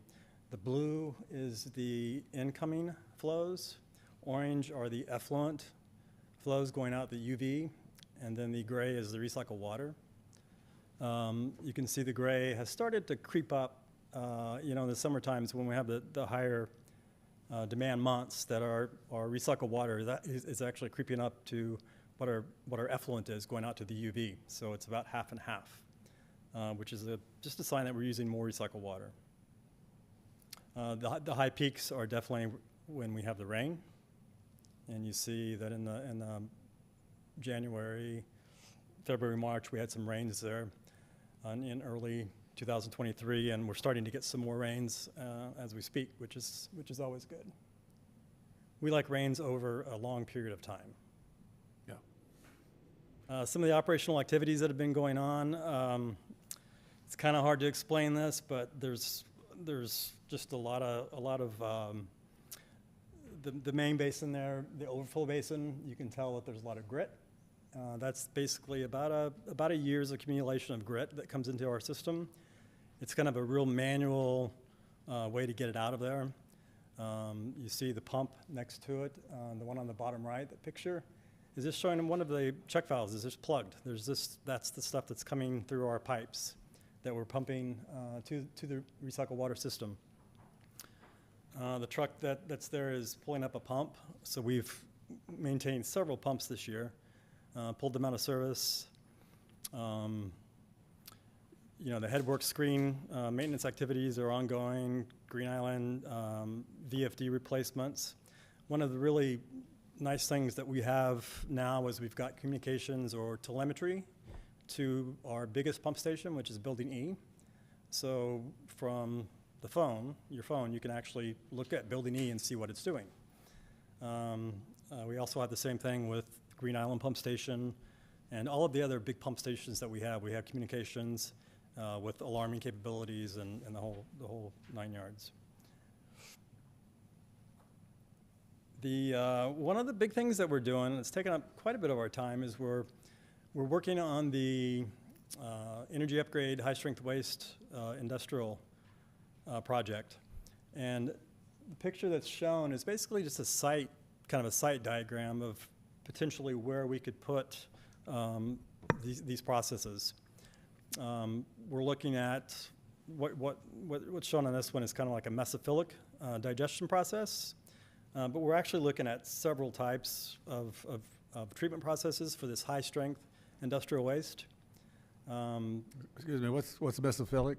blue is the incoming flows, orange are the effluent flows going out the UV, and then the gray is the recycled water. You can see the gray has started to creep up, you know, in the summer times when we have the higher demand months, that our recycled water that is actually creeping up to what our effluent is going out to the UV. So it's about half and half, which is just a sign that we're using more recycled water. The high peaks are definitely when we have the rain, and you see that in January, February, March, we had some rains there in early 2023, and we're starting to get some more rains as we speak, which is always good. we like rains over a long period of time. Yeah. Some of the operational activities that have been going on, it's kind of hard to explain this, but there's just a lot of the main basin there, the overflow basin. You can tell that there's a lot of grit. That's basically about a year's accumulation of grit that comes into our system. It's kind of a real manual way to get it out of there. You see the pump next to it, the one on the bottom right, that picture, is just showing one of the check valves is just plugged. That's the stuff that's coming through our pipes that we're pumping to the recycled water system. The truck that's there is pulling up a pump, so we've maintained several pumps this year, pulled them out of service. The headwork screen maintenance activities are ongoing, Green Island VFD replacements. One of the really nice things that we have now is we've got communications or telemetry to our biggest pump station, which is Building E. So from your phone, you can actually look at Building E and see what it's doing. We also have the same thing with Green Island Pump Station and all of the other big pump stations that we have. We have communications with alarming capabilities and the whole 9 yards. One of the big things that we're doing, it's taken up quite a bit of our time, is we're working on the energy upgrade high strength waste industrial project. And the picture that's shown is basically just a site diagram of potentially where we could put these processes. We're looking at what's shown on this one is kind of like a mesophilic digestion process, but we're actually looking at several types of treatment processes for this high strength industrial waste. Excuse me, what's mesophilic?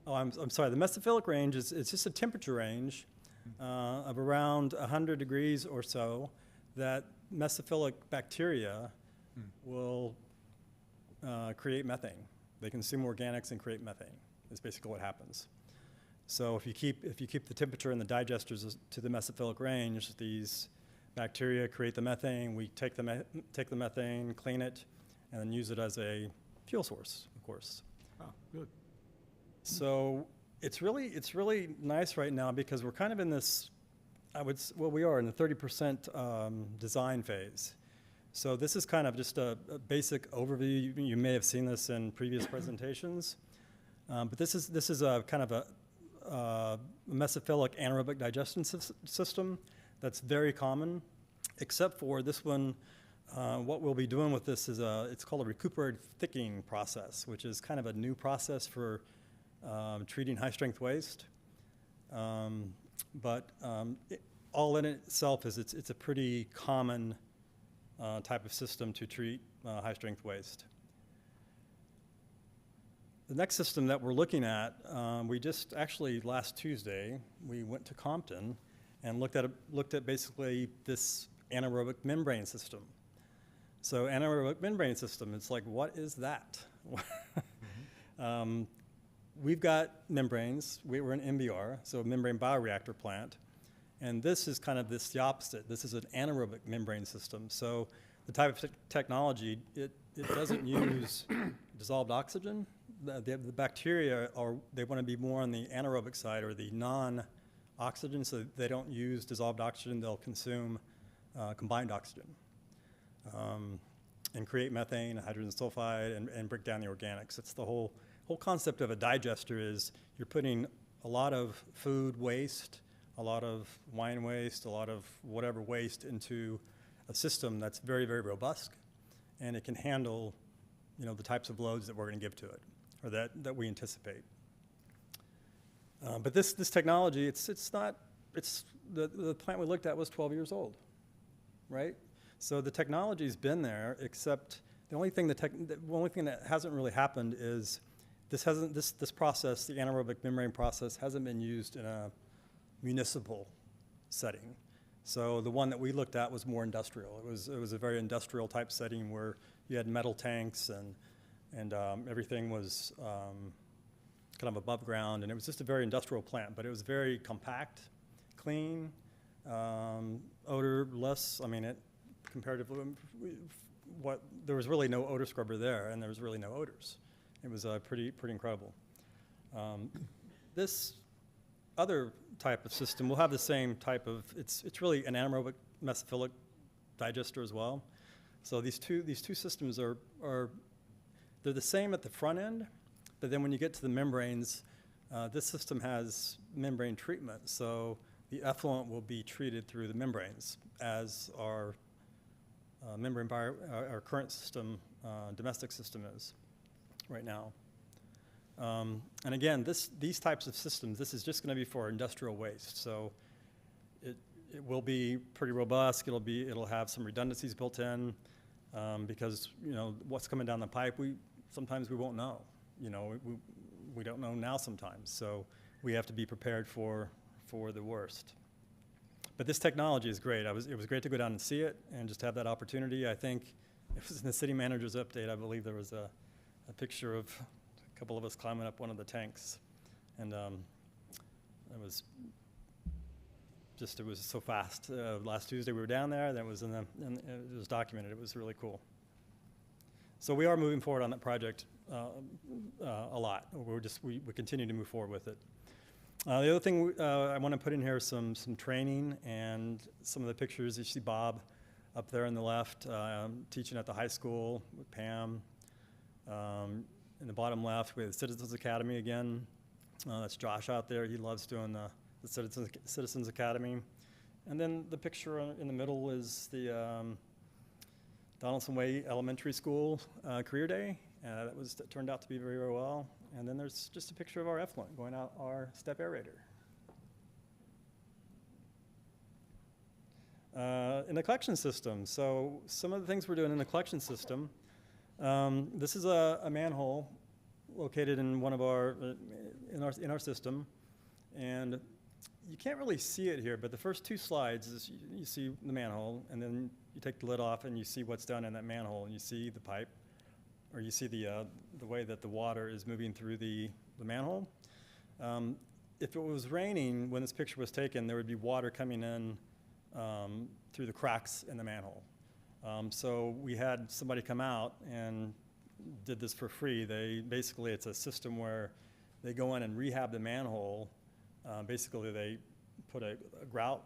Oh, I'm sorry. The mesophilic range it's just a temperature range of around 100 degrees or so that mesophilic bacteria will create methane. They consume organics and create methane. That's basically what happens. So if you keep the temperature in the digesters to the mesophilic range, these bacteria create the methane. We take the methane, clean it, and then use it as a fuel source, of course. Oh, good. So it's really nice right now because we're kind of in this, we are in the 30% design phase. So this is kind of just a basic overview. You may have seen this in previous presentations, but this is a kind of a mesophilic anaerobic digestion system that's very common, except for this one. What we'll be doing with this is it's called a recuperative thickening process, which is kind of a new process for treating high-strength waste. All in itself is it's a pretty common type of system to treat high-strength waste. The next system that we're looking at, we just actually last Tuesday we went to Compton and looked at basically this anaerobic membrane system. So anaerobic membrane system, it's like, what is that? We've got membranes. We're an MBR, so a membrane bioreactor plant. And this is kind of the opposite. This is an anaerobic membrane system. So the type of technology, it doesn't use dissolved oxygen. The bacteria, they want to be more on the anaerobic side or the non-oxygen, so they don't use dissolved oxygen. They'll consume combined oxygen and create methane, hydrogen sulfide, and break down the organics. It's the whole concept of a digester is you're putting a lot of food waste, a lot of wine waste, a lot of whatever waste into a system that's very, very robust, and it can handle, the types of loads that we're going to give to it, or that we anticipate. But this technology, the plant we looked at was 12 years old, right? So the technology's been there, except the only thing that hasn't really happened is this process, the anaerobic membrane process, hasn't been used in a municipal setting. So the one that we looked at was more industrial. It was a very industrial type setting where you had metal tanks and everything was kind of above ground, and it was just a very industrial plant. But it was very compact, clean, Odorless, I mean, it comparatively, there was really no odor scrubber there, and there was really no odors. It was pretty incredible. This other type of system will have the same type of, it's really an anaerobic mesophilic digester as well. So these two systems are they're the same at the front end, but then when you get to the membranes, this system has membrane treatment. So the effluent will be treated through the membranes, as our our current system, domestic system is right now. And again, these types of systems, this is just going to be for industrial waste. So it will be pretty robust. It'll have some redundancies built in, because what's coming down the pipe, sometimes we won't know. We don't know now sometimes. So we have to be prepared for the worst. But this technology is great. It was great to go down and see it and just have that opportunity. I think it was in the city manager's update. I believe there was a picture of a couple of us climbing up one of the tanks, and it was so fast. Last Tuesday we were down there. That was and it was documented. It was really cool. So we are moving forward on that project a lot. We continue to move forward with it. The other thing I want to put in here is some training, and some of the pictures. You see Bob up there on the left, teaching at the high school with Pam. In the bottom left, we have the Citizens Academy again. That's Josh out there. He loves doing the Citizens Academy. And then the picture in the middle is the Donaldson Way Elementary School Career Day. That turned out to be very, very well. And then there's just a picture of our effluent going out our step aerator. In the collection system, so some of the things we're doing in the collection system, this is a manhole located in one of our in our system, and you can't really see it here, but the first two slides is you see the manhole, and then you take the lid off and you see what's down in that manhole, and you see the pipe, or you see the way that the water is moving through the manhole. If it was raining when this picture was taken, there would be water coming in through the cracks in the manhole. So we had somebody come out and did this for free. Basically, it's a system where they go in and rehab the manhole. Basically, they put a grout,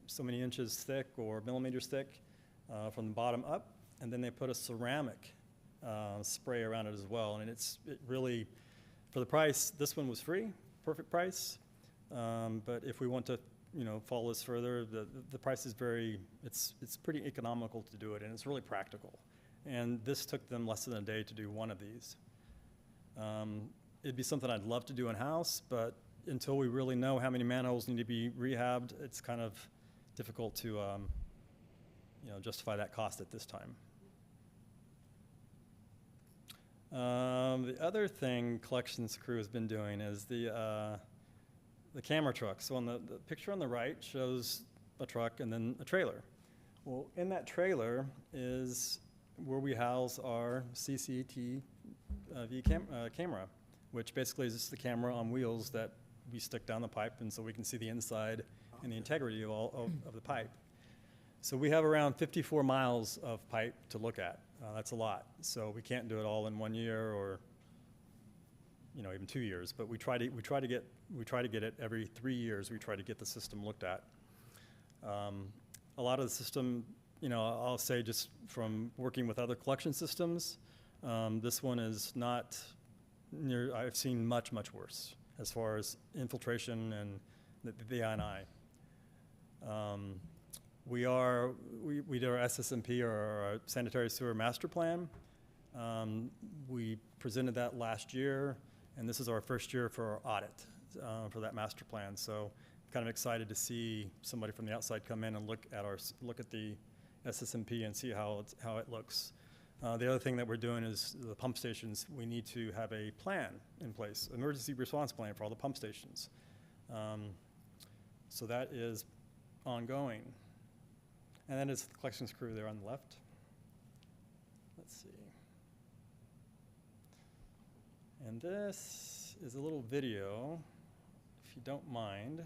so many inches thick or millimeters thick from the bottom up, and then they put a ceramic spray around it as well. And it really, for the price, this one was free, perfect price. But if we want to follow this further, the price is it's pretty economical to do it, and it's really practical. And this took them less than a day to do one of these. It'd be something I'd love to do in-house, but until we really know how many manholes need to be rehabbed, it's kind of difficult to justify that cost at this time. The other thing collections crew has been doing is the camera truck. So on the picture on the right shows a truck and then a trailer. Well, in that trailer is where we house our CCTV camera, which basically is just the camera on wheels that we stick down the pipe, and so we can see the inside and the integrity of all of the pipe. So we have around 54 miles of pipe to look at. That's a lot. So we can't do it all in 1 year or even 2 years, but we try to get it every 3 years. We try to get the system looked at. A lot of the system, I'll say just from working with other collection systems, this one is not near. I've seen much worse as far as infiltration and the I&I. We did our SSMP, or our Sanitary Sewer Master Plan. We presented that last year, and this is our first year for our audit for that master plan. So I'm kind of excited to see somebody from the outside come in and look at the SSMP and see how it looks. The other thing that we're doing is the pump stations. We need to have a plan in place, emergency response plan for all the pump stations. So that is ongoing. And then it's the collections crew there on the left. Let's see. And this is a little video, if you don't mind.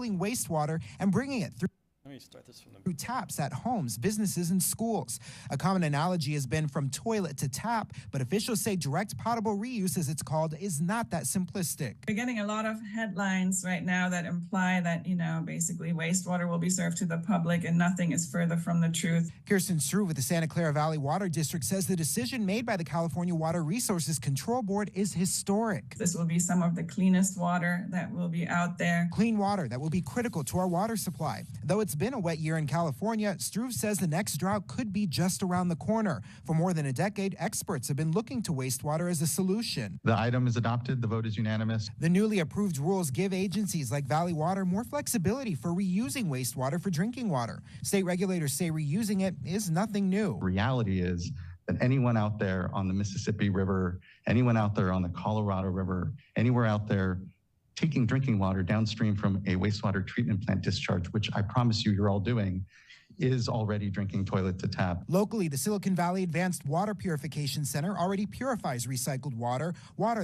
recycling wastewater and bringing it through Let me start this from the through taps at homes, businesses, and schools. A common analogy has been from toilet to tap, but officials say direct potable reuse, as it's called, is not that simplistic. We're getting a lot of headlines right now that imply that, basically wastewater will be served to the public and nothing is further from the truth. Kirsten Struve with the Santa Clara Valley Water District says the decision made by the California Water Resources Control Board is historic. This will be some of the cleanest water that will be out there. Clean water that will be critical to our water supply. Though it's been a wet year in California, Struve says the next drought could be just around the corner. For more than a decade, experts have been looking to wastewater as a solution. The item is adopted. The vote is unanimous. The newly approved rules give agencies like Valley Water more flexibility for reusing wastewater for drinking water. State regulators say reusing it is nothing new. Reality is that anyone out there on the Mississippi River, anyone out there on the Colorado River, anywhere out there taking drinking water downstream from a wastewater treatment plant discharge, which I promise you you're all doing, is already drinking toilet to tap. Locally, the Silicon Valley Advanced Water Purification Center already purifies recycled water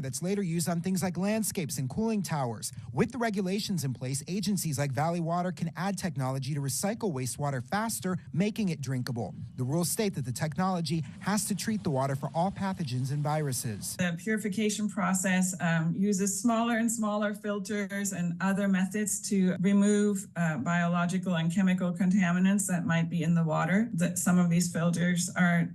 that's later used on things like landscapes and cooling towers. With the regulations in place, agencies like Valley Water can add technology to recycle wastewater faster, making it drinkable. The rules state that the technology has to treat the water for all pathogens and viruses. The purification process uses smaller and smaller filters and other methods to remove biological and chemical contaminants that might be in the water. That some of these filters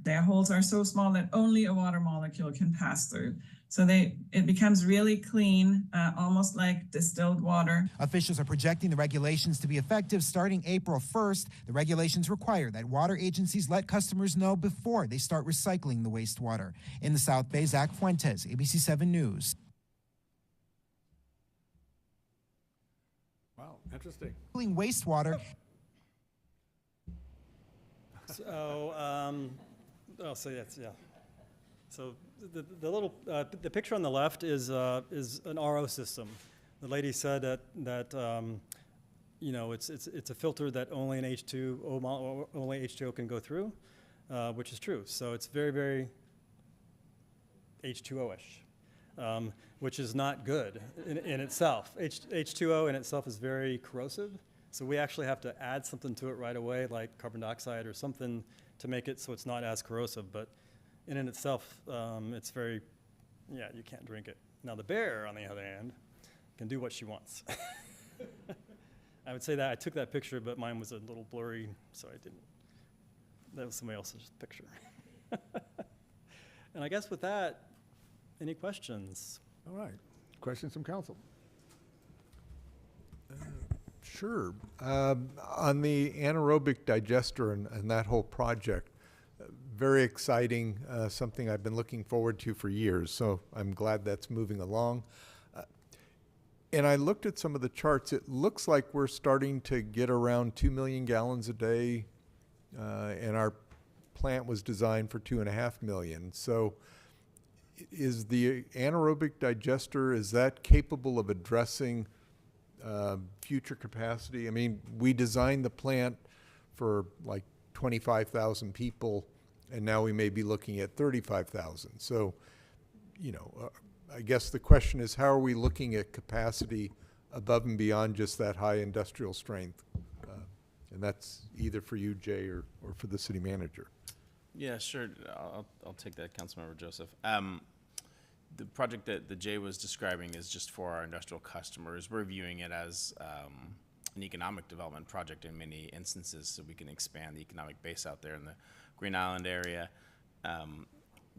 their holes are so small that only a water molecule can pass through. So it becomes really clean, almost like distilled water. Officials are projecting the regulations to be effective starting April 1st. The regulations require that water agencies let customers know before they start recycling the wastewater. In the South Bay, Zach Fuentes, ABC 7 News. Wow, interesting. Wastewater. So that's, yeah. So the little the picture on the left is an RO system. The lady said that it's a filter that only an H2O can go through, which is true. So it's very, very H2O-ish, which is not good in itself. H2O in itself is very corrosive. So we actually have to add something to it right away, like carbon dioxide or something, to make it so it's not as corrosive. But in itself, it's very, you can't drink it. Now the bear, on the other hand, can do what she wants. I would say that I took that picture, but mine was a little blurry, so I didn't. That was somebody else's picture. And I guess with that, any questions? All right. Questions from council? Sure. On the anaerobic digester and that whole project, very exciting, something I've been looking forward to for years, so I'm glad that's moving along. And I looked at some of the charts. It looks like we're starting to get around 2 million gallons a day, and our plant was designed for 2.5 million. So is the anaerobic digester, is that capable of addressing future capacity? I mean, we designed the plant for like 25,000 people, and now we may be looking at 35,000. So, I guess the question is, how are we looking at capacity above and beyond just that high industrial strength? And that's either for you, Jay, or for the city manager. Yeah, sure. I'll take that, Councilmember Joseph. The project that Jay was describing is just for our industrial customers. We're viewing it as an economic development project in many instances, so we can expand the economic base out there in the Green Island area.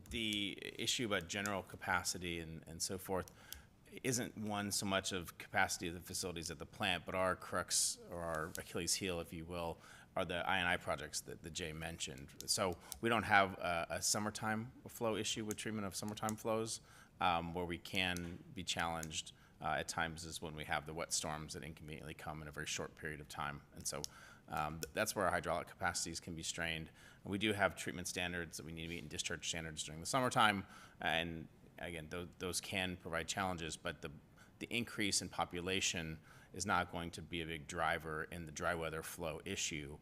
The issue about general capacity and so forth isn't one so much of capacity of the facilities at the plant, but our crux, or our Achilles heel, if you will, are the I&I projects that Jay mentioned. So we don't have a summertime flow issue with treatment of summertime flows. Where we can be challenged at times is when we have the wet storms that inconveniently come in a very short period of time. And so that's where our hydraulic capacities can be strained. And we do have treatment standards that we need to meet in discharge standards during the summertime. And again, those can provide challenges, but the increase in population is not going to be a big driver in the dry weather flow issue.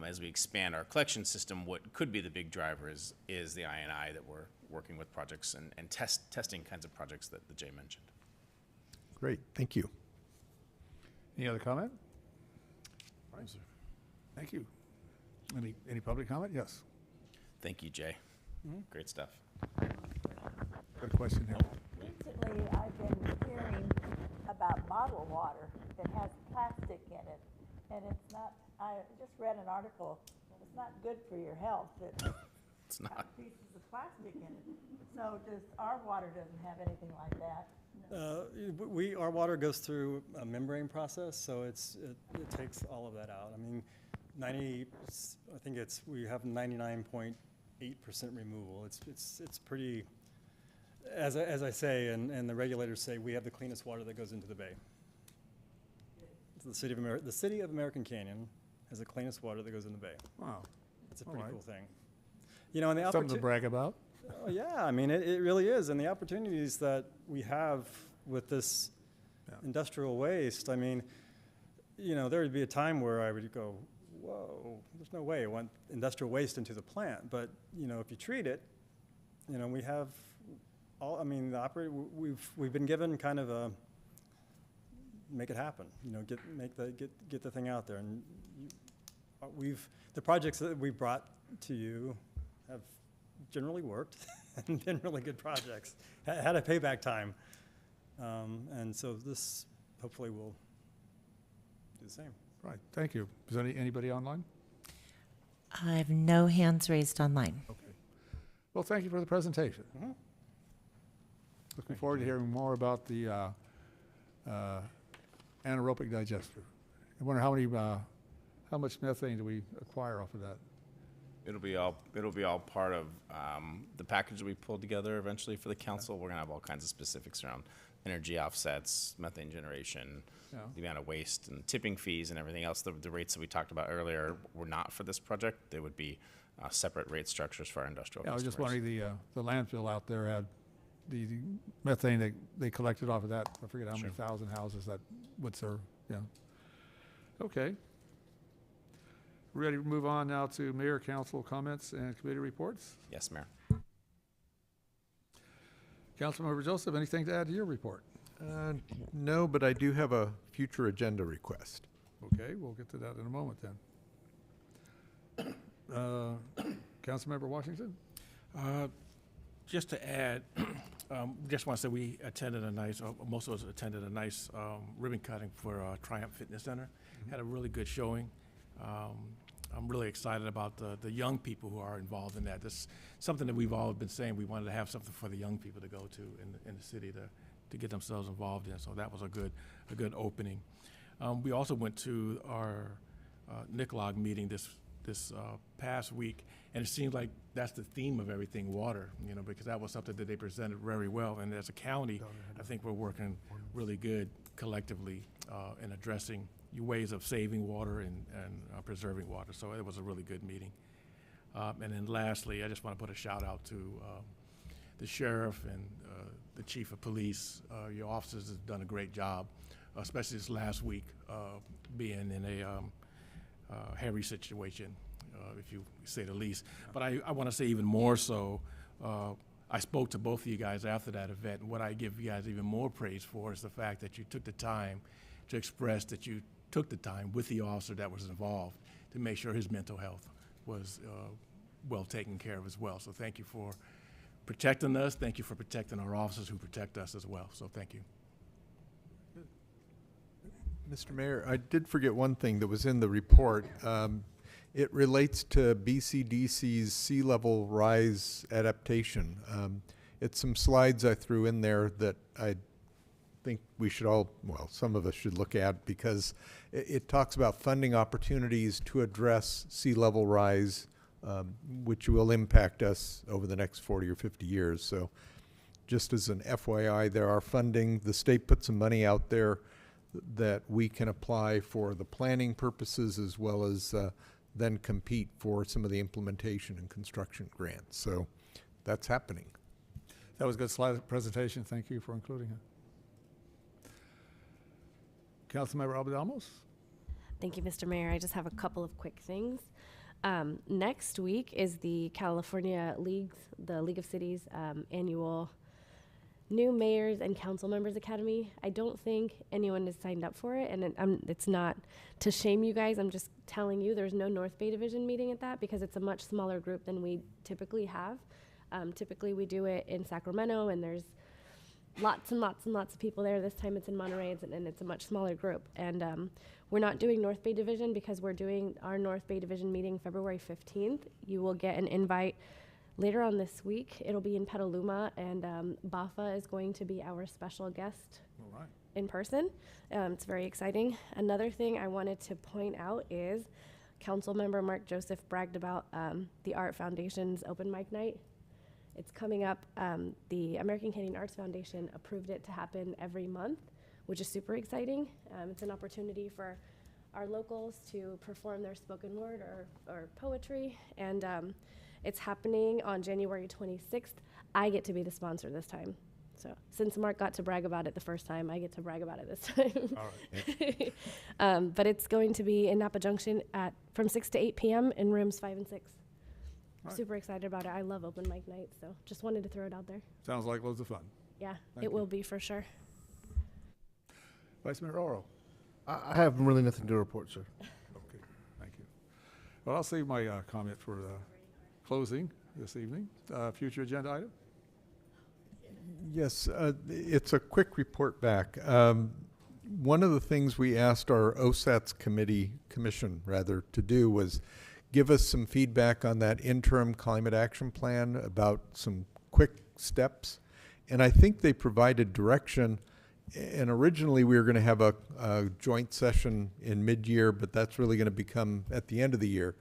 As we expand our collection system, what could be the big driver is the I&I that we're working with projects and testing kinds of projects that Jay mentioned. Great, thank you. Any other comment? Right. Thank you. Any public comment? Yes. Thank you, Jay. Great stuff. Got a question here. Recently, I've been hearing about bottled water that has plastic in it, and it's not, I just read an article, it's not good for your health. It's not. Pieces of plastic in it. So our water doesn't have anything like that? Our water goes through a membrane process, so it takes all of that out. I mean, we have 99.8% removal. It's pretty, as I say, and the regulators say, we have the cleanest water that goes into the bay. The city of American Canyon has the cleanest water that goes in the bay. Wow. It's a pretty cool thing. You know, and the something to brag about. Oh, yeah, I mean, it really is. And the opportunities that we have with this industrial waste, I mean, you know, there would be a time where I would go, whoa, there's no way I want industrial waste into the plant. But, you know, if you treat it, you know, we have all, I mean, we've been given kind of a, make it happen, you know, get the thing out there. And the projects that we brought to you have generally worked and been really good projects, had a payback time. And so this hopefully will do the same. Right, thank you. Is there anybody online? I have no hands raised online. Okay. Well, thank you for the presentation. Looking forward to hearing more about the anaerobic digester. I wonder how much methane do we acquire off of that? It'll be all part of the package that we pulled together eventually for the council. We're gonna have all kinds of specifics around energy offsets, methane generation, the amount of waste and tipping fees and everything else. The rates that we talked about earlier were not for this project. They would be separate rate structures for our industrial Yeah, I was customers. just wondering, the landfill out there had the methane that they collected off of that. I forget how many thousand houses that would serve. Yeah. Okay. Ready to move on now to mayor, council comments and committee reports? Yes, Mayor. Councilmember Joseph, anything to add to your report? No, but I do have a future agenda request. Okay, we'll get to that in a moment then. Councilmember Washington? Just to add, just want to say we attended most of us attended a nice ribbon cutting for Triumph Fitness Center. Had a really good showing. I'm really excited about the young people who are involved in that. That's something that we've all been saying. We wanted to have something for the young people to go to in the city to get themselves involved in. So that was a good opening. We also went to our NICLOG meeting this past week, and it seems like that's the theme of everything water, you know, because that was something that they presented very well. And as a county, I think we're working really good collectively in addressing ways of saving water and preserving water. So it was a really good meeting. And then lastly, I just want to put a shout out to the sheriff and the chief of police. Your officers have done a great job, especially this last week, being in a hairy situation, if you say the least. But I want to say even more so, I spoke to both of you guys after that event, and what I give you guys even more praise for is the fact that you took the time to express that you took the time with the officer that was involved to make sure his mental health was well taken care of as well. So thank you for protecting us. Thank you for protecting our officers who protect us as well. So thank you. Mr. Mayor, I did forget one thing that was in the report. It relates to BCDC's sea level rise adaptation. It's some slides I threw in there that I think we should all, well, some of us should look at, because it talks about funding opportunities to address sea level rise, which will impact us over the next 40 or 50 years. So just as an FYI, there are funding. The state put some money out there that we can apply for the planning purposes, as well as then compete for some of the implementation and construction grants. So that's happening. That was a good slide presentation. Thank you for including it. Councilmember Alba-Damos? Thank you, Mr. Mayor. I just have a couple of quick things. Next week is the California League of Cities annual new mayors and council members academy. I don't think anyone has signed up for it, and it's not to shame you guys. I'm just telling you there's no North Bay Division meeting at that because it's a much smaller group than we typically have. Typically we do it in Sacramento, and there's lots and lots and lots of people there. This time it's in Monterey, and it's a much smaller group. And we're not doing North Bay Division because we're doing our North Bay Division meeting February 15th. You will get an invite later on this week. It'll be in Petaluma, and BAFA is going to be our special guest in person. It's very exciting. Another thing I wanted to point out is Councilmember Mark Joseph bragged about the Art Foundation's open mic night. It's coming up. The American Canadian Arts Foundation approved it to happen every month, which is super exciting. It's an opportunity for our locals to perform their spoken word or poetry, and it's happening on January 26th. I get to be the sponsor this time. So since Mark got to brag about it the first time, I get to brag about it this time. All right. But it's going to be in Napa Junction from 6 to 8 p.m. in rooms 5 and 6. Right. Super excited about it. I love open mic night, so just wanted to throw it out there. Sounds like loads of fun. Yeah, Thank it you. will be for sure. Vice Mayor Oro. I have really nothing to report, sir. Okay, thank you. Well, I'll save my comment for closing this evening. Future agenda item? Yes, it's a quick report back. One of the things we asked our OSATS commission to do was give us some feedback on that interim climate action plan about some quick steps. And I think they provided direction. And originally we were going to have a joint session in mid-year, but that's really going to become at the end of the year.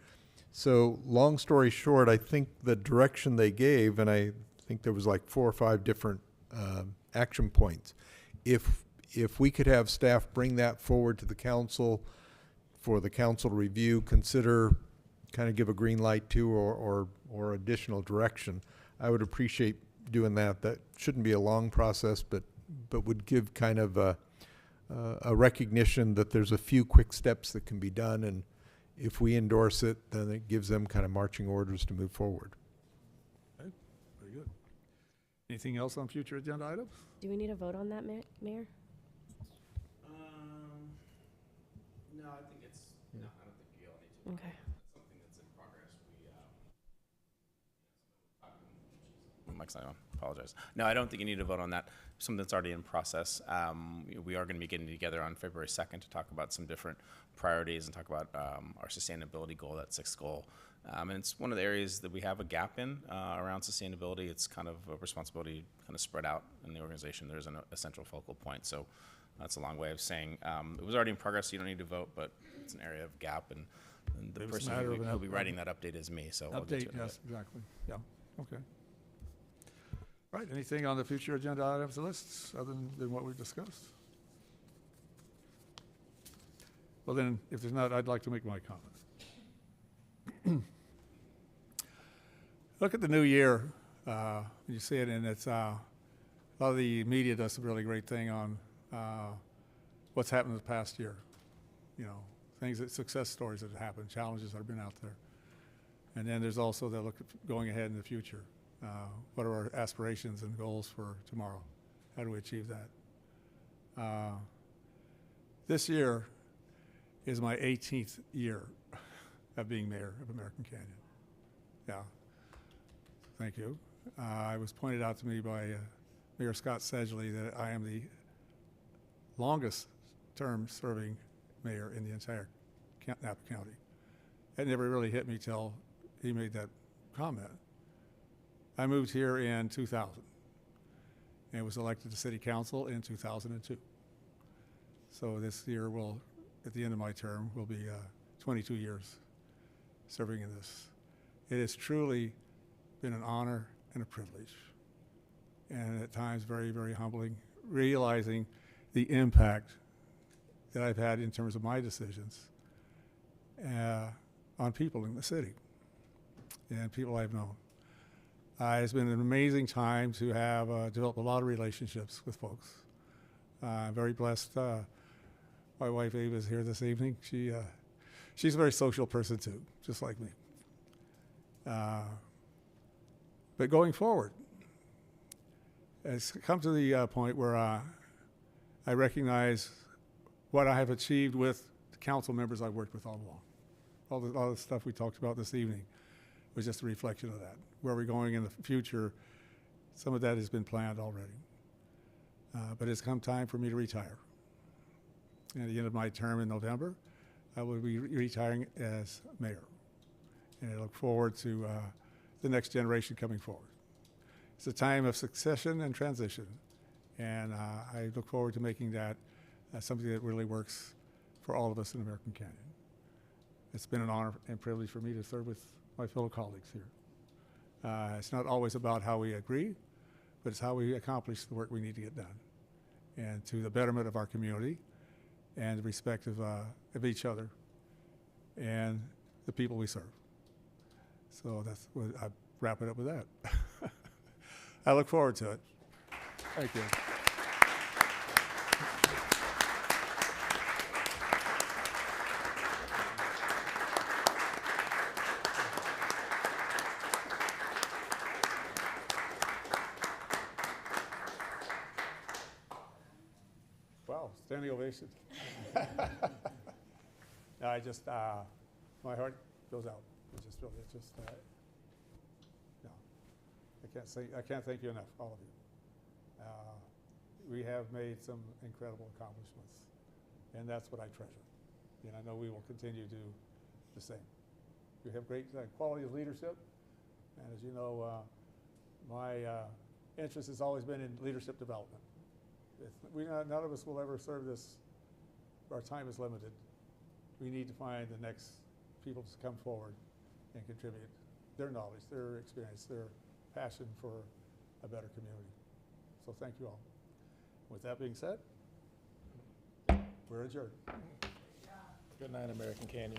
So long story short, I think the direction they gave, and I think there was like 4 or 5 different action points. If we could have staff bring that forward to the council for the council to review, consider, kind of give a green light to, or additional direction, I would appreciate doing that. That shouldn't be a long process, but would give kind of a recognition that there's a few quick steps that can be done, and if we endorse it, then it gives them kind of marching orders to move forward. Okay, very good. Anything else on future agenda items? Do we need a vote on that, Mayor? No, I think it's, no, I don't think you all need to. Okay. That's something that's in progress. Mike's not on, apologize. No, I don't think you need to vote on that. Something that's already in process. We are going to be getting together on February 2nd to talk about some different priorities and talk about our sustainability goal, that 6th goal. And it's one of the areas that we have a gap in around sustainability. It's kind of a responsibility kind of spread out in the organization. There's a central focal point. So that's a long way of saying it was already in progress. So you don't need to vote, but it's an area of gap. And the It was a person matter who of will be writing that update is me. So I'll get to Update, it in a yes, bit. exactly. Yeah, okay. All right, anything on the future agenda items lists other than what we've discussed? Well then, if there's not, I'd like to make my comment. Look at the new year. You see it, and it's a lot of the media does some really great thing on what's happened in the past year. You know, success stories that have happened, challenges that have been out there. And then there's also the look at going ahead in the future. What are our aspirations and goals for tomorrow? How do we achieve that? This year is my 18th year of being mayor of American Canyon. Yeah, thank you. It was pointed out to me by Mayor Scott Sedgley that I am the longest term serving mayor in the entire Napa County. It never really hit me till he made that comment. I moved here in 2000 and was elected to city council in 2002. So this year will, at the end of my term, will be 22 years serving in this. It has truly been an honor and a privilege, and at times very, very humbling, realizing the impact that I've had in terms of my decisions on people in the city and people I've known. It's been an amazing time to have developed a lot of relationships with folks. I'm very blessed. My wife Ava is here this evening. She's a very social person too, just like me. But going forward, it's come to the point where I recognize what I have achieved with the council members I've worked with all along. All the stuff we talked about this evening was just a reflection of that. Where we're going in the future, some of that has been planned already. But it's come time for me to retire. At the end of my term in November, I will be retiring as mayor. And I look forward to the next generation coming forward. It's a time of succession and transition. And I look forward to making that something that really works for all of us in American Canyon. It's been an honor and privilege for me to serve with my fellow colleagues here. It's not always about how we agree, but it's how we accomplish the work we need to get done. And to the betterment of our community and the respect of each other and the people we serve. So that's what I wrap it up with that. I look forward to it. Thank you. Wow, standing ovation. No, I just, my heart goes out. It's just, no. I can't thank you enough, all of you. We have made some incredible accomplishments, and that's what I treasure. And I know we will continue to do the same. You have great quality of leadership, and as you know, my interest has always been in leadership development. None of us will ever serve this. Our time is limited. We need to find the next people to come forward and contribute their knowledge, their experience, their passion for a better community. So thank you all. With that being said, we're adjourned. Good night, American Canyon.